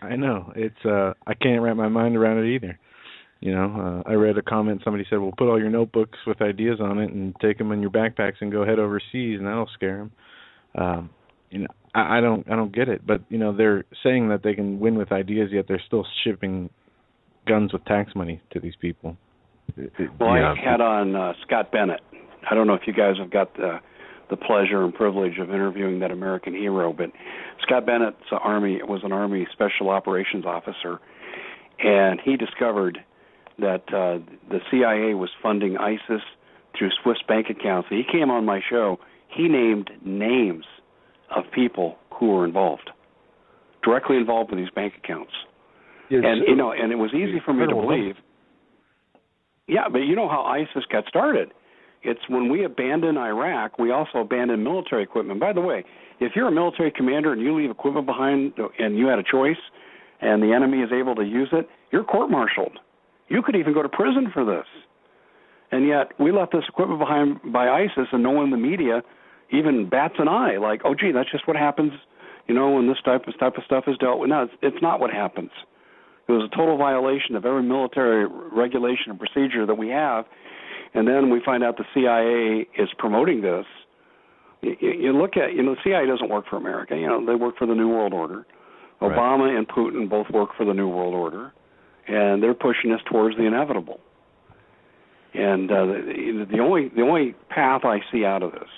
I know. It's I can't wrap my mind around it either. I read a comment. Somebody said, "Well, put all your notebooks with ideas on it and take them in your backpacks and go head overseas, and that'll scare them." I don't get it. But they're saying that they can win with ideas, yet they're still shipping guns with tax money to these people. I had on Scott Bennett. I don't know if you guys have got the pleasure and privilege of interviewing that American hero, but Scott Bennett's was an Army Special Operations officer, and he discovered that the CIA was funding ISIS through Swiss bank accounts. He came on my show. He named names of people who were directly involved with these bank accounts. Yes, and and it was easy for me to believe. Yeah, but you know how ISIS got started. It's when we abandoned Iraq, we also abandoned military equipment. By the way, if you're a military commander and you leave equipment behind and you had a choice and the enemy is able to use it, you're court-martialed. You could even go to prison for this. And yet we left this equipment behind by ISIS, and no one in the media even bats an eye like, oh, gee, that's just what happens, when this type of stuff is dealt with. No, it's not what happens. It was a total violation of every military regulation and procedure that we have. And then we find out the CIA is promoting this. You look at, the CIA doesn't work for America. They work for the New World Order. Right. Obama and Putin both work for the New World Order, and they're pushing us towards the inevitable. And the only path I see out of this,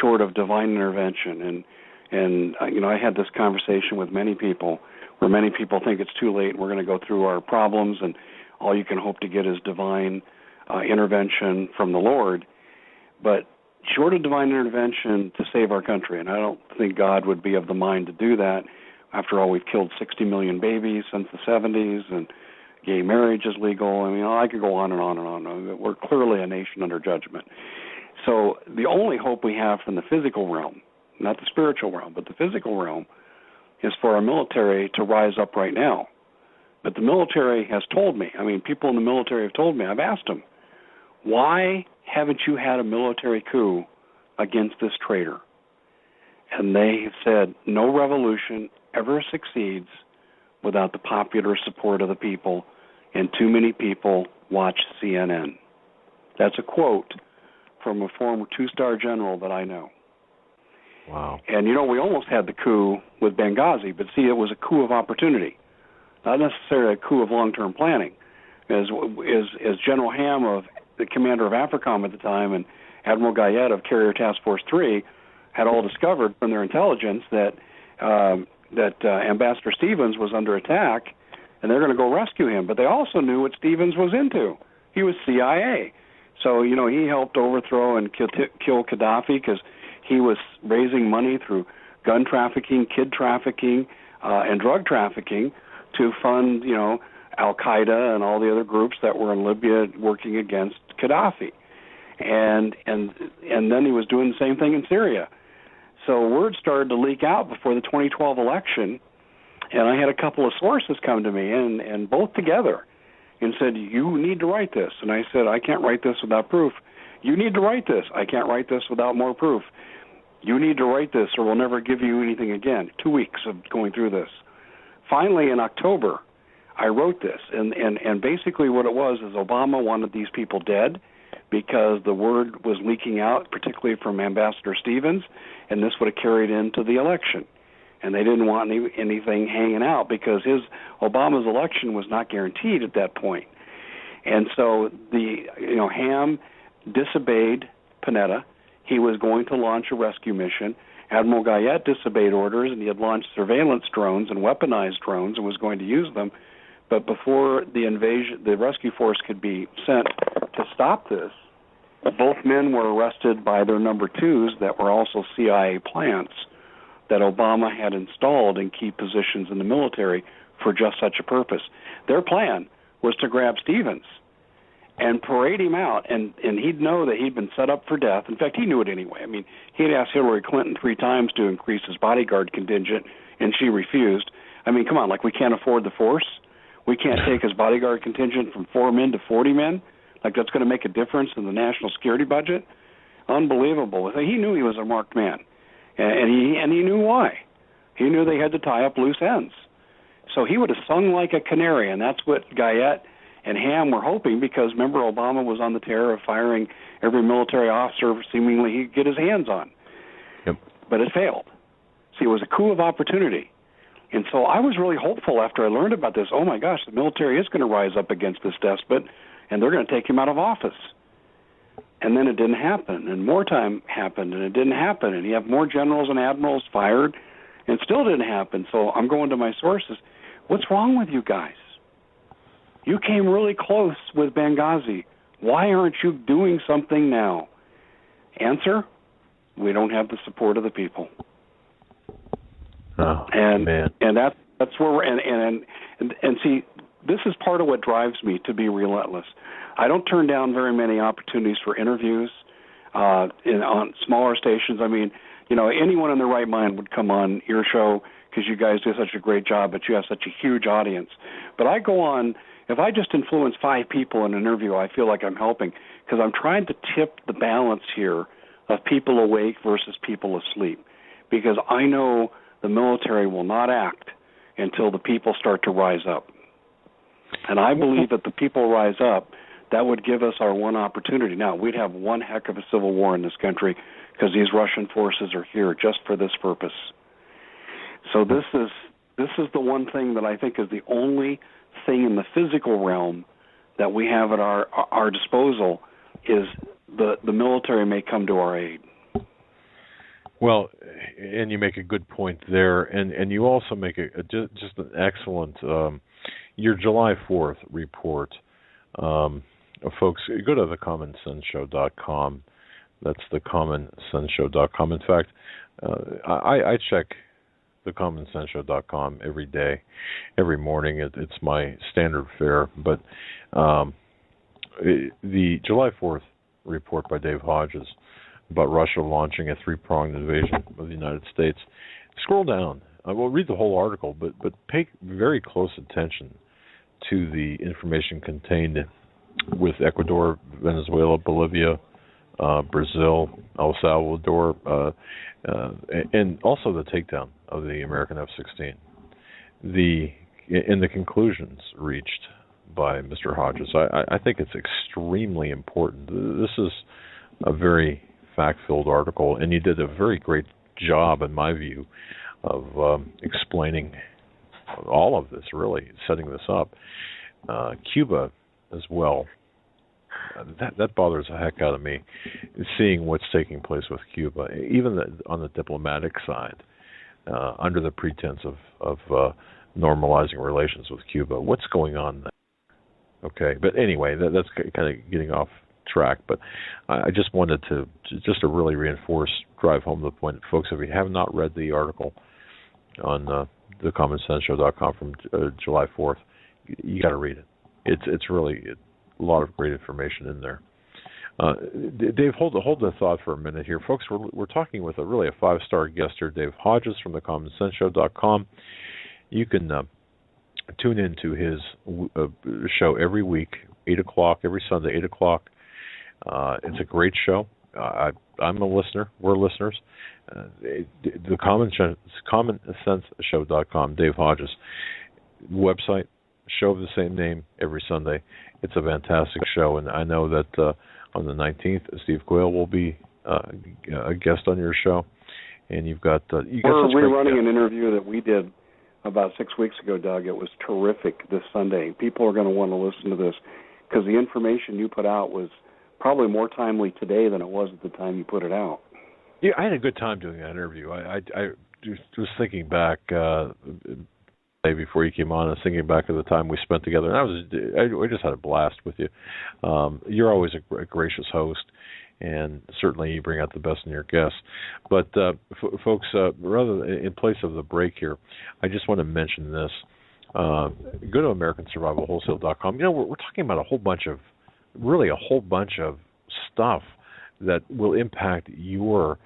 short of divine intervention, and I had this conversation with many people, where many people think it's too late and we're going to go through our problems and all you can hope to get is divine intervention from the Lord. But short of divine intervention to save our country, and I don't think God would be of the mind to do that. After all, we've killed 60 million babies since the 70s, and gay marriage is legal. I mean, I could go on and on and on. We're clearly a nation under judgment. So the only hope we have from the physical realm, not the spiritual realm, but the physical realm, is for our military to rise up right now. But the military has told me, people in the military have told me, I've asked them, why haven't you had a military coup against this traitor? And they said no revolution ever succeeds without the popular support of the people, and too many people watch CNN. That's a quote from a former two-star general that I know. Wow. And, we almost had the coup with Benghazi, but see, it was a coup of opportunity, not necessarily a coup of long-term planning. As General Ham, the commander of AFRICOM at the time, and Admiral Guyette of Carrier Task Force 3 had all discovered from their intelligence that Ambassador Stevens was under attack, and they're going to go rescue him. But they also knew what Stevens was into. He was CIA. So, he helped overthrow and kill Gaddafi because he was raising money through gun trafficking, kid trafficking, and drug trafficking to fund, Al-Qaeda and all the other groups that were in Libya working against Gaddafi. And then he was doing the same thing in Syria. So word started to leak out before the 2012 election, and I had a couple of sources come to me, and both together, and said, you need to write this. And I said, I can't write this without proof. You need to write this. I can't write this without more proof. You need to write this or we'll never give you anything again. 2 weeks of going through this. Finally, in October, I wrote this. And basically what it was is Obama wanted these people dead because the word was leaking out, particularly from Ambassador Stevens, and this would have carried into the election. And they didn't want anything hanging out because Obama's election was not guaranteed at that point. And so Ham disobeyed Panetta. He was going to launch a rescue mission. Admiral Guyette disobeyed orders, and he had launched surveillance drones and weaponized drones and was going to use them. But before the rescue force could be sent to stop this, both men were arrested by their number twos that were also CIA plants that Obama had installed in key positions in the military for just such a purpose. Their plan was to grab Stevens and parade him out, and he'd know that he'd been set up for death. In fact, he knew it anyway. I mean, he'd asked Hillary Clinton 3 times to increase his bodyguard contingent, and she refused. I mean, come on, we can't afford the force? We can't take his bodyguard contingent from 4 men to 40 men? That's going to make a difference in the national security budget? Unbelievable. He knew he was a marked man, and he knew why. He knew they had to tie up loose ends. So he would have sung like a canary, and that's what Guyette and Ham were hoping, because remember, Obama was on the tear of firing every military officer seemingly he could get his hands on. Yep. But it failed. See, it was a coup of opportunity. And so I was really hopeful after I learned about this. Oh, my gosh, the military is going to rise up against this despot, and they're going to take him out of office. And then it didn't happen, and more time happened, and it didn't happen. And you have more generals and admirals fired, and it still didn't happen. So I'm going to my sources. What's wrong with you guys? You came really close with Benghazi. Why aren't you doing something now? Answer, we don't have the support of the people. Oh, and man. And that's where we're and see, this is part of what drives me to be relentless. I don't turn down very many opportunities for interviews on smaller stations. I mean, anyone in their right mind would come on your show because you guys do such a great job, but you have such a huge audience. But I go on, if I just influence 5 people in an interview, I feel like I'm helping, because I'm trying to tip the balance here of people awake versus people asleep, because I know the military will not act until the people start to rise up. And I believe that the people rise up, that would give us our one opportunity. Now, we'd have one heck of a civil war in this country because these Russian forces are here just for this purpose. So this is the one thing that I think is the only thing in the physical realm that we have at our disposal is the military may come to our aid. Well, and you make a good point there, and you also make just an excellent your July 4th report. Folks, go to thecommonsenseshow.com. That's thecommonsenseshow.com. In fact, I check thecommonsenseshow.com every day, every morning. It's my standard fare. But the July 4th report by Dave Hodges about Russia launching a 3-pronged invasion of the United States. Scroll down. I will read the whole article, but pay very close attention to the information contained with Ecuador, Venezuela, Bolivia, Brazil, El Salvador, and also the takedown of the American F-16. In the conclusions reached by Mr. Hodges, I think it's extremely important. This is a very fact-filled article, and you did a very great job, in my view, of explaining all of this, really, setting this up. Cuba as well. That bothers the heck out of me, seeing what's taking place with Cuba, even on the diplomatic side, under the pretense of normalizing relations with Cuba. What's going on there? Okay, but anyway, that's kind of getting off track. But I just wanted to really drive home the point, folks. If you have not read the article on thecommonsenseshow.com from July 4th, you got to read it. It's really a lot of great information in there. Dave, hold the thought for a minute here, folks. We're talking with a 5-star guest here, Dave Hodges from thecommonsenseshow.com. You can tune into his show every week, 8 o'clock, every Sunday, 8 o'clock. It's a great show. I'm a listener. We're listeners. The commonsenseshow.com, Dave Hodges website, show of the same name every Sunday. It's a fantastic show, and I know that on the 19th, Steve Quayle will be a guest on your show, and we're rerunning an interview that we did about 6 weeks ago, Doug. It was terrific this Sunday. People are going to want to listen to this because the information you put out was probably more timely today than it was at the time you put it out. Yeah, I had a good time doing that interview. I was thinking back before you came on. I was thinking back at the time we spent together, and I just had a blast with you. You're always a gracious host, and certainly you bring out the best in your guests. But folks, rather in place of the break here, I just want to mention this. Go to AmericanSurvivalWholesale.com. We're talking about a whole bunch of stuff that will impact your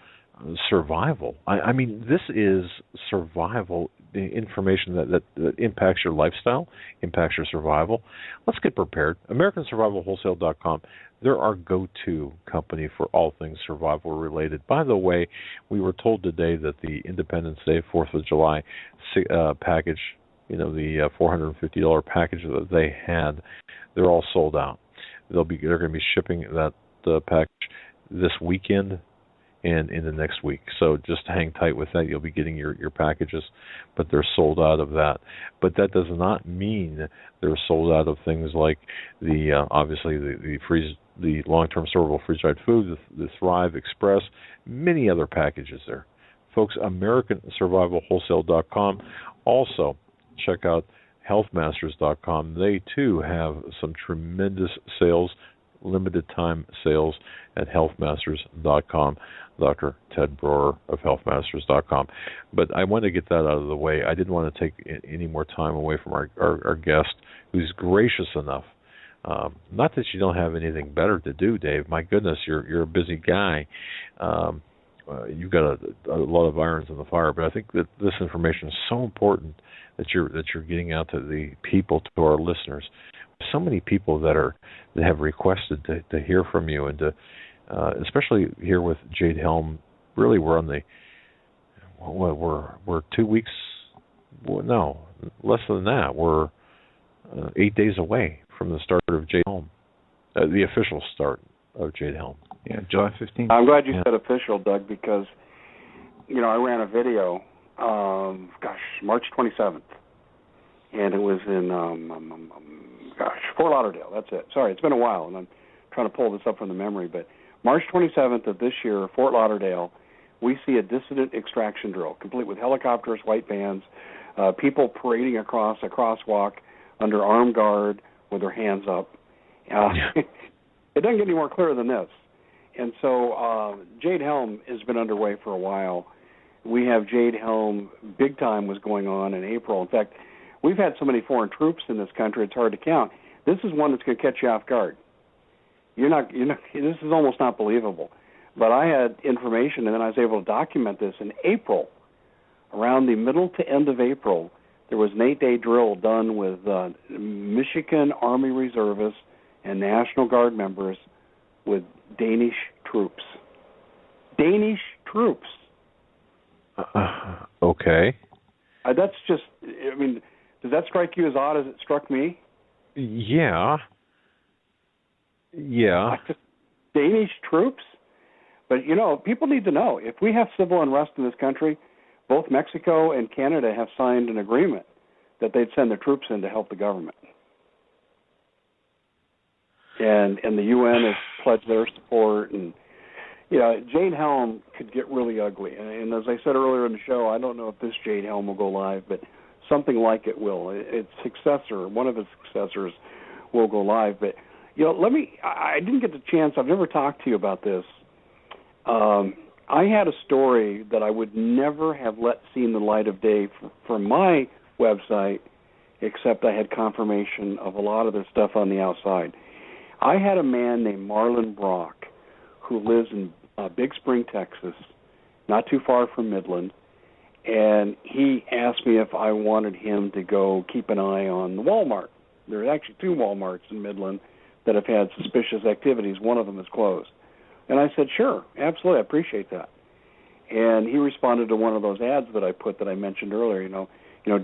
survival. I mean, this is survival information that impacts your lifestyle, impacts your survival. Let's get prepared. AmericanSurvivalWholesale.com. They're our go-to company for all things survival related. By the way, we were told today that the Independence Day, 4th of July package, the $450 package that they had, they're all sold out. They're going to be shipping that package this weekend and in the next week. So just hang tight with that. You'll be getting your packages, but they're sold out of that. But that does not mean they're sold out of things like obviously the long-term storable freeze-dried food, the Thrive Express, many other packages there. Folks, AmericanSurvivalWholesale.com. Also, check out HealthMasters.com. They, too, have some tremendous sales, limited-time sales at HealthMasters.com. Dr. Ted Broer of HealthMasters.com. But I want to get that out of the way. I didn't want to take any more time away from our guest, who's gracious enough. Not that you don't have anything better to do, Dave. My goodness, you're a busy guy. You've got a lot of irons in the fire. But I think that this information is so important that you're getting out to the people, to our listeners. So many people that have requested to hear from you, and to especially here with Jade Helm. Really, we're on we're 2 weeks. Well, no, less than that. We're 8 days away from the start of Jade Helm, the official start of Jade Helm. Yeah, July 15th. I'm glad you said official, Doug, because I ran a video, March 27th, and it was in Fort Lauderdale. That's it. Sorry, it's been a while, and I'm trying to pull this up from the memory, but March 27th of this year, Fort Lauderdale, we see a dissident extraction drill, complete with helicopters, white vans, people parading across a crosswalk under armed guard with their hands up. It doesn't get any more clear than this. And so Jade Helm has been underway for a while. We have Jade Helm, big time was going on in April. In fact, we've had so many foreign troops in this country, it's hard to count. This is one that's going to catch you off guard. You're not. This is almost not believable. But I had information, and then I was able to document this in April. Around the middle to end of April, there was an 8-day drill done with Michigan Army reservists and National Guard members with Danish troops. Danish troops. Okay. That's just, I mean, does that strike you as odd as it struck me? Yeah. Danish troops? But, people need to know, if we have civil unrest in this country, both Mexico and Canada have signed an agreement that they'd send their troops in to help the government. And the UN has pledged their support. And, Jade Helm could get really ugly. And as I said earlier in the show, I don't know if this Jade Helm will go live, but something like it will. Its successor, one of its successors, will go live. But, I didn't get the chance. I've never talked to you about this. I had a story that I would never have let seen the light of day from my website, except I had confirmation of a lot of the stuff on the outside. I had a man named Marlon Brock who lives in Big Spring, Texas, not too far from Midland, and he asked me if I wanted him to go keep an eye on the Walmart. There are actually 2 Walmarts in Midland that have had suspicious activities. One of them is closed. And I said, sure, absolutely, I appreciate that. And he responded to one of those ads that I put that I mentioned earlier,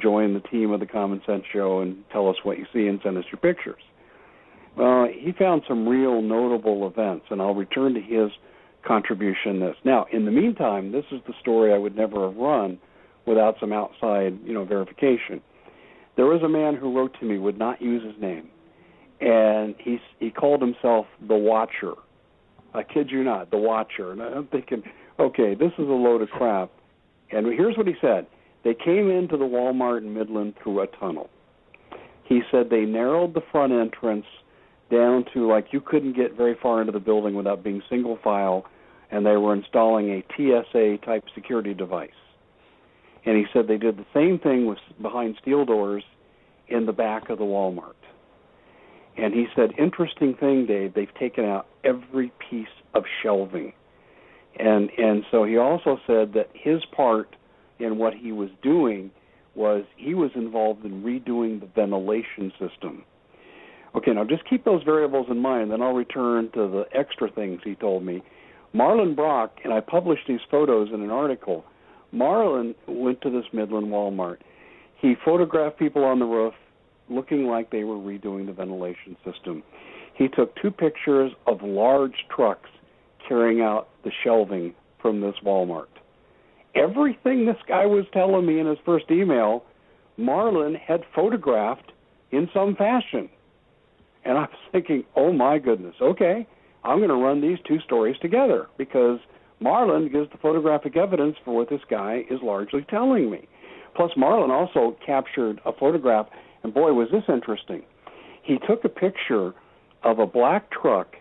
join the team of the Common Sense Show and tell us what you see and send us your pictures. Well, he found some real notable events, and I'll return to his contribution this. Now, in the meantime, this is the story I would never have run without some outside, verification. There was a man who wrote to me, would not use his name, and he called himself The Watcher. I kid you not, The Watcher. And I'm thinking, okay, this is a load of crap. And here's what he said. They came into the Walmart in Midland through a tunnel. He said they narrowed the front entrance down to you couldn't get very far into the building without being single file, and they were installing a TSA-type security device. And he said they did the same thing behind steel doors in the back of the Walmart. And he said, interesting thing, Dave, they've taken out every piece of shelving. And so he also said that his part in what he was doing was he was involved in redoing the ventilation system. Okay, now just keep those variables in mind, then I'll return to the extra things he told me. Marlon Brock, and I published these photos in an article, Marlon went to this Midland Walmart. He photographed people on the roof looking like they were redoing the ventilation system. He took 2 pictures of large trucks carrying out the shelving from this Walmart. Everything this guy was telling me in his first email, Marlon had photographed in some fashion. And I was thinking, oh my goodness, okay, I'm going to run these 2 stories together because Marlon gives the photographic evidence for what this guy is largely telling me. Plus, Marlon also captured a photograph, and boy, was this interesting. He took a picture of a black truck,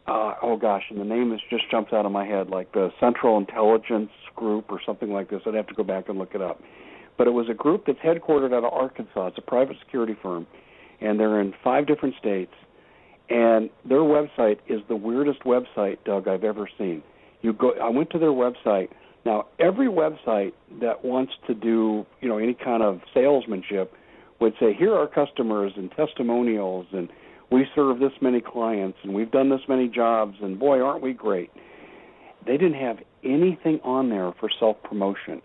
and the name just jumps out of my head, like the Central Intelligence Group or something like this. I'd have to go back and look it up. But it was a group that's headquartered out of Arkansas. It's a private security firm, and they're in 5 different states. And their website is the weirdest website, Doug, I've ever seen. I went to their website. Now, every website that wants to do, any kind of salesmanship would say, here are customers and testimonials, and we serve this many clients, and we've done this many jobs, and boy, aren't we great. They didn't have anything on there for self-promotion.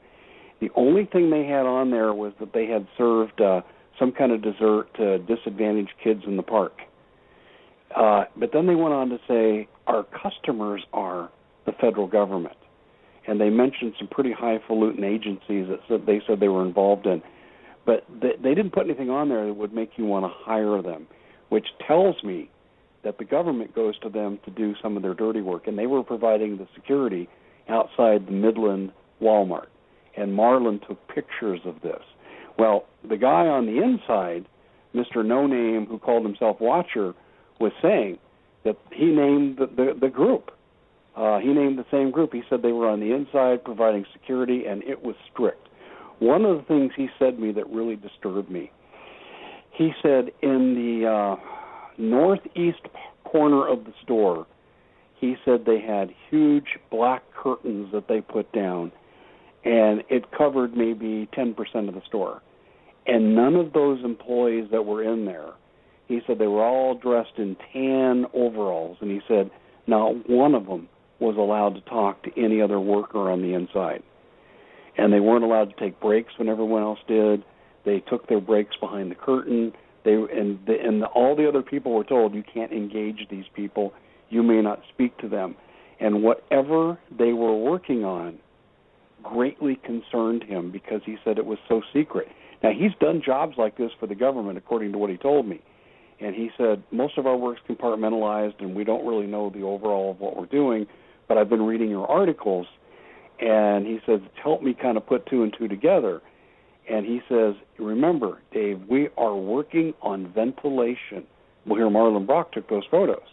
The only thing they had on there was that they had served some kind of dessert to disadvantaged kids in the park. But then they went on to say, our customers are the federal government. And they mentioned some pretty highfalutin agencies that they said they were involved in. But they didn't put anything on there that would make you want to hire them, which tells me that the government goes to them to do some of their dirty work. And they were providing the security outside the Midland Walmart. And Marlon took pictures of this. Well, the guy on the inside, Mr. No Name, who called himself Watcher, was saying that he named the group. He named the same group. He said they were on the inside providing security, and it was strict. One of the things he said to me that really disturbed me, he said in the northeast corner of the store, he said they had huge black curtains that they put down, and it covered maybe 10% of the store. And none of those employees that were in there, he said they were all dressed in tan overalls, and he said not one of them was allowed to talk to any other worker on the inside. And they weren't allowed to take breaks when everyone else did. They took their breaks behind the curtain. And all the other people were told, you can't engage these people. You may not speak to them. And whatever they were working on greatly concerned him because he said it was so secret. Now, he's done jobs like this for the government, according to what he told me. And he said, most of our work's compartmentalized, and we don't really know the overall of what we're doing, but I've been reading your articles. And he says, it's helped me kind of put two and two together. And he says, remember, Dave, we are working on ventilation. Well, here Marlon Brock took those photos.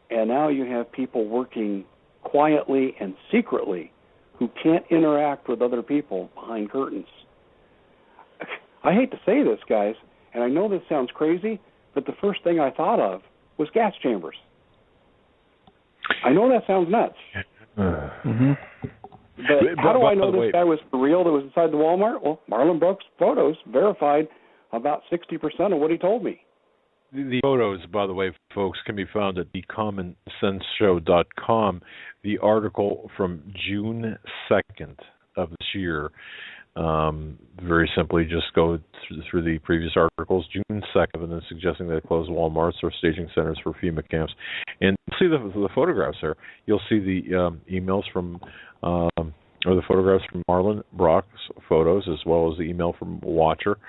And now you have people working quietly and secretly who can't interact with other people behind curtains. I hate to say this, guys, and I know this sounds crazy, but the first thing I thought of was gas chambers. I know that sounds nuts. Mm-hmm. But how do I know this guy was for real that was inside the Walmart? Well, Marlon Brooks' photos verified about 60% of what he told me. The photos, by the way, folks, can be found at thecommonsenseshow.com. The article from June 2nd of this year. Very simply, just go through the previous articles, June 2nd, and then suggesting they close Walmarts or staging centers for FEMA camps. And see the photographs there. You'll see the emails from, or the photographs from Marlon Brock's photos, as well as the email from Watcher.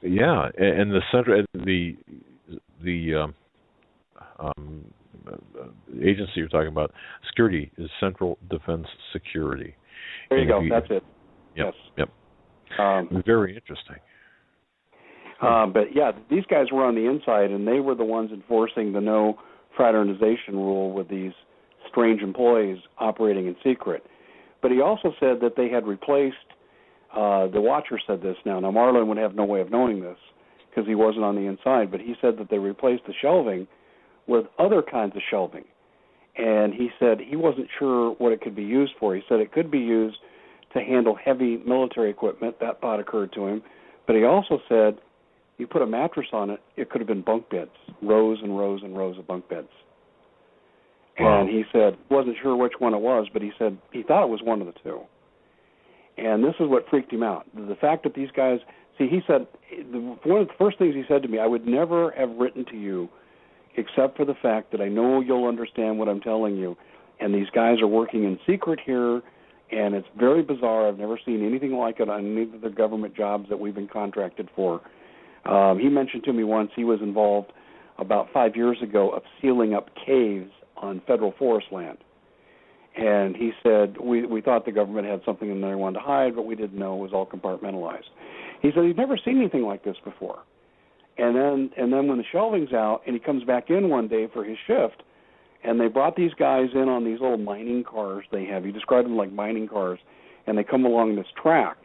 Yeah, and the center, the agency you're talking about, security, is Central Defense Security. There you go. That's it. Yep, yes. Yep. Very interesting. But yeah, these guys were on the inside, and they were the ones enforcing the no fraternization rule with these strange employees operating in secret. But he also said that they had replaced. The Watcher said this now. Now, Marlon would have no way of knowing this because he wasn't on the inside, but he said that they replaced the shelving with other kinds of shelving. And he said he wasn't sure what it could be used for. He said it could be used to handle heavy military equipment. That thought occurred to him. But he also said you put a mattress on it, it could have been bunk beds, rows and rows and rows of bunk beds. Wow. And he said he wasn't sure which one it was, but he said he thought it was one of the two. And this is what freaked him out. The fact that these guys, see, he said, one of the first things he said to me, I would never have written to you except for the fact that I know you'll understand what I'm telling you. And these guys are working in secret here, and it's very bizarre. I've never seen anything like it on any of the government jobs that we've been contracted for. He mentioned to me once he was involved about 5 years ago of sealing up caves on federal forest land. And he said, we thought the government had something in there they wanted to hide, but we didn't know. It was all compartmentalized. He said he'd never seen anything like this before. And then when the shelving's out and he comes back in one day for his shift, and they brought these guys in on these little mining cars they have. He described them like mining cars, and they come along this track.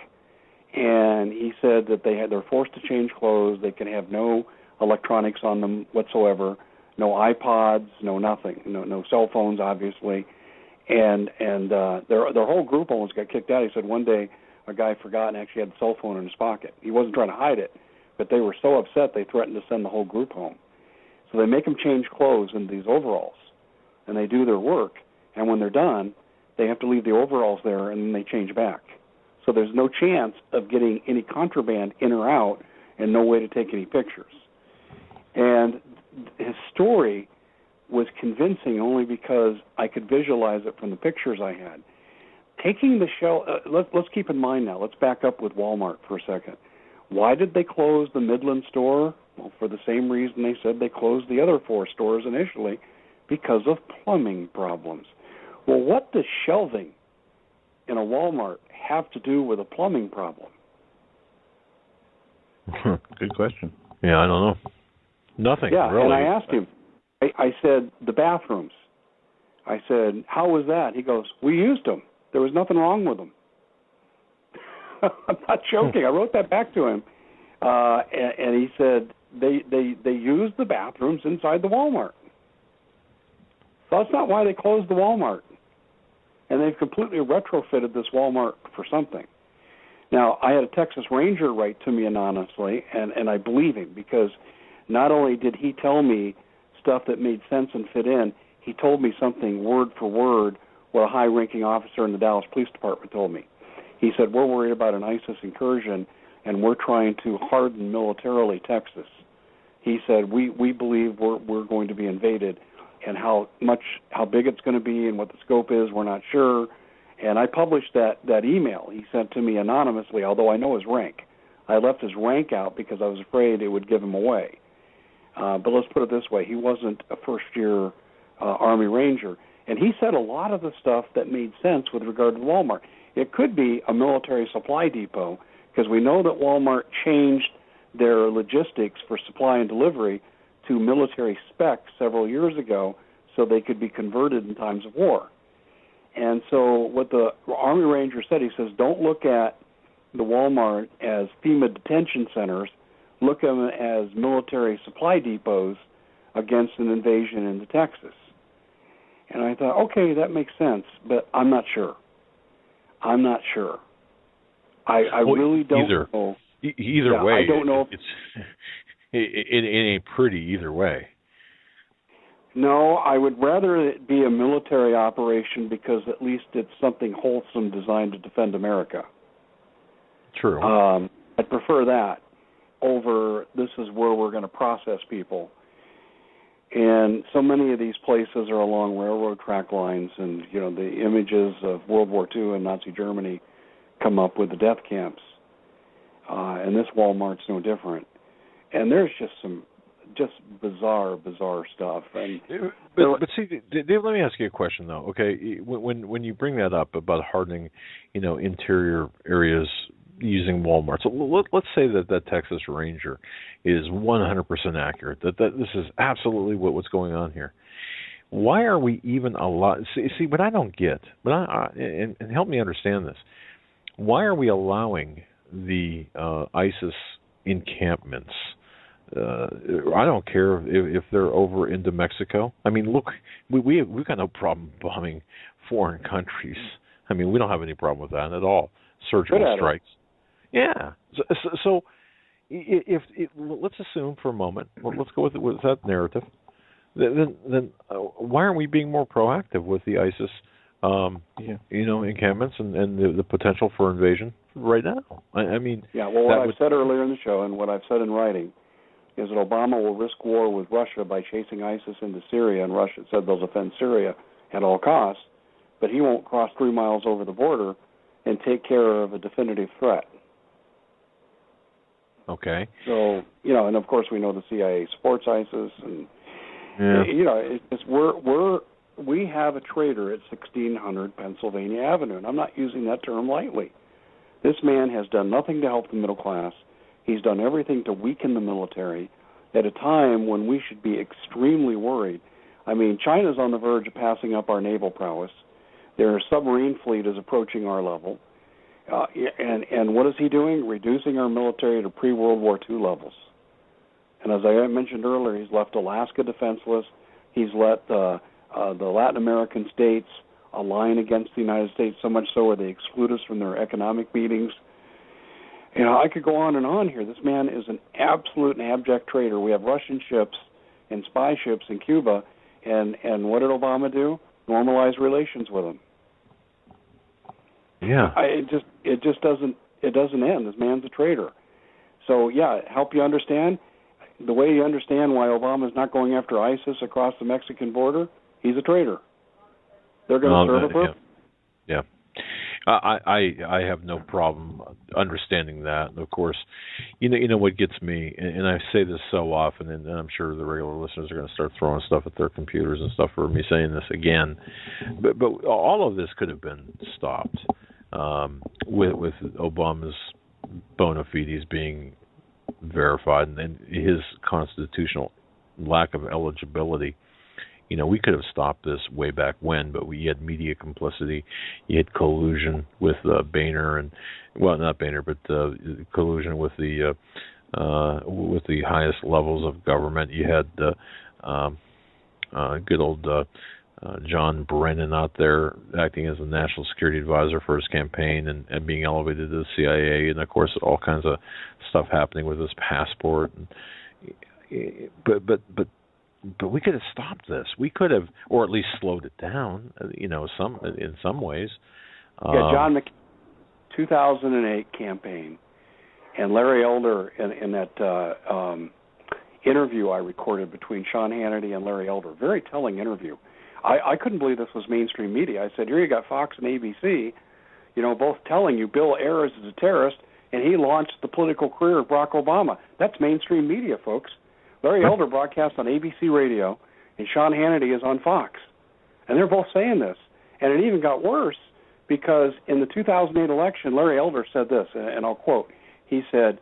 And he said that they're forced to change clothes. They can have no electronics on them whatsoever, no iPods, no nothing, no cell phones, obviously. And their whole group almost got kicked out. He said one day a guy forgot and actually had the cell phone in his pocket. He wasn't trying to hide it, but they were so upset they threatened to send the whole group home. So they make them change clothes in these overalls, and they do their work. And when they're done, they have to leave the overalls there, and then they change back. So there's no chance of getting any contraband in or out and no way to take any pictures. And his story was convincing only because I could visualize it from the pictures I had. Taking the shell, let's keep in mind now, let's back up with Walmart for a second. Why did they close the Midland store? Well, for the same reason they said they closed the other 4 stores initially, because of plumbing problems. Well, what does shelving in a Walmart have to do with a plumbing problem? Good question. Yeah, I don't know. Nothing, yeah, really. And I asked him, I said, the bathrooms. I said, how was that? He goes, we used them. There was nothing wrong with them. I'm not joking. I wrote that back to him. And he said, they used the bathrooms inside the Walmart. So that's not why they closed the Walmart. And they've completely retrofitted this Walmart for something. Now, I had a Texas Ranger write to me anonymously, and I believe him, because not only did he tell me stuff that made sense and fit in, he told me something word for word what a high-ranking officer in the Dallas Police Department told me. He said, we're worried about an ISIS incursion, and we're trying to harden militarily Texas. He said, we believe we're going to be invaded, and how big it's going to be and what the scope is, we're not sure. And I published that email he sent to me anonymously, although I know his rank. I left his rank out because I was afraid it would give him away. But let's put it this way. He wasn't a first-year Army Ranger. And he said a lot of the stuff that made sense with regard to Walmart. It could be a military supply depot, because we know that Walmart changed their logistics for supply and delivery to military specs several years ago so they could be converted in times of war. And so what the Army Ranger said, he says, don't look at the Walmart as FEMA detention centers, look at them as military supply depots against an invasion into Texas. And I thought, okay, that makes sense, but I'm not sure. I really don't know. Either way, I don't know. It ain't pretty either way. No, I would rather it be a military operation because at least it's something wholesome designed to defend America. True. I'd prefer that over this is where we're going to process people. And so many of these places are along railroad track lines, and the images of World War II and Nazi Germany come up with the death camps. And this Walmart's no different. And there's just some bizarre stuff. And but see, Dave, let me ask you a question though. Okay, when you bring that up about hardening, interior areas using Walmart. So let's say that Texas Ranger is 100% accurate. That this is absolutely what's going on here. Why are we even allowed? See, what I don't get, and help me understand this. Why are we allowing the ISIS encampments? I don't care if they're over into Mexico. I mean, look, we've got no problem bombing foreign countries. I mean, we don't have any problem with that at all. Surgical strikes. Yeah. So if let's assume for a moment, let's go with that narrative. Then why aren't we being more proactive with the ISIS, encampments and the potential for invasion right now? I mean, yeah. Well, what I've said earlier in the show and what I've said in writing is that Obama will risk war with Russia by chasing ISIS into Syria, and Russia said they'll defend Syria at all costs, but he won't cross 3 miles over the border and take care of a definitive threat. Okay. So, and of course we know the CIA supports ISIS, and we have a traitor at 1600 Pennsylvania Avenue, and I'm not using that term lightly. This man has done nothing to help the middle class. He's done everything to weaken the military at a time when we should be extremely worried. I mean, China's on the verge of passing up our naval prowess. Their submarine fleet is approaching our level. And what is he doing? Reducing our military to pre-World War II levels. And as I mentioned earlier, he's left Alaska defenseless. He's let the Latin American states align against the United States, so much so where they exclude us from their economic meetings. I could go on and on here. This man is an absolute and abject traitor. We have Russian ships and spy ships in Cuba, and what did Obama do? Normalize relations with them. Yeah. It doesn't end. This man's a traitor. So help you understand the way you understand why Obama's not going after ISIS across the Mexican border. He's a traitor. They're going to serve a purpose. Yeah. I have no problem understanding that. And of course, you know what gets me, and I say this so often, and I'm sure the regular listeners are going to start throwing stuff at their computers and stuff for me saying this again. But all of this could have been stopped with Obama's bona fides being verified and his constitutional lack of eligibility. We could have stopped this way back when, but we had media complicity. You had collusion with Boehner, and not Boehner, but collusion with the highest levels of government. You had good old John Brennan out there acting as a national security advisor for his campaign and being elevated to the CIA, and of course all kinds of stuff happening with his passport. But but we could have stopped this. We could have, or at least slowed it down. In some ways. John McCain, 2008 campaign, and Larry Elder in that interview I recorded between Sean Hannity and Larry Elder, very telling interview. I couldn't believe this was mainstream media. I said, here you got Fox and ABC, both telling you Bill Ayers is a terrorist, and he launched the political career of Barack Obama. That's mainstream media, folks. Larry Elder broadcasts on ABC Radio, and Sean Hannity is on Fox. And they're both saying this. And it even got worse because in the 2008 election, Larry Elder said this, and I'll quote. He said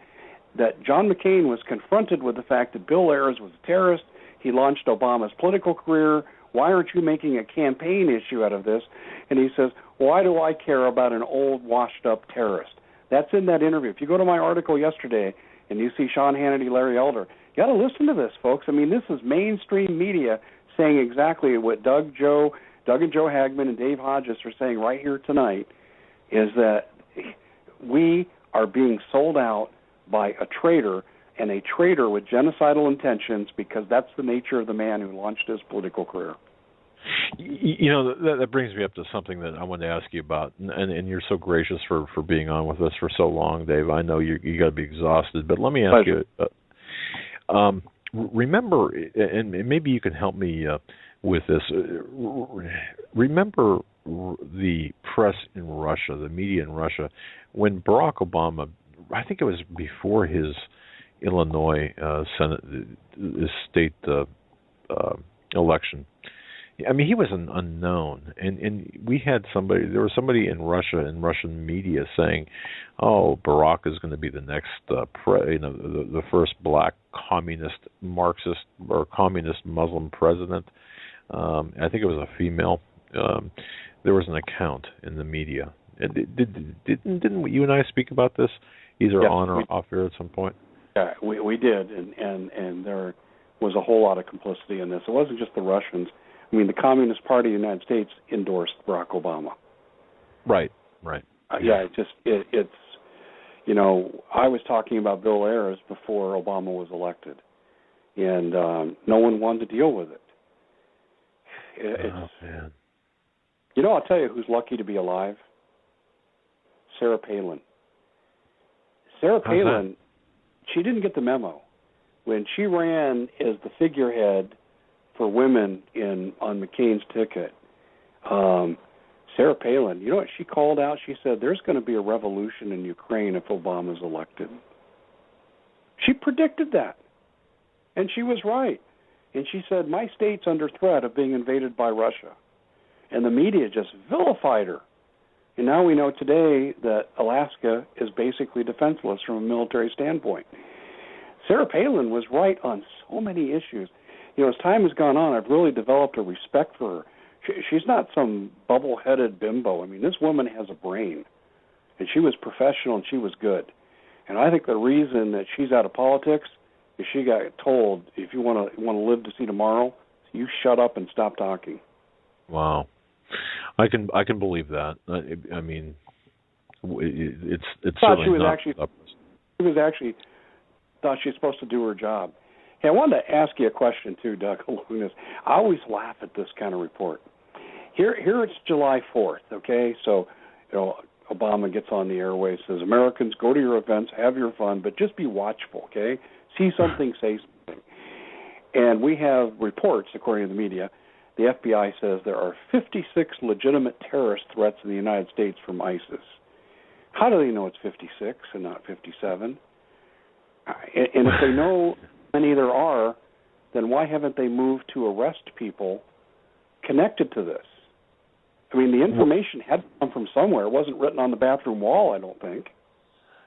that John McCain was confronted with the fact that Bill Ayers was a terrorist. He launched Obama's political career. Why aren't you making a campaign issue out of this? And he says, why do I care about an old, washed-up terrorist? That's in that interview. If you go to my article yesterday and you see Sean Hannity, Larry Elder, you got to listen to this, folks. I mean, this is mainstream media saying exactly what Doug and Joe Hagmann and Dave Hodges are saying right here tonight, is that we are being sold out by a traitor, and a traitor with genocidal intentions, because that's the nature of the man who launched his political career. That brings me up to something that I wanted to ask you about, and you're so gracious for being on with us for so long, Dave. I know you got to be exhausted, but let me ask you. Remember, and maybe you can help me with this. Remember the press in Russia, the media in Russia, when Barack Obama, I think it was before his Illinois state election. I mean, he was an unknown, and we had there was somebody in Russia, in Russian media, saying, "Oh, Barack is going to be the next, the first black communist Marxist or communist Muslim president." I think it was a female. There was an account in the media. Didn't you and I speak about this, either on or off air at some point? Yeah, we did, and there was a whole lot of complicity in this. It wasn't just the Russians. I mean, the Communist Party of the United States endorsed Barack Obama. Right. It's I was talking about Bill Ayers before Obama was elected, and no one wanted to deal with it. Oh, man. I'll tell you who's lucky to be alive. Sarah Palin. Sarah Palin, she didn't get the memo. When she ran as the figurehead for women on McCain's ticket, Sarah Palin, you know what she called out? She said, there's going to be a revolution in Ukraine if Obama's elected. She predicted that, and she was right. And she said, my state's under threat of being invaded by Russia. And the media just vilified her. And now we know today that Alaska is basically defenseless from a military standpoint. Sarah Palin was right on so many issues. As time has gone on, I've really developed a respect for her. She's not some bubble-headed bimbo. I mean, this woman has a brain, and she was professional and she was good. And I think the reason that she's out of politics is she got told, if you want to live to see tomorrow, you shut up and stop talking. Wow, I can believe that. I mean, it's certainly not. She was actually thought she was supposed to do her job. Hey, I wanted to ask you a question too, Doug. I always laugh at this kind of report. Here it's July 4th, okay? So, Obama gets on the airways, says, Americans, go to your events, have your fun, but just be watchful, okay? See something, say something. And we have reports, according to the media, the FBI says there are 56 legitimate terrorist threats in the United States from ISIS. How do they know it's 56 and not 57? And if they know how many there are, then why haven't they moved to arrest people connected to this? I mean, the information had to come from somewhere. It wasn't written on the bathroom wall, I don't think.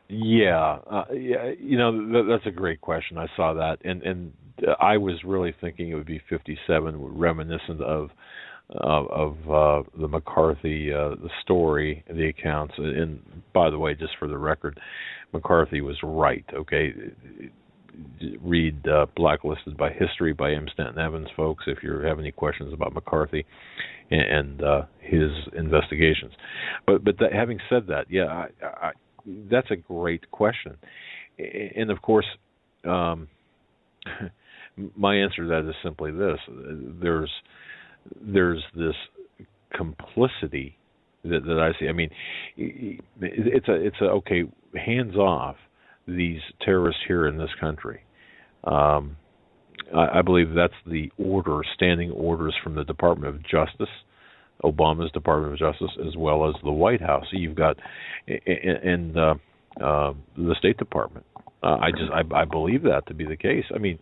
Yeah, that's a great question. I saw that, and I was really thinking it would be 57, reminiscent of the McCarthy the story, the accounts. And by the way, just for the record, McCarthy was right. Okay, read Blacklisted by History by M. Stanton Evans, folks, if you have any questions about McCarthy and his investigations. But having said that, yeah, I that's a great question. And of course, my answer to that is simply this: there's this complicity that I see. I mean, it's a okay, hands off these terrorists here in this country. I believe that's the order, standing orders from the Department of Justice, Obama's Department of Justice, as well as the White House. So you've got and the State Department. I believe that to be the case. I mean,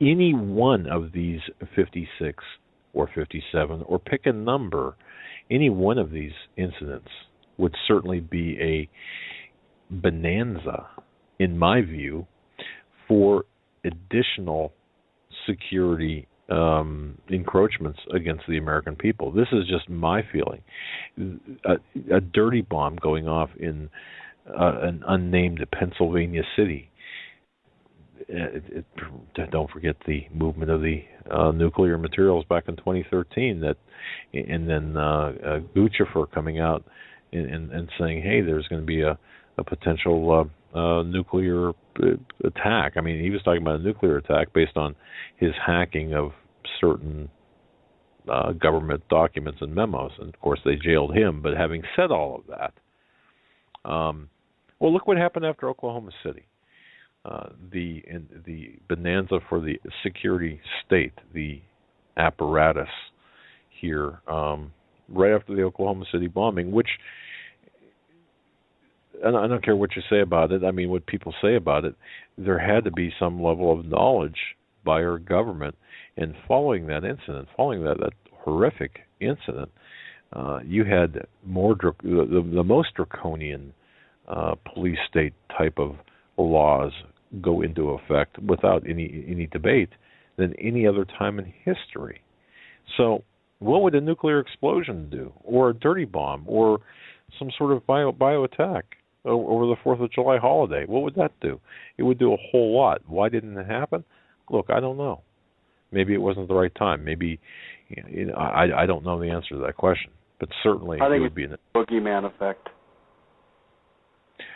any one of these 56 or 57, or pick a number, any one of these incidents would certainly be a bonanza, in my view, for additional security encroachments against the American people. This is just my feeling. A dirty bomb going off in an unnamed Pennsylvania city. Don't forget the movement of the nuclear materials back in 2013. And then Guccifer coming out and saying, "Hey, there's going to be a potential nuclear attack." I mean, he was talking about a nuclear attack based on his hacking of certain government documents and memos. And of course, they jailed him. But having said all of that, well, look what happened after Oklahoma City. The bonanza for the security state, the apparatus here, right after the Oklahoma City bombing, which, and I don't care what you say about it, I mean, what people say about it, there had to be some level of knowledge by our government. And following that incident, following that horrific incident, you had the most draconian police state type of laws go into effect without any debate than any other time in history. So what would a nuclear explosion do, or a dirty bomb, or some sort of bio attack over the 4th of July holiday? What would that do? It would do a whole lot. Why didn't it happen? Look, I don't know. Maybe it wasn't the right time. Maybe, I don't know the answer to that question. But certainly I think it would be a boogeyman effect.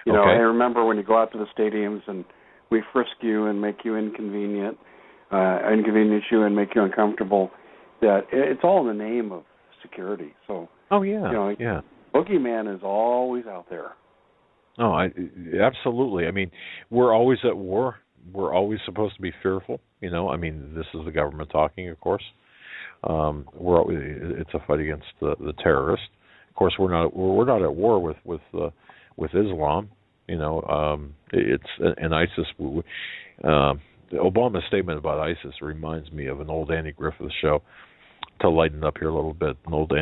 You okay. know, I remember when you go out to the stadiums and we frisk you and make you inconvenient you and make you uncomfortable, that it's all in the name of security. So, yeah. Boogeyman is always out there. Oh, absolutely. I mean, we're always at war. We're always supposed to be fearful. I mean, this is the government talking, of course. It's a fight against the terrorists. Of course, we're not at war with Islam. It's an ISIS. Obama's statement about ISIS reminds me of an old Andy Griffith show. To lighten up here a little bit, an old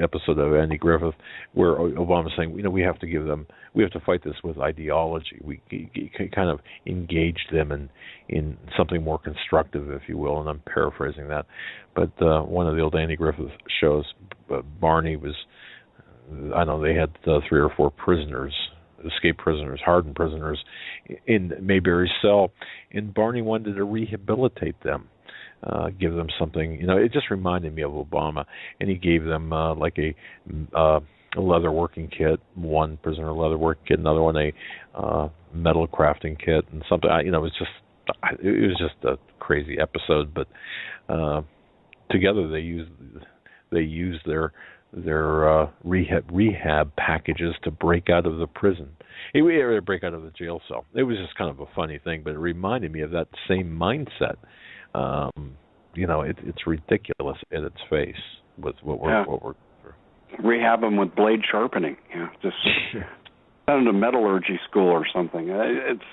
episode of Andy Griffith, where Obama's saying, we have to fight this with ideology. We kind of engage them in something more constructive, if you will. And I'm paraphrasing that, but one of the old Andy Griffith shows, Barney was, I don't know, they had 3 or 4 prisoners, escaped prisoners, hardened prisoners, in Mayberry's cell, and Barney wanted to rehabilitate them. Give them something, it just reminded me of Obama, and he gave them like a leather working kit, one prisoner a leather working kit, another one a metal crafting kit, and something. It was just a crazy episode, but together they used their rehab packages to break out of the prison. Break out of the jail cell. It was just kind of a funny thing, but it reminded me of that same mindset. It's ridiculous in its face with what we're rehab them with blade sharpening. Just send them to metallurgy school or something. It's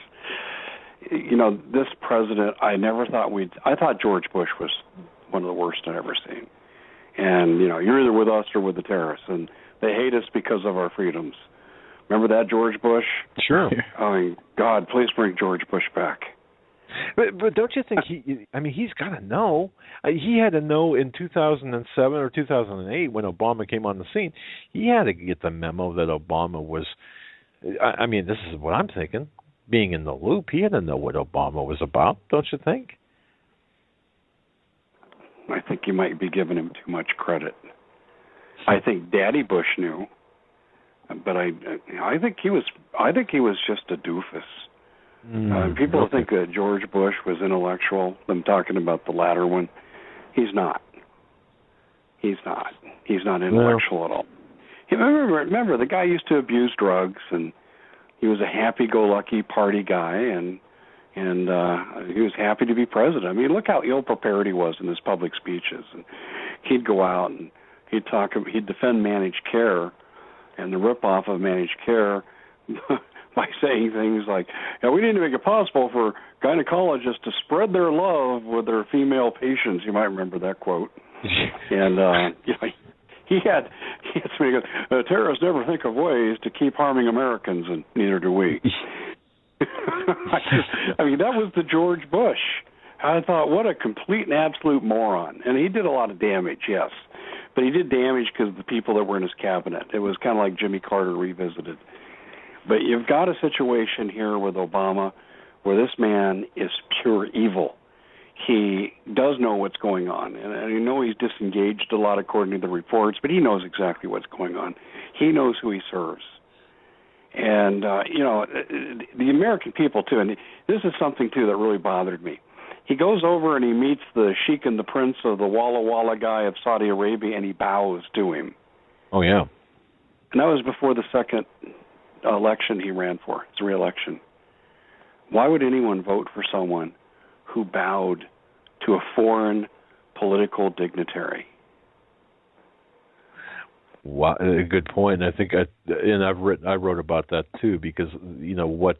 this president. I thought George Bush was one of the worst I've ever seen. And you're either with us or with the terrorists, and they hate us because of our freedoms. Remember that, George Bush? Sure. I mean, God, please bring George Bush back. But don't you think he's got to know? He had to know in 2007 or 2008 when Obama came on the scene. He had to get the memo that Obama was. I mean, this is what I'm thinking. Being in the loop, he had to know what Obama was about. Don't you think? I think you might be giving him too much credit. I think Daddy Bush knew, but I think he was just a doofus. People think that George Bush was intellectual. I'm talking about the latter one. He's not. He's not intellectual at all. Remember, the guy used to abuse drugs, and he was a happy-go-lucky party guy, and he was happy to be president. I mean, look how ill-prepared he was in his public speeches. And he'd go out and he'd defend managed care and the rip-off of managed care by saying things like, we need to make it possible for gynecologists to spread their love with their female patients. You might remember that quote. And he had somebody go, terrorists never think of ways to keep harming Americans, and neither do we. I mean, that was the George Bush. I thought, what a complete and absolute moron. And he did a lot of damage, yes. But he did damage because of the people that were in his cabinet. It was kind of like Jimmy Carter revisited. But you've got a situation here with Obama where this man is pure evil. He does know what's going on. And I know he's disengaged a lot according to the reports, but he knows exactly what's going on. He knows who he serves. And, the American people, too, and this is something, too, that really bothered me. He goes over and he meets the sheikh and the prince of the Walla Walla guy of Saudi Arabia, and he bows to him. Oh, yeah. And that was before the second election he ran for, his re-election. Why would anyone vote for someone who bowed to a foreign political dignitary? Wow, a good point. I think I wrote about that too, because what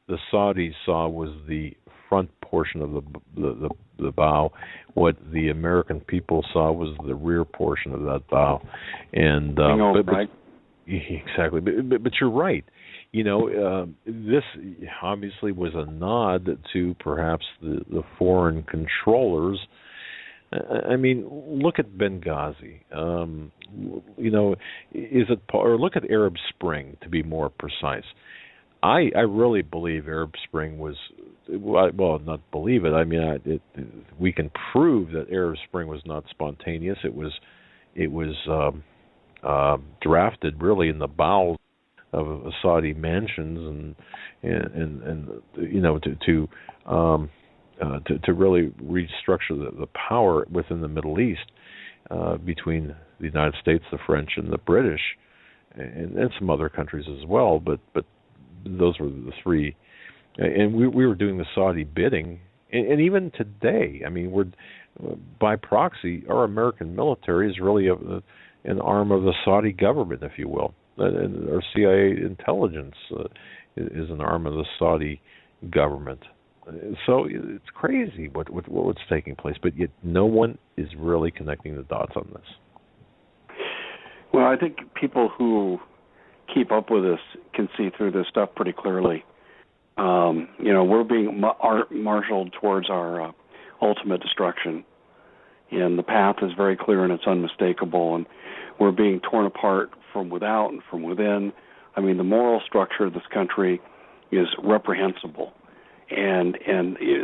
the Saudis saw was the front portion of the bow. What the American people saw was the rear portion of that bow. And exactly. But you're right. This obviously was a nod to perhaps the foreign controllers. I mean, look at Benghazi. Look at Arab Spring, to be more precise. I really believe Arab Spring was, well, not believe it. I mean, we can prove that Arab Spring was not spontaneous. It was drafted really in the bowels of Saudi mansions, and to really restructure the power within the Middle East between the United States, the French, and the British, and some other countries as well. But those were the three, and we were doing the Saudi bidding, and even today, I mean, we're by proxy, our American military is really an arm of the Saudi government, if you will, and our CIA intelligence is an arm of the Saudi government. So it's crazy what's taking place, but yet no one is really connecting the dots on this. Well, I think people who keep up with this can see through this stuff pretty clearly. We're being marshaled towards our ultimate destruction, and the path is very clear and it's unmistakable, and we're being torn apart from without and from within. I mean, the moral structure of this country is reprehensible. And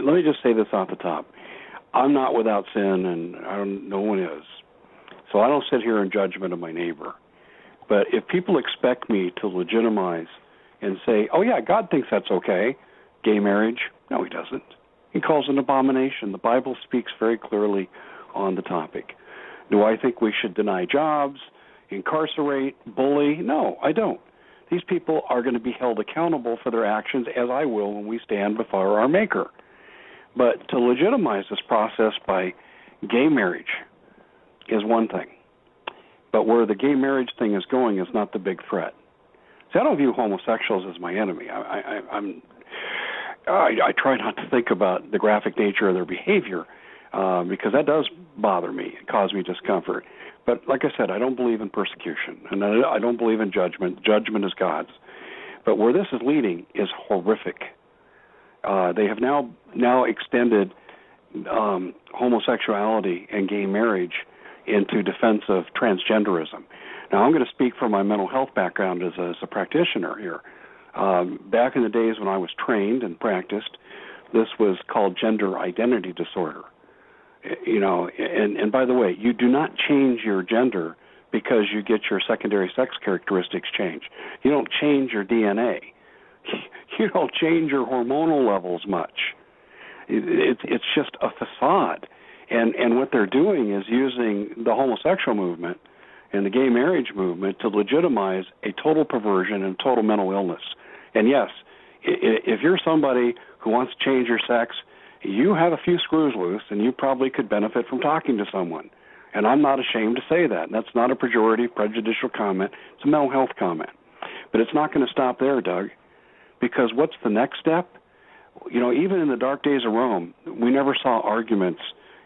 let me just say this off the top. I'm not without sin, and no one is. So I don't sit here in judgment of my neighbor. But if people expect me to legitimize and say, oh, yeah, God thinks that's okay, gay marriage, no, he doesn't. He calls it an abomination. The Bible speaks very clearly on the topic. Do I think we should deny jobs, incarcerate, bully? No, I don't. These people are going to be held accountable for their actions, as I will when we stand before our Maker. But to legitimize this process by gay marriage is one thing. But where the gay marriage thing is going is not the big threat. See, I don't view homosexuals as my enemy. I try not to think about the graphic nature of their behavior because that does bother me, cause me discomfort. But like I said, I don't believe in persecution, and I don't believe in judgment. Judgment is God's. But where this is leading is horrific. They have now extended homosexuality and gay marriage into defense of transgenderism. Now, I'm going to speak from my mental health background as a practitioner here. Back in the days when I was trained and practiced, this was called gender identity disorder. And by the way, you do not change your gender because you get your secondary sex characteristics changed. You don't change your DNA. you don't change your hormonal levels much. It's just a facade. And what they're doing is using the homosexual movement and the gay marriage movement to legitimize a total perversion and total mental illness. And yes, if you're somebody who wants to change your sex, you have a few screws loose, and you probably could benefit from talking to someone. And I'm not ashamed to say that. That's not a pejorative, prejudicial comment. It's a mental health comment. But it's not going to stop there, Doug, because what's the next step? You know, even in the dark days of Rome, we never saw arguments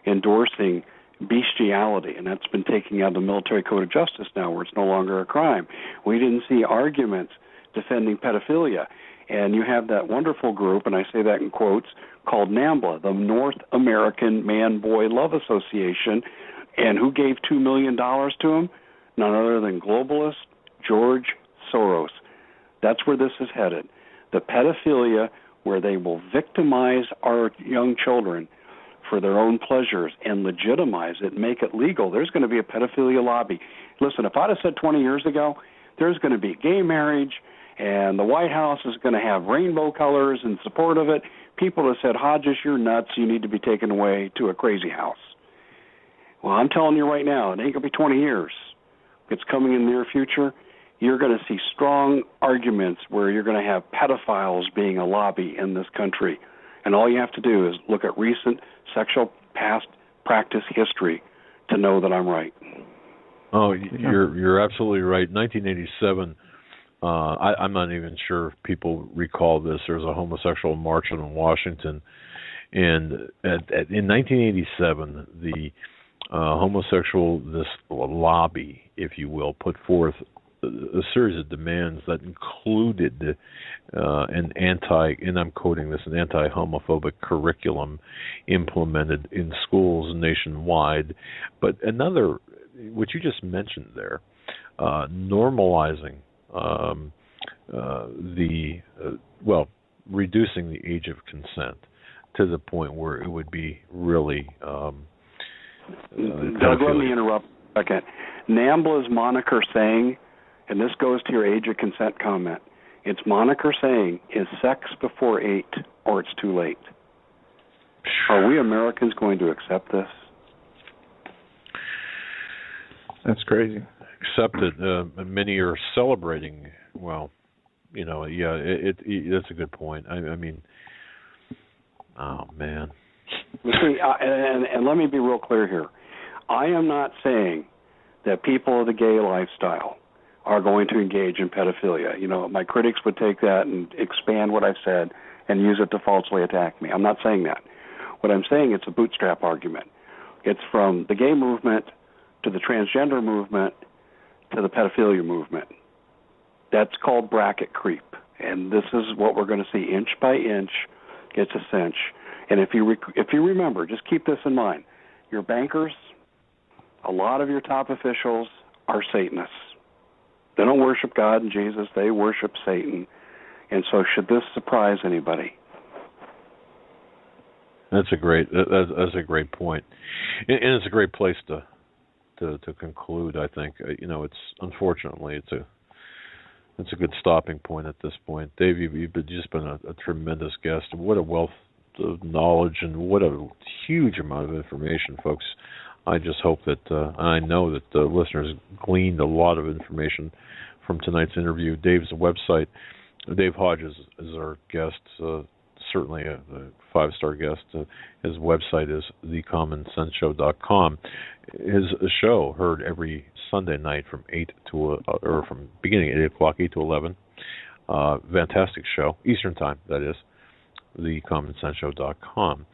endorsing bestiality, and that's been taken out of the military code of justice now, where it's no longer a crime. We didn't see arguments defending pedophilia. And you have that wonderful group, and I say that in quotes, called NAMBLA, the North American Man-Boy Love Association. And who gave $2 million to them? None other than globalist George Soros. That's where this is headed. The pedophilia, where they will victimize our young children for their own pleasures and legitimize it, make it legal. There's going to be a pedophilia lobby. Listen, if I'd have said 20 years ago, there's going to be gay marriage, and the White House is going to have rainbow colors in support of it, people have said, Hodges, you're nuts. You need to be taken away to a crazy house. Well, I'm telling you right now, it ain't going to be 20 years. It's coming in the near future. You're going to see strong arguments where you're going to have pedophiles being a lobby in this country. And all you have to do is look at recent sexual past practice history to know that I'm right. Oh, you're absolutely right. 1987, I'm not even sure if people recall this. There was a homosexual march in Washington, and in 1987, the this lobby, if you will, put forth a series of demands that included and I'm quoting this, an anti-homophobic curriculum implemented in schools nationwide. But another, what you just mentioned there, normalizing reducing the age of consent to the point where it would be really Doug, let me interrupt a second. NAMBLA's moniker saying, and this goes to your age of consent comment, its moniker saying is sex before 8 or it's too late. Are we Americans going to accept this? That's crazy. Accept it. Many are celebrating. Well, that's a good point. I mean, oh man. See, and let me be real clear here. I am not saying that people of the gay lifestyle are going to engage in pedophilia. You know, my critics would take that and expand what I've said and use it to falsely attack me. I'm not saying that. What I'm saying, it's a bootstrap argument. It's from the gay movement to the transgender movement to the pedophilia movement. That's called bracket creep. And this is what we're going to see inch by inch. It's a cinch. And if you remember, just keep this in mind. Your bankers, a lot of your top officials are Satanists. They don't worship God and Jesus. They worship Satan. And so should this surprise anybody? That's a great point. And it's a great place to conclude, I think. It's unfortunately it's a good stopping point at this point. Dave, you've just been a tremendous guest. What a wealth of knowledge and what a huge amount of information, folks. I just hope that, I know that the listeners gleaned a lot of information from tonight's interview. Dave's website, Dave Hodges is our guest, certainly a 5-star guest. His website is thecommonsenseshow.com. His show heard every Sunday night from from beginning at 8 o'clock, 8 to 11. Fantastic show, Eastern Time, that is. thecommonsenseshow.com.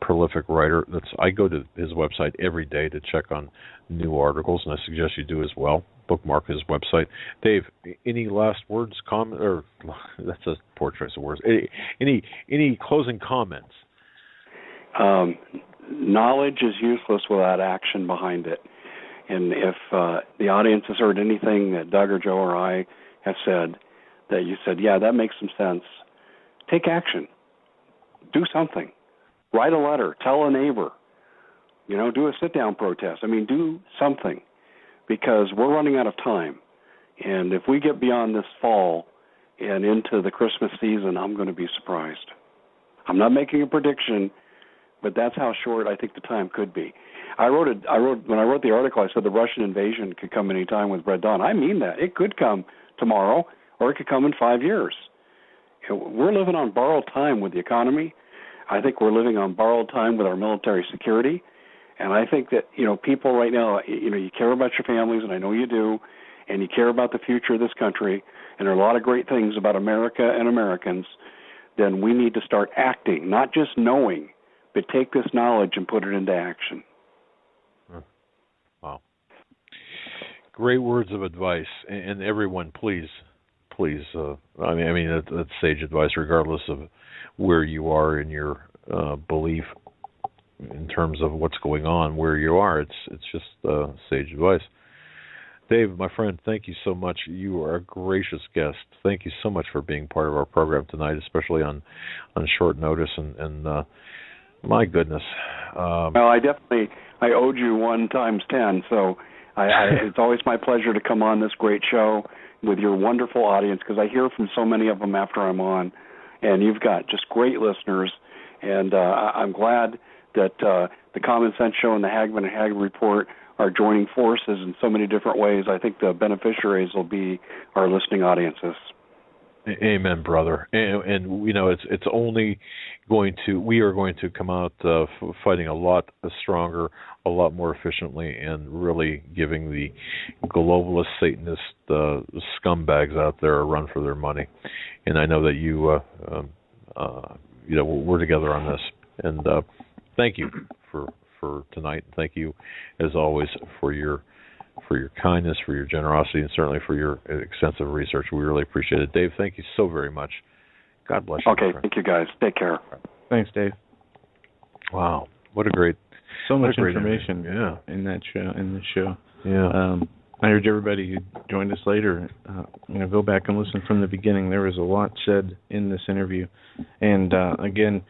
Prolific writer. I go to his website every day to check on new articles, and I suggest you do as well. Bookmark his website. Dave, any last words, comment, or that's a poor choice of words. Any closing comments? Knowledge is useless without action behind it. And if the audience has heard anything that Doug or Joe or I have said, that you said, yeah, that makes some sense, take action. Do something. Write a letter. Tell a neighbor. Do a sit-down protest. Do something, because we're running out of time. And if we get beyond this fall and into the Christmas season, I'm going to be surprised. I'm not making a prediction, but that's how short I think the time could be. When I wrote the article, I said the Russian invasion could come any time with Red Dawn. I mean that. It could come tomorrow, or it could come in 5 years. We're living on borrowed time with the economy. I think we're living on borrowed time with our military security. And I think that, people right now, you care about your families, and I know you do, and you care about the future of this country, and there are a lot of great things about America and Americans. Then we need to start acting, not just knowing, but take this knowledge and put it into action. Wow. Great words of advice. And everyone, please, that's sage advice regardless of where you are in your belief in terms of what's going on, where you are. It's just sage advice. Dave, my friend, thank you so much. You are a gracious guest. Thank you so much for being part of our program tonight, especially on short notice. And my goodness. Well, I owed you 1 times 10, so it's always my pleasure to come on this great show with your wonderful audience, because I hear from so many of them after I'm on, and you've got just great listeners, and I'm glad that the Common Sense Show and the Hagmann Hagmann Report are joining forces in so many different ways. I think the beneficiaries will be our listening audiences. Amen, brother. And it's only we are going to come out fighting a lot stronger, a lot more efficiently, and really giving the globalist Satanist scumbags out there a run for their money. And I know that we're together on this. And thank you for tonight. Thank you, as always, for your kindness, for your generosity, and certainly for your extensive research. We really appreciate it. Dave, thank you so very much. God bless you. Okay, thank you, guys. Take care. Thanks, Dave. Wow, what a great, so much information in this show. Yeah. I urge everybody who joined us later, go back and listen from the beginning. There was a lot said in this interview. And again,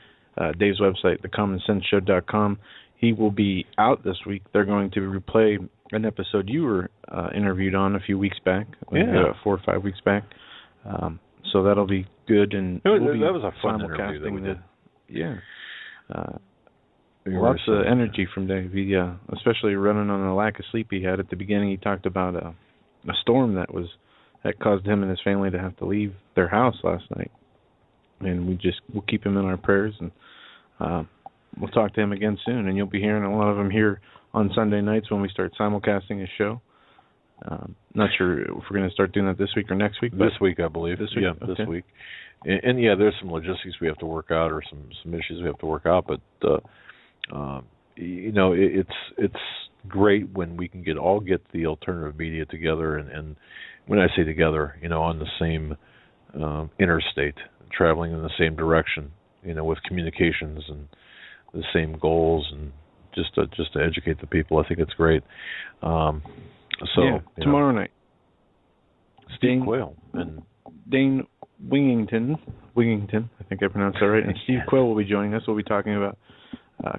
Dave's website, thecommonsenseshow.com. He will be out this week. They're going to replay an episode you were interviewed on a few weeks back, 4 or 5 weeks back. So that'll be good. And that was a fun interview that we did. Lots of energy from Dave. He, especially running on the lack of sleep he had at the beginning. He talked about a storm that caused him and his family to have to leave their house last night. And we'll keep him in our prayers, and we'll talk to him again soon. And you'll be hearing a lot of them here on Sunday nights when we start simulcasting his show. Not sure if we're going to start doing that this week or next week. This week, I believe. This week? Yeah, okay. This week. And there's some logistics we have to work out, or some issues we have to work out. But it's great when we can get the alternative media together, and when I say together, on the same interstate, traveling in the same direction, with communications and the same goals, and just to educate the people. I think it's great. Tomorrow night, Steve Quayle and Dane Wingington, I think I pronounced that right, and Steve Quayle will be joining us. We'll be talking about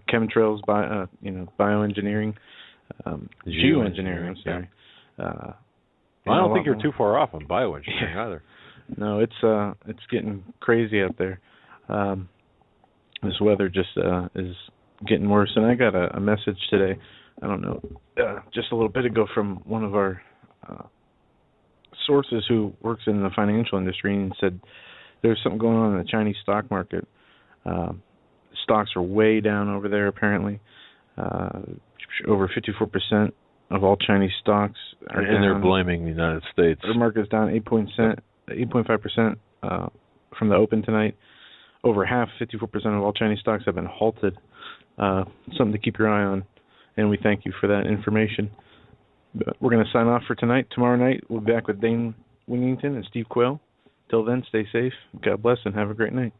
chemtrails, bioengineering, geoengineering. I'm sorry. I don't think you're too far off on bioengineering either. No, it's getting crazy out there. This weather just is getting worse, and I got a message today. I don't know, just a little bit ago from one of our sources who works in the financial industry, and said there's something going on in the Chinese stock market. Stocks are way down over there, apparently. Over 54% of all Chinese stocks are down. And they're blaming the United States. The market's down 8.5% from the open tonight. Over half, 54% of all Chinese stocks have been halted. Something to keep your eye on, and we thank you for that information. But we're going to sign off for tonight. Tomorrow night, we'll be back with Dane Wingington and Steve Quayle. Till then, stay safe, God bless, and have a great night.